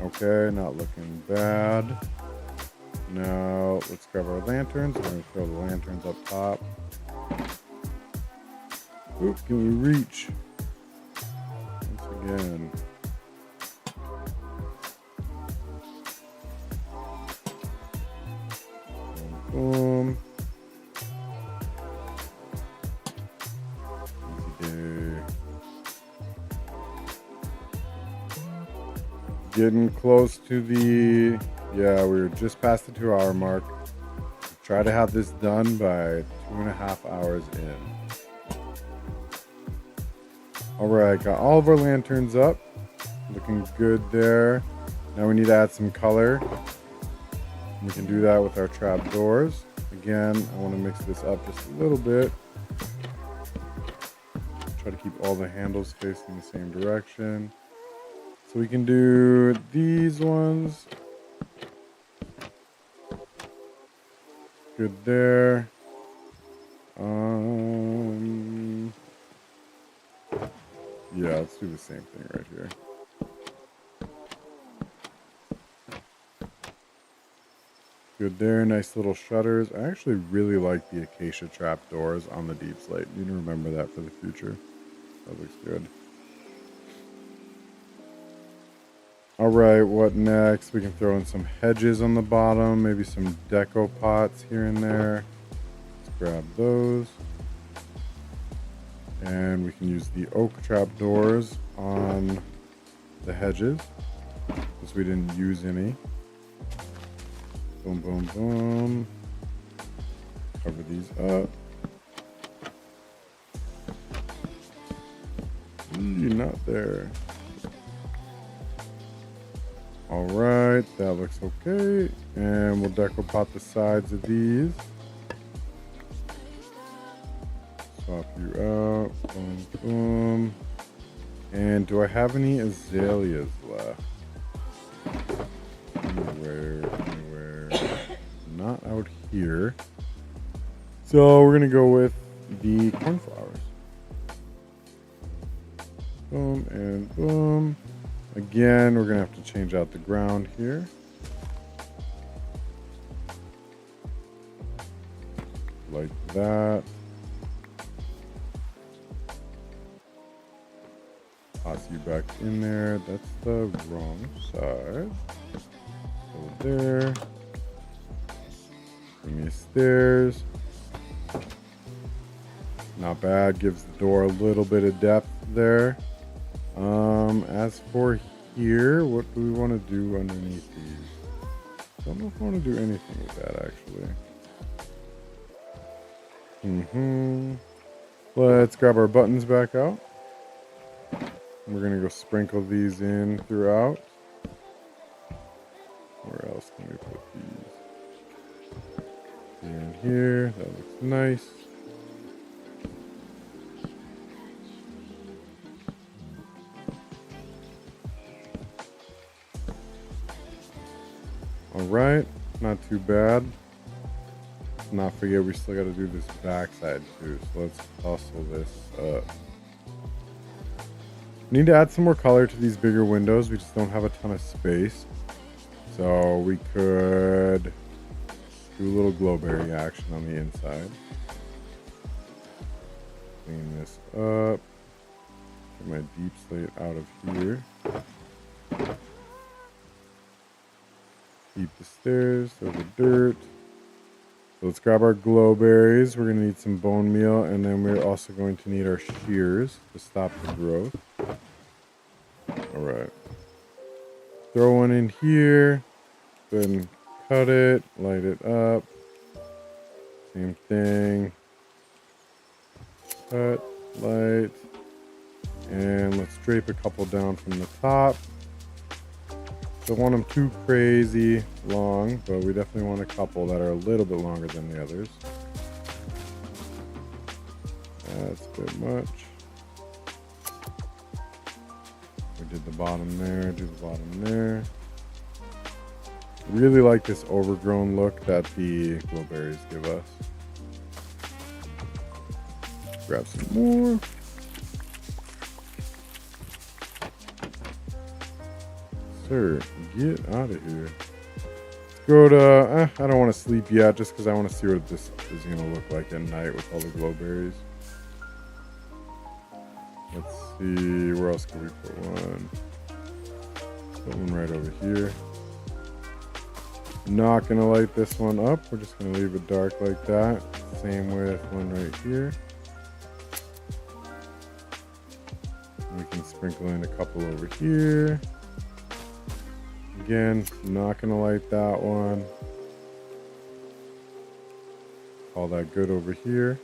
Okay, not looking bad. Now let's grab our lanterns. We're gonna throw the lanterns up top. Oop, can we reach? Once again. Boom, boom. Easy day. Getting close to the, yeah, we were just past the 2-hour mark. Try to have this done by 2.5 hours in. All right, got all of our lanterns up. Looking good there. Now we need to add some color. We can do that with our trap doors. Again, I want to mix this up just a little bit. Try to keep all the handles facing the same direction. So we can do these ones. Good there. Yeah, let's do the same thing right here. Good there, nice little shutters. I actually really like the acacia trap doors on the deep slate. You can remember that for the future. That looks good. All right, what next? We can throw in some hedges on the bottom, maybe some deco pots here and there. Let's grab those. And we can use the oak trap doors on the hedges, since we didn't use any. Boom, boom, boom. Cover these up. You're not there. All right, that looks okay. And we'll decopot the sides of these. Swap you out. Boom, boom. And do I have any azaleas left? Anywhere. Not out here. So we're gonna go with the cornflowers. Boom and boom. Again, we're gonna have to change out the ground here. Like that. Toss you back in there. That's the wrong side. Go there. Bring me stairs. Not bad. Gives the door a little bit of depth there. As for here, what do we want to do underneath these? Don't know if I want to do anything with that actually. Let's grab our buttons back out. We're gonna go sprinkle these in throughout. Where else can we put these? Here and here. That looks nice. Alright, not too bad. Let's not forget we still gotta do this backside too. So let's hustle this up. Need to add some more color to these bigger windows. We just don't have a ton of space. So we could do a little glowberry action on the inside. Clean this up. Get my deep slate out of here. Keep the stairs, so the dirt. So let's grab our glowberries. We're going to need some bone meal, and then we're also going to need our shears to stop the growth. Alright. Throw one in here. Go ahead and cut it, light it up. Same thing. Cut, light. And let's drape a couple down from the top. Don't want them too crazy long, but we definitely want a couple that are a little bit longer than the others. That's a bit much. We did the bottom there, do the bottom there. Really like this overgrown look that the glowberries give us. Grab some more. Sir, get out of here. Let's go to, I don't want to sleep yet just because I want to see what this is going to look like at night with all the glowberries. Let's see, where else can we put one? Put one right over here. Not going to light this one up. We're just going to leave it dark like that. Same with one right here. We can sprinkle in a couple over here. Again, not going to light that one. Call that good over here.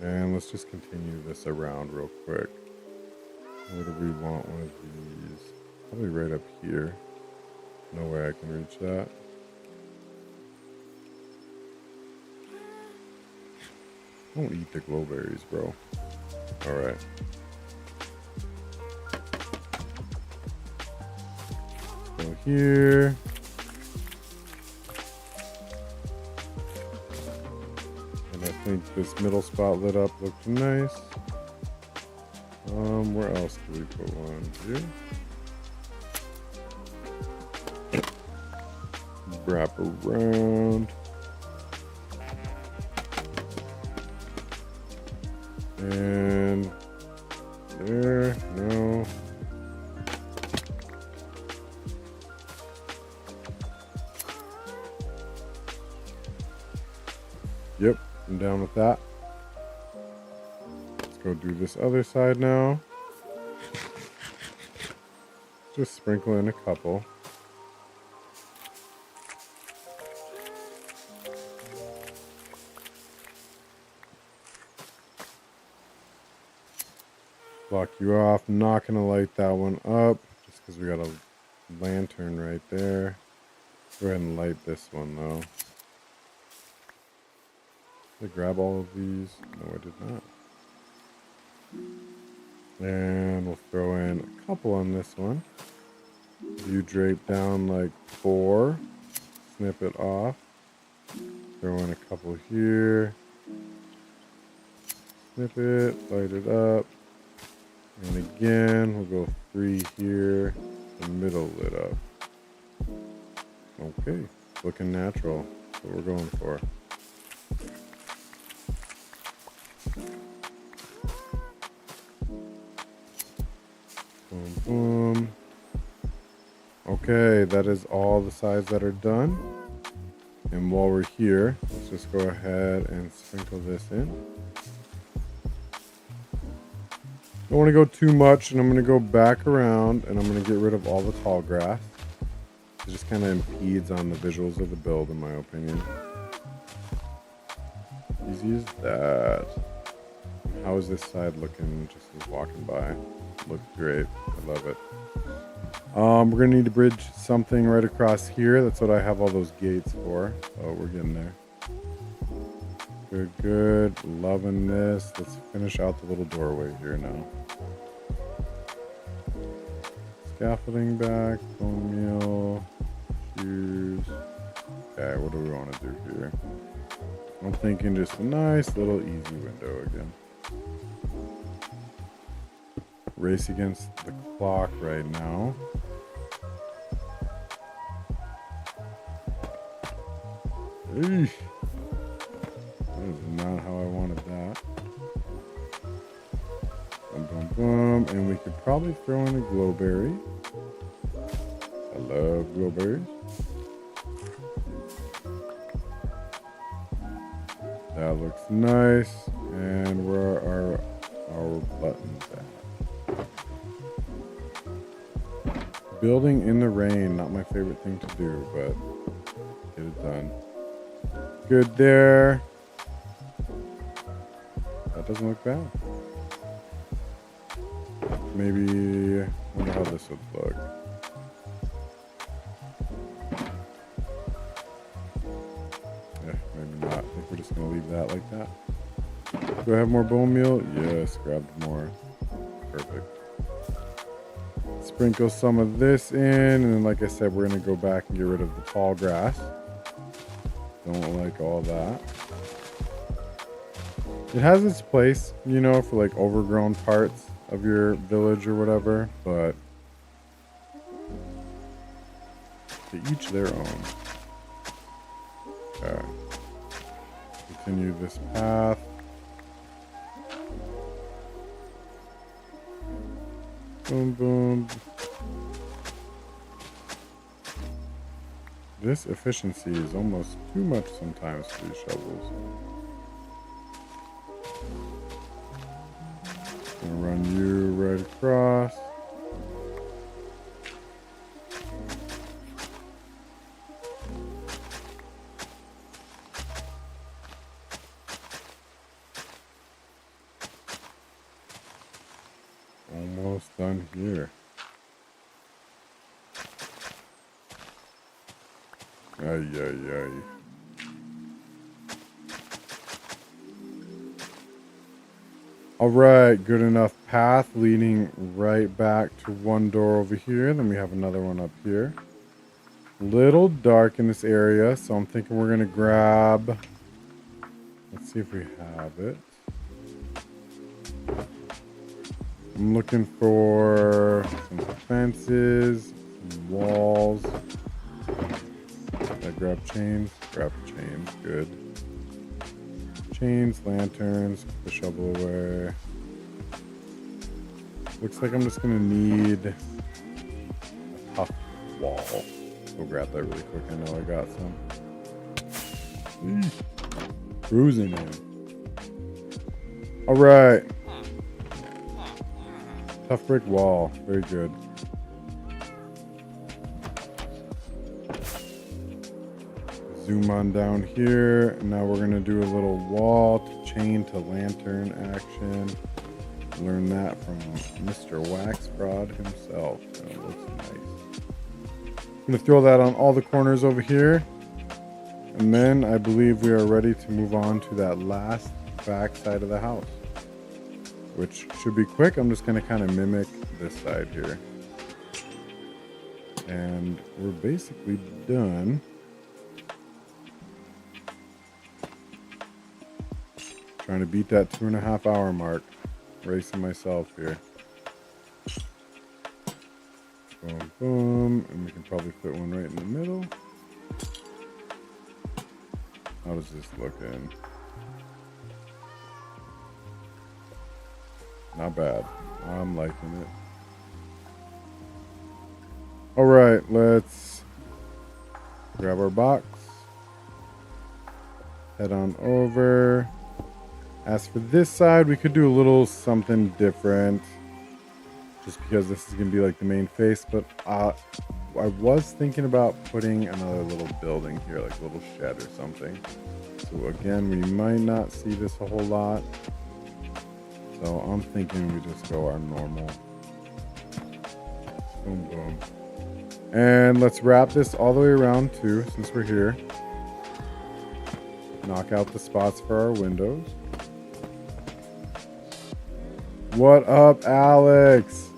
And let's just continue this around real quick. Where do we want one of these? Probably right up here. No way I can reach that. Don't eat the glowberries, bro. Alright. Go here. And I think this middle spot lit up looked nice. Where else do we put one? Here. Wrap around. And there, no. Yep, I'm down with that. Let's go do this other side now. Just sprinkle in a couple. Block you off. I'm not going to light that one up just because we got a lantern right there. Go ahead and light this one though. Did I grab all of these? No, I did not. And we'll throw in a couple on this one. You drape down like 4. Snip it off. Throw in a couple here. Snip it, light it up. And again, we'll go 3 here. The middle lit up. Okay, looking natural. That's what we're going for. Boom, boom. Okay, that is all the sides that are done. And while we're here, let's just go ahead and sprinkle this in. Don't want to go too much, and I'm going to go back around, and I'm going to get rid of all the tall grass. It just kind of impedes on the visuals of the build, in my opinion. Easy as that. How is this side looking just as walking by? Looks great. I love it. We're going to need to bridge something right across here. That's what I have all those gates for. Oh, we're getting there. Good, good. Loving this. Let's finish out the little doorway here now. Scaffolding back, bone meal, shoes. Okay, what do we want to do here? I'm thinking just a nice little easy window again. Race against the clock right now. Eesh. That is not how I wanted that. Boom, boom, boom. And we could probably throw in a glowberry. I love glowberries. That looks nice. And where are our buttons at? Building in the rain, not my favorite thing to do, but get it done. Good there. That doesn't look bad. Maybe, I wonder how this would look. Yeah, maybe not. I think we're just going to leave that like that. Do I have more bone meal? Yes, grab more. Perfect. Sprinkle some of this in, and then like I said, we're going to go back and get rid of the tall grass. Don't like all that. It has its place, you know, for like overgrown parts of your village or whatever, but to each their own. Okay. Continue this path. Boom, boom. This efficiency is almost too much sometimes for these shovels. Gonna run you right across. Almost done here. Ay, ay, ay. All right, good enough path leading right back to one door over here. Then we have another one up here. Little dark in this area, so I'm thinking we're gonna grab, let's see if we have it. I'm looking for some fences, some walls. Did I grab chains? Grab chains, good. Chains, lanterns, put the shovel away. Looks like I'm just gonna need a tough wall. Go grab that really quick. I know I got some. Cruising in. All right. Tough brick wall. Very good. Zoom on down here. Now we're going to do a little wall to chain to lantern action. Learn that from Mr. Wax Fraud himself. It looks nice. I'm going to throw that on all the corners over here. And then I believe we are ready to move on to that last back side of the house, which should be quick. I'm just going to kind of mimic this side here. And we're basically done. Trying to beat that 2.5 hour mark. Racing myself here. Boom, boom. And we can probably fit one right in the middle. How does this look in? Not bad. I'm liking it. All right, let's grab our box. Head on over. As for this side, we could do a little something different. Just because this is going to be like the main face. But I was thinking about putting another little building here, like a little shed or something. So again, we might not see this a whole lot. So I'm thinking we just go our normal. Boom, boom. And let's wrap this all the way around too, since we're here. Knock out the spots for our windows. What up, Alex?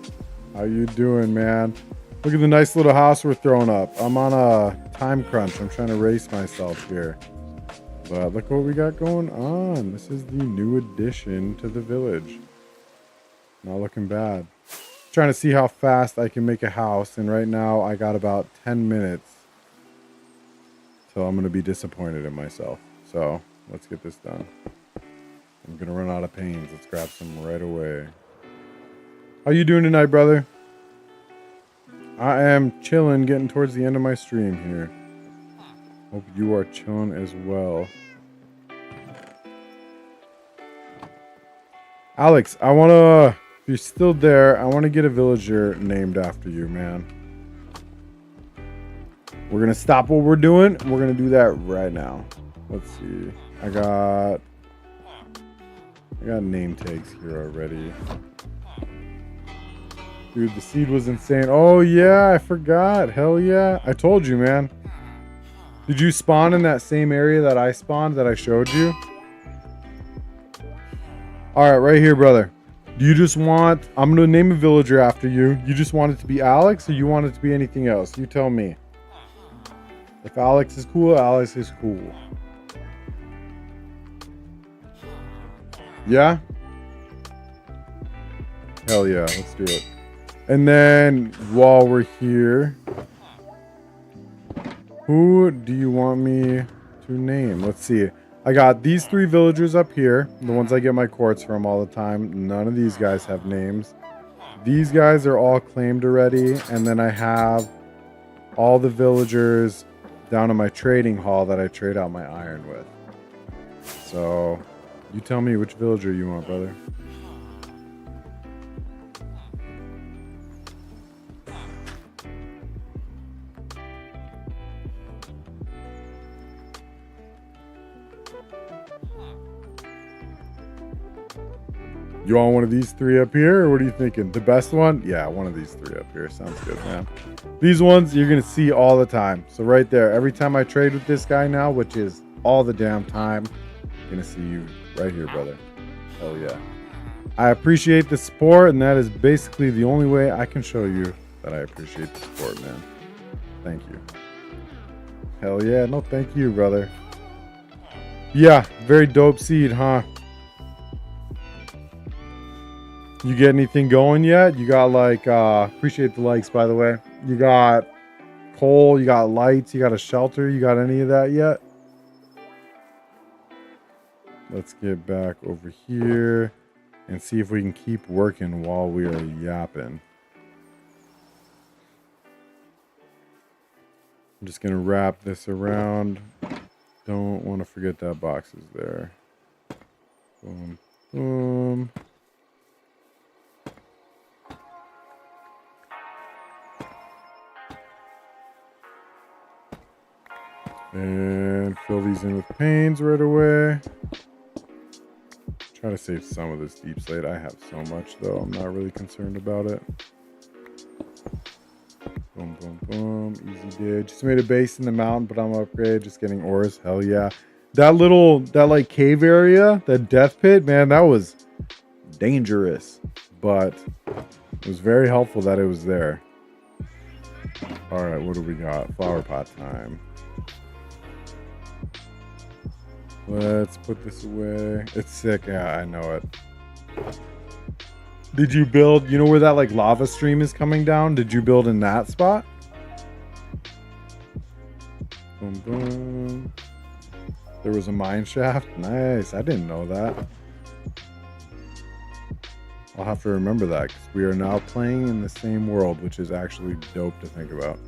How you doing, man? Look at the nice little house we're throwing up. I'm on a time crunch. I'm trying to race myself here. But look what we got going on. This is the new addition to the village. Not looking bad. Trying to see how fast I can make a house. And right now I got about 10 minutes. So I'm going to be disappointed in myself. So let's get this done. I'm going to run out of panes. Let's grab some right away. How you doing tonight, brother? I am chilling, getting towards the end of my stream here. Hope you are chilling as well. Alex, I want to, if you're still there, I want to get a villager named after you, man. We're going to stop what we're doing. We're going to do that right now. Let's see. I got name tags here already. Dude, the seed was insane. Oh, yeah, I forgot. Hell yeah. I told you, man. Did you spawn in that same area that I spawned, that I showed you? All right, right here, brother. Do you just want... I'm going to name a villager after you. You just want it to be Alex, or you want it to be anything else? You tell me. If Alex is cool, Alex is cool. Yeah? Hell yeah, let's do it. And then, while we're here, who do you want me to name? Let's see. I got these 3 villagers up here, the ones I get my quartz from all the time. None of these guys have names. These guys are all claimed already. And then I have all the villagers down in my trading hall that I trade out my iron with. So, you tell me which villager you want, brother. You want one of these 3 up here, or what are you thinking? The best one? Yeah, one of these 3 up here. Sounds good, man. These ones you're going to see all the time. So right there, every time I trade with this guy now, which is all the damn time, I'm going to see you right here, brother. Hell yeah. I appreciate the support, and that is basically the only way I can show you that I appreciate the support, man. Thank you. Hell yeah. No, thank you, brother. Yeah, very dope seed, huh? You get anything going yet? You got like, appreciate the likes, by the way. You got coal, you got lights, you got a shelter. You got any of that yet? Let's get back over here and see if we can keep working while we are yapping. I'm just going to wrap this around. Don't want to forget that box is there. Boom, boom. And fill these in with panes right away. Try to save some of this deep slate. I have so much though. I'm not really concerned about it. Boom, boom, boom. Easy did. Just made a base in the mountain, but I'm upgrade. Just getting ores. Hell yeah. That like cave area, that death pit, man, that was dangerous. But it was very helpful that it was there. All right, what do we got? Flower pot time. Let's put this away. It's sick. Yeah, I know it. Did you build, you know where that like lava stream is coming down? Did you build in that spot? Boom, boom. There was a mine shaft. Nice. I didn't know that. I'll have to remember that because we are now playing in the same world, which is actually dope to think about.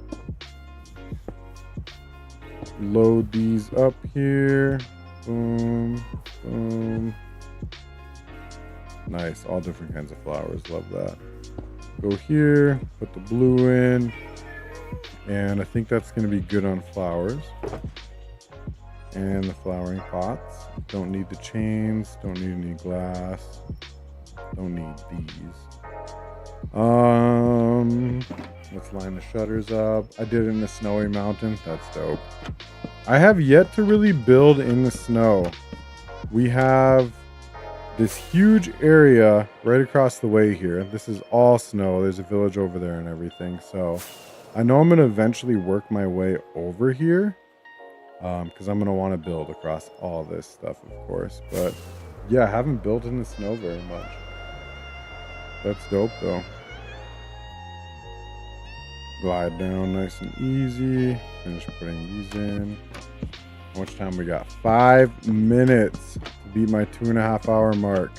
Load these up here. Boom, boom. Nice, all different kinds of flowers. Love that. Go here, put the blue in, and I think that's going to be good on flowers. And the flowering pots. Don't need the chains. Don't need any glass. Don't need these. Let's line the shutters up. I did it in the snowy mountain. That's dope. I have yet to really build in the snow. We have this huge area right across the way here. This is all snow. There's a village over there and everything. So I know I'm going to eventually work my way over here. Because I'm going to want to build across all this stuff, of course. But yeah, I haven't built in the snow very much. That's dope though. Glide down nice and easy. Finish putting these in. How much time we got? 5 minutes to beat my 2.5 hour mark.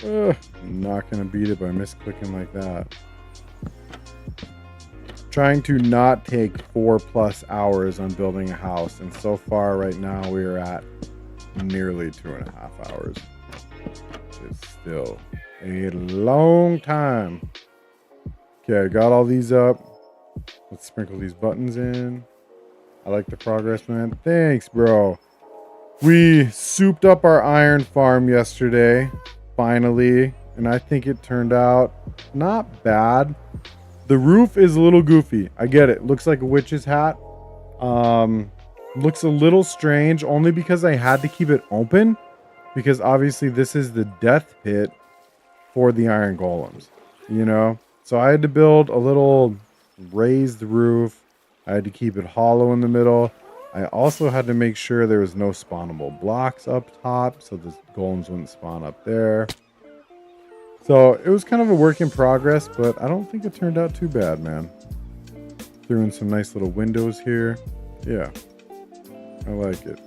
I'm not gonna beat it by misclicking like that. Trying to not take 4+ hours on building a house, and so far right now we are at nearly 2.5 hours. Which is still a long time. Okay, I got all these up. Let's sprinkle these buttons in. I like the progress, man. Thanks, bro. We souped up our iron farm yesterday, finally, and I think it turned out not bad. The roof is a little goofy. I get it. Looks like a witch's hat. Looks a little strange, only because I had to keep it open, because obviously this is the death pit for the iron golems, you know? So I had to build a little raised roof. I had to keep it hollow in the middle. I also had to make sure there was no spawnable blocks up top, so the golems wouldn't spawn up there. So it was kind of a work in progress, but I don't think it turned out too bad, man. Threw in some nice little windows here. Yeah, I like it.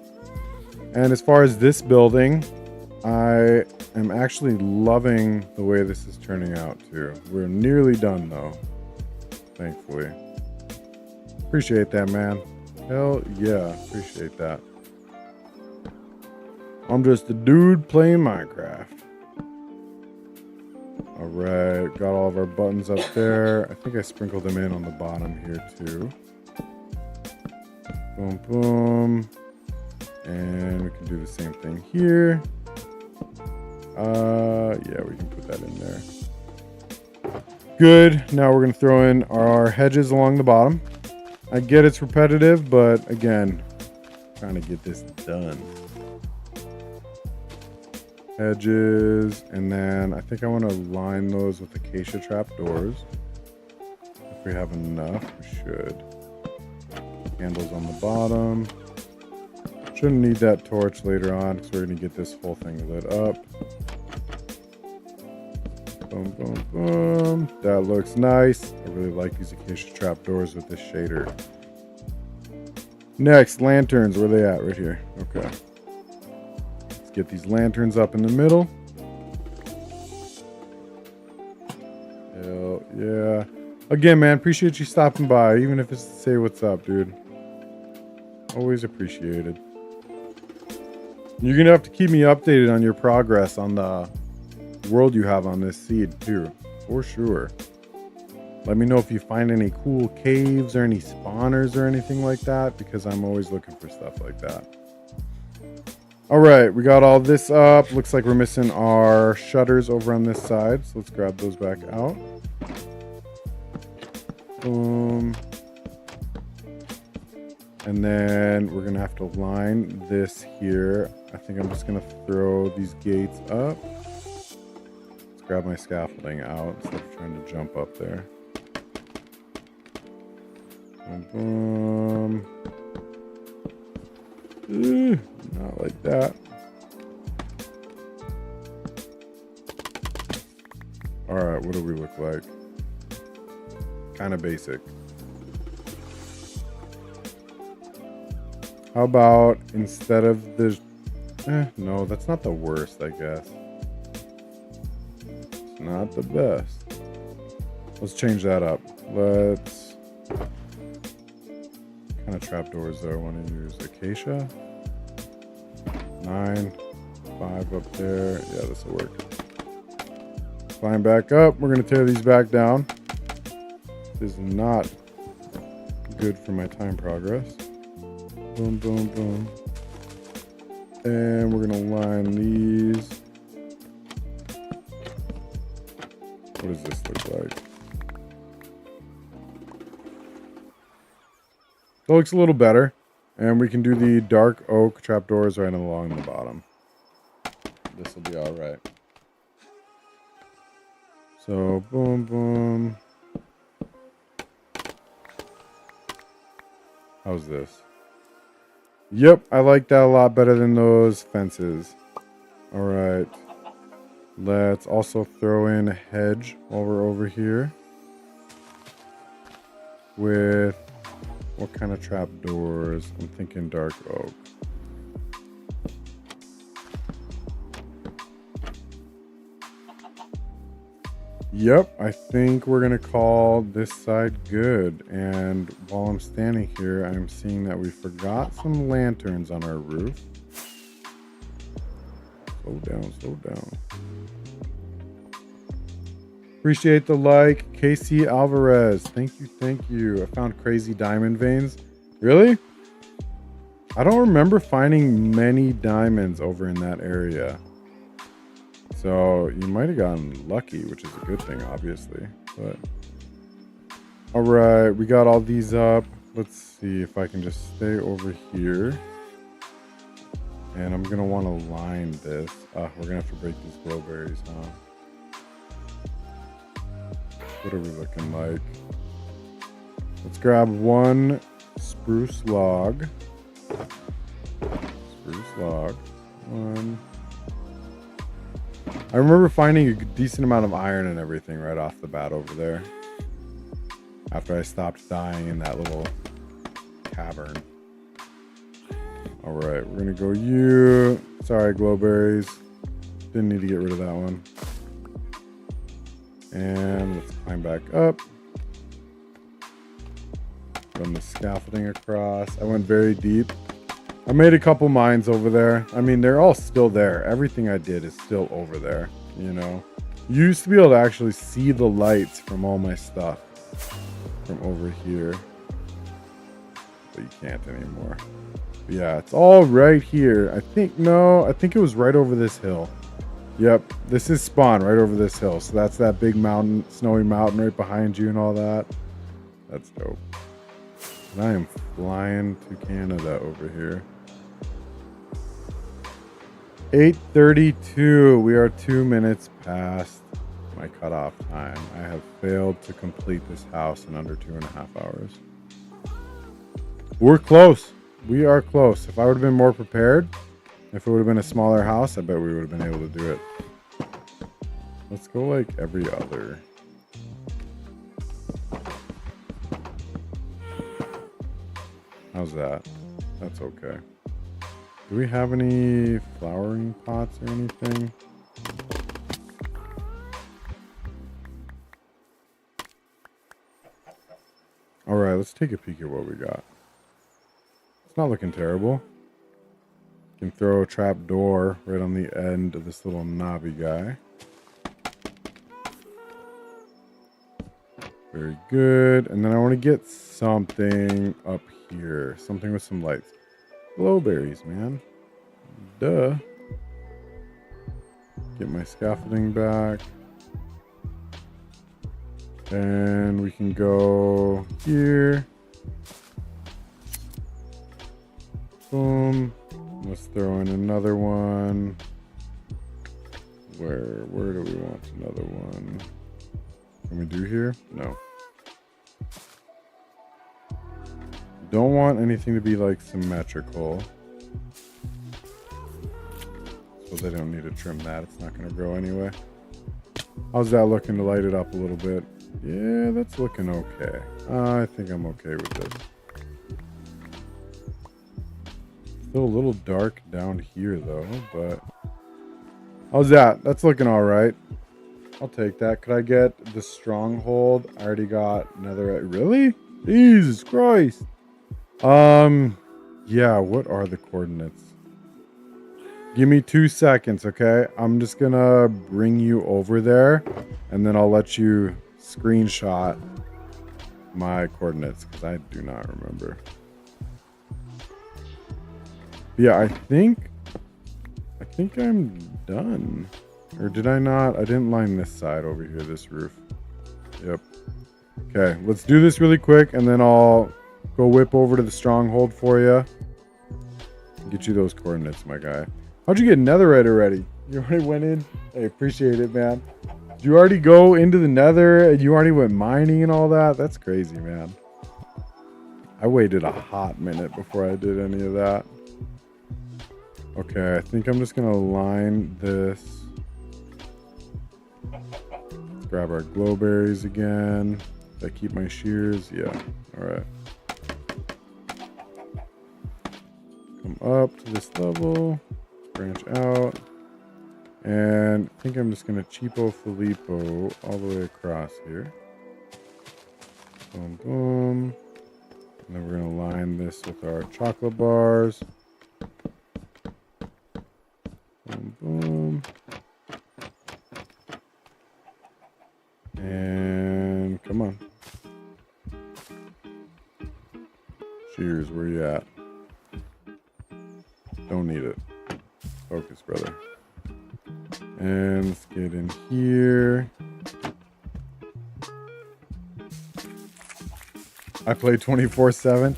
And as far as this building, I am actually loving the way this is turning out too. We're nearly done though, thankfully. Appreciate that, man. Hell yeah, appreciate that. I'm just a dude playing Minecraft. All right, got all of our buttons up there. I think I sprinkled them in on the bottom here too. Boom, boom. And we can do the same thing here. Yeah, we can put that in there. Good. Now we're going to throw in our hedges along the bottom. I get it's repetitive, but again, trying to get this done. Hedges, and then I think I want to line those with acacia trapdoors. If we have enough, we should. Candles on the bottom. Shouldn't need that torch later on because we're going to get this whole thing lit up. Boom, boom, boom. That looks nice. I really like these acacia trapdoors with this shader. Next, lanterns. Where are they at? Right here. Okay. Let's get these lanterns up in the middle. Hell yeah. Again, man, appreciate you stopping by, even if it's to say what's up, dude. Always appreciated. You're going to have to keep me updated on your progress on the world you have on this seed too, for sure. Let me know if you find any cool caves or any spawners or anything like that, because I'm always looking for stuff like that. All right, we got all this up. Looks like we're missing our shutters over on this side, so let's grab those back out. Boom. And then we're gonna have to line this here. I think I'm just gonna throw these gates up. Let's grab my scaffolding out instead of trying to jump up there. Boom, boom. Not like that. All right, what do we look like? Kind of basic. How about instead of the... no, that's not the worst, I guess. It's not the best. Let's change that up. Let's... What kind of trapdoors do I want to use? Acacia? 9. 5 up there. Yeah, this will work. Climb back up. We're going to tear these back down. This is not good for my time progress. Boom, boom, boom. And we're going to line these. What does this look like? That looks a little better. And we can do the dark oak trapdoors right along the bottom. This will be all right. So, boom, boom. How's this? Yep, I like that a lot better than those fences. All right. Let's also throw in a hedge while we're over here. With what kind of trapdoors? I'm thinking dark oak. Yep, I think we're going to call this side good. And while I'm standing here, I'm seeing that we forgot some lanterns on our roof. Slow down, slow down. Appreciate the like. KC Alvarez, thank you, thank you. I found crazy diamond veins. Really? I don't remember finding many diamonds over in that area. So you might have gotten lucky, which is a good thing, obviously. But all right, we got all these up. Let's see if I can just stay over here. And I'm gonna want to line this. We're gonna have to break these glowberries, huh? What are we looking like? Let's grab one spruce log. Spruce log. One. I remember finding a decent amount of iron and everything right off the bat over there. After I stopped dying in that little cavern. Alright, we're gonna go you. Sorry, glowberries. Didn't need to get rid of that one. And let's climb back up. Run the scaffolding across. I went very deep. I made a couple mines over there. I mean, they're all still there. Everything I did is still over there, you know. You used to be able to actually see the lights from all my stuff from over here. But you can't anymore. But yeah, it's all right here. I think it was right over this hill. Yep, this is spawn right over this hill. So that's that big mountain, snowy mountain right behind you and all that. That's dope. And I am flying to Canada over here. 8:32. We are 2 minutes past my cutoff time. I have failed to complete this house in under 2.5 hours. We're close. We are close. If I would have been more prepared, if it would have been a smaller house, I bet we would have been able to do it. Let's go like every other. How's that? That's okay. Do we have any flowering pots or anything? All right, let's take a peek at what we got. It's not looking terrible. Can throw a trap door right on the end of this little knobby guy. Very good. And then I want to get something up here. Something with some lights. Glowberries, man. Duh. Get my scaffolding back. And we can go here. Boom. Let's throw in another one. Where do we want another one? Can we do here? No. Don't want anything to be like symmetrical. So they don't need to trim that. It's not going to grow anyway. How's that looking to light it up a little bit? Yeah, that's looking okay. I think I'm okay with this. Still a little dark down here though, but how's that? That's looking all right. I'll take that. Could I get the stronghold? I already got netherite. Really? Jesus Christ. Yeah, what are the coordinates? Give me 2 seconds, okay? I'm just gonna bring you over there and then I'll let you screenshot my coordinates because I do not remember. Yeah, I think I'm done. Or did I not? I didn't line this side over here, this roof. Yep. Okay, let's do this really quick and then I'll go whip over to the stronghold for you. Get you those coordinates, my guy. How'd you get netherite already? You already went in? I appreciate it, man. Did you already go into the nether and you already went mining and all that? That's crazy, man. I waited a hot minute before I did any of that. Okay, I think I'm just gonna line this. Let's grab our glowberries again. Did I keep my shears? Yeah. Alright. Come up to this level. Branch out. And I think I'm just gonna cheapo Filippo all the way across here. Boom, boom. And then we're gonna line this with our chocolate bars. Boom, boom. And come on. Shears, where you at? Don't need it. Focus, brother. And let's get in here. I play 24/7.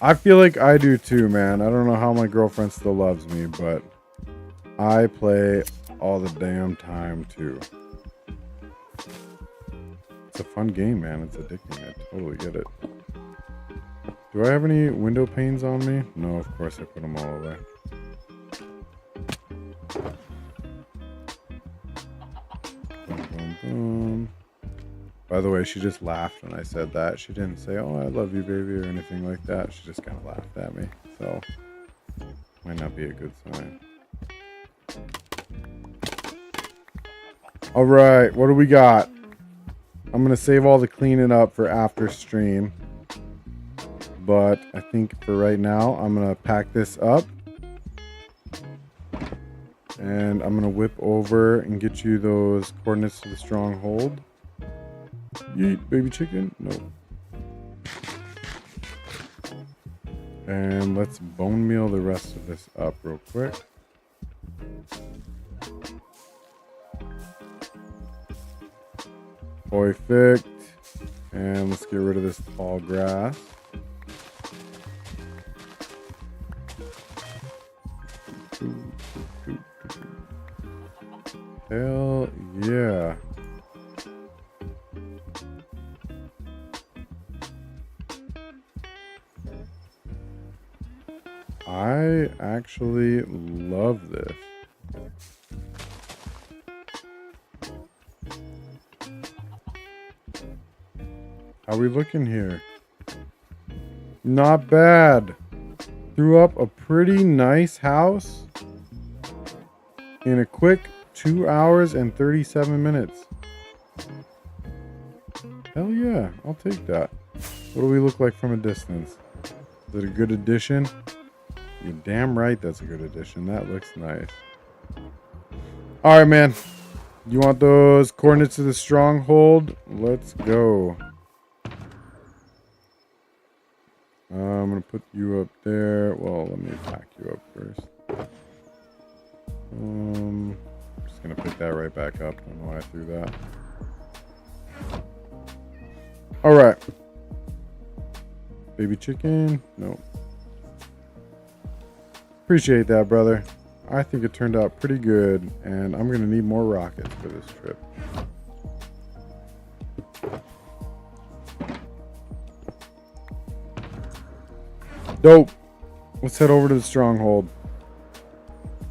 I feel like I do too, man. I don't know how my girlfriend still loves me, but I play all the damn time too. It's a fun game, man. It's addicting. I totally get it. Do I have any window panes on me? No, of course I put them all away. Boom, boom, boom. By the way, she just laughed when I said that. She didn't say, "Oh, I love you, baby," or anything like that. She just kind of laughed at me. So, might not be a good sign. All right, what do we got? I'm going to save all the cleaning up for after stream. But I think for right now, I'm going to pack this up. And I'm going to whip over and get you those coordinates to the stronghold. Yeet, baby chicken. Nope. And let's bone meal the rest of this up real quick. Perfect. And let's get rid of this tall grass. Hell yeah. I actually love this. How we looking here? Not bad. Threw up a pretty nice house in a quick 2 hours and 37 minutes. Hell yeah, I'll take that. What do we look like from a distance? Is it a good addition? You're damn right that's a good addition. That looks nice. All right, man. You want those coordinates of the stronghold? Let's go. I'm going to put you up there. Well, let me pack you up first. I'm just going to pick that right back up. I don't know why I threw that. All right. Baby chicken. Nope. Appreciate that, brother. I think it turned out pretty good, and I'm going to need more rockets for this trip. Dope. Let's head over to the stronghold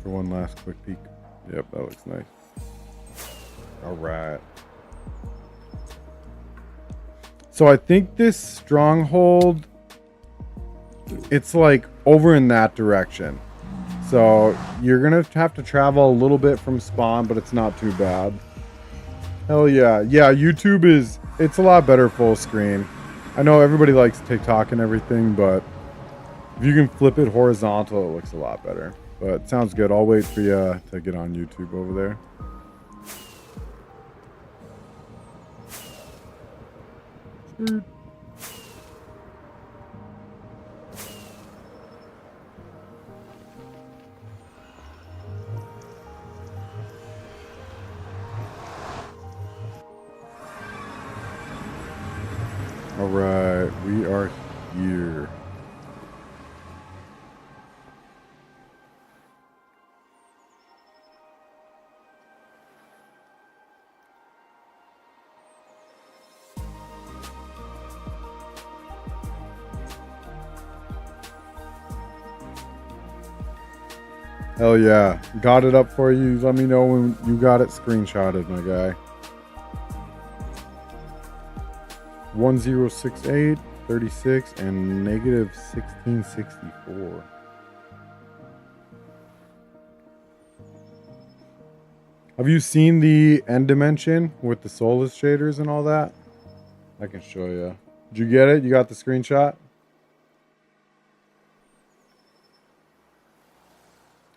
for one last quick peek. Yep, that looks nice. All right. So I think this stronghold, it's like over in that direction. So you're going to have to travel a little bit from spawn, but it's not too bad. Hell yeah. Yeah, YouTube it's a lot better full screen. I know everybody likes TikTok and everything, but if you can flip it horizontal, it looks a lot better. But sounds good. I'll wait for you to get on YouTube over there. All right, we are here. Hell yeah. Got it up for you. Let me know when you got it screenshotted, my guy. 1068, 36, and negative 1664. Have you seen the end dimension with the soulless shaders and all that? I can show you. Did you get it? You got the screenshot?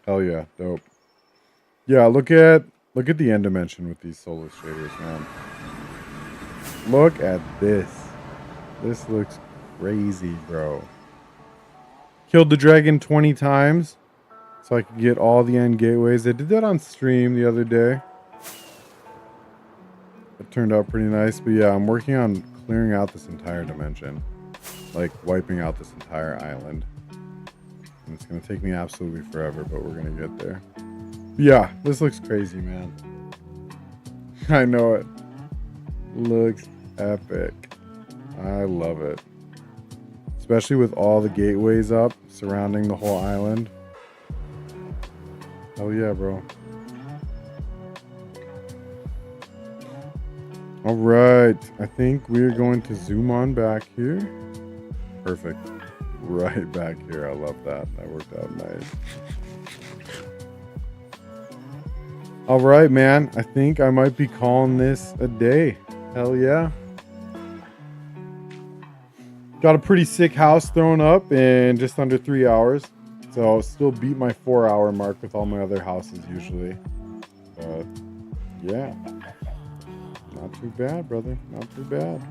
Hell yeah, dope. Yeah, look at the end dimension with these soulless shaders, man. Look at this. This looks crazy, bro. Killed the dragon 20 times so I could get all the end gateways. I did that on stream the other day. It turned out pretty nice, but yeah, I'm working on clearing out this entire dimension. Like wiping out this entire island. And it's gonna take me absolutely forever, but we're gonna get there. Yeah, this looks crazy, man. I know it. Looks epic. I love it. Especially with all the gateways up surrounding the whole island. Oh yeah, bro. All right. I think we're going to zoom on back here. Perfect. Right back here. I love that. That worked out nice. All right, man. I think I might be calling this a day. Hell yeah. Got a pretty sick house thrown up in just under 3 hours. So I'll still beat my 4-hour mark with all my other houses usually. But yeah. Not too bad, brother. Not too bad.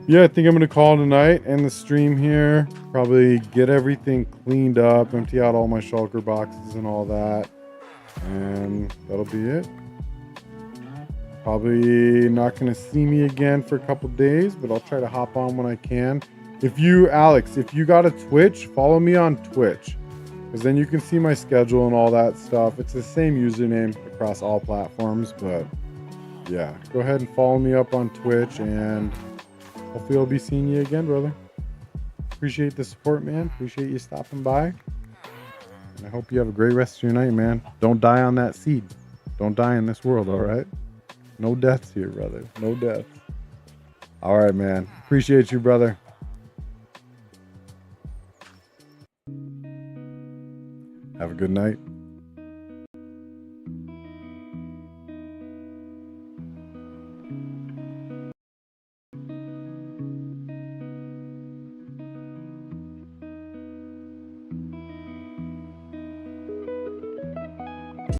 Yeah, I think I'm going to call tonight, end the stream here. Probably get everything cleaned up, empty out all my shulker boxes and all that. And that'll be it. Probably not going to see me again for a couple days, but I'll try to hop on when I can. Alex, if you got a Twitch, follow me on Twitch. Because then you can see my schedule and all that stuff. It's the same username across all platforms, but yeah, go ahead and follow me up on Twitch, and hopefully I'll be seeing you again, brother. Appreciate the support, man. Appreciate you stopping by. And I hope you have a great rest of your night, man. Don't die on that seed. Don't die in this world, all right? No deaths here, brother. No deaths. All right, man. Appreciate you, brother. Have a good night.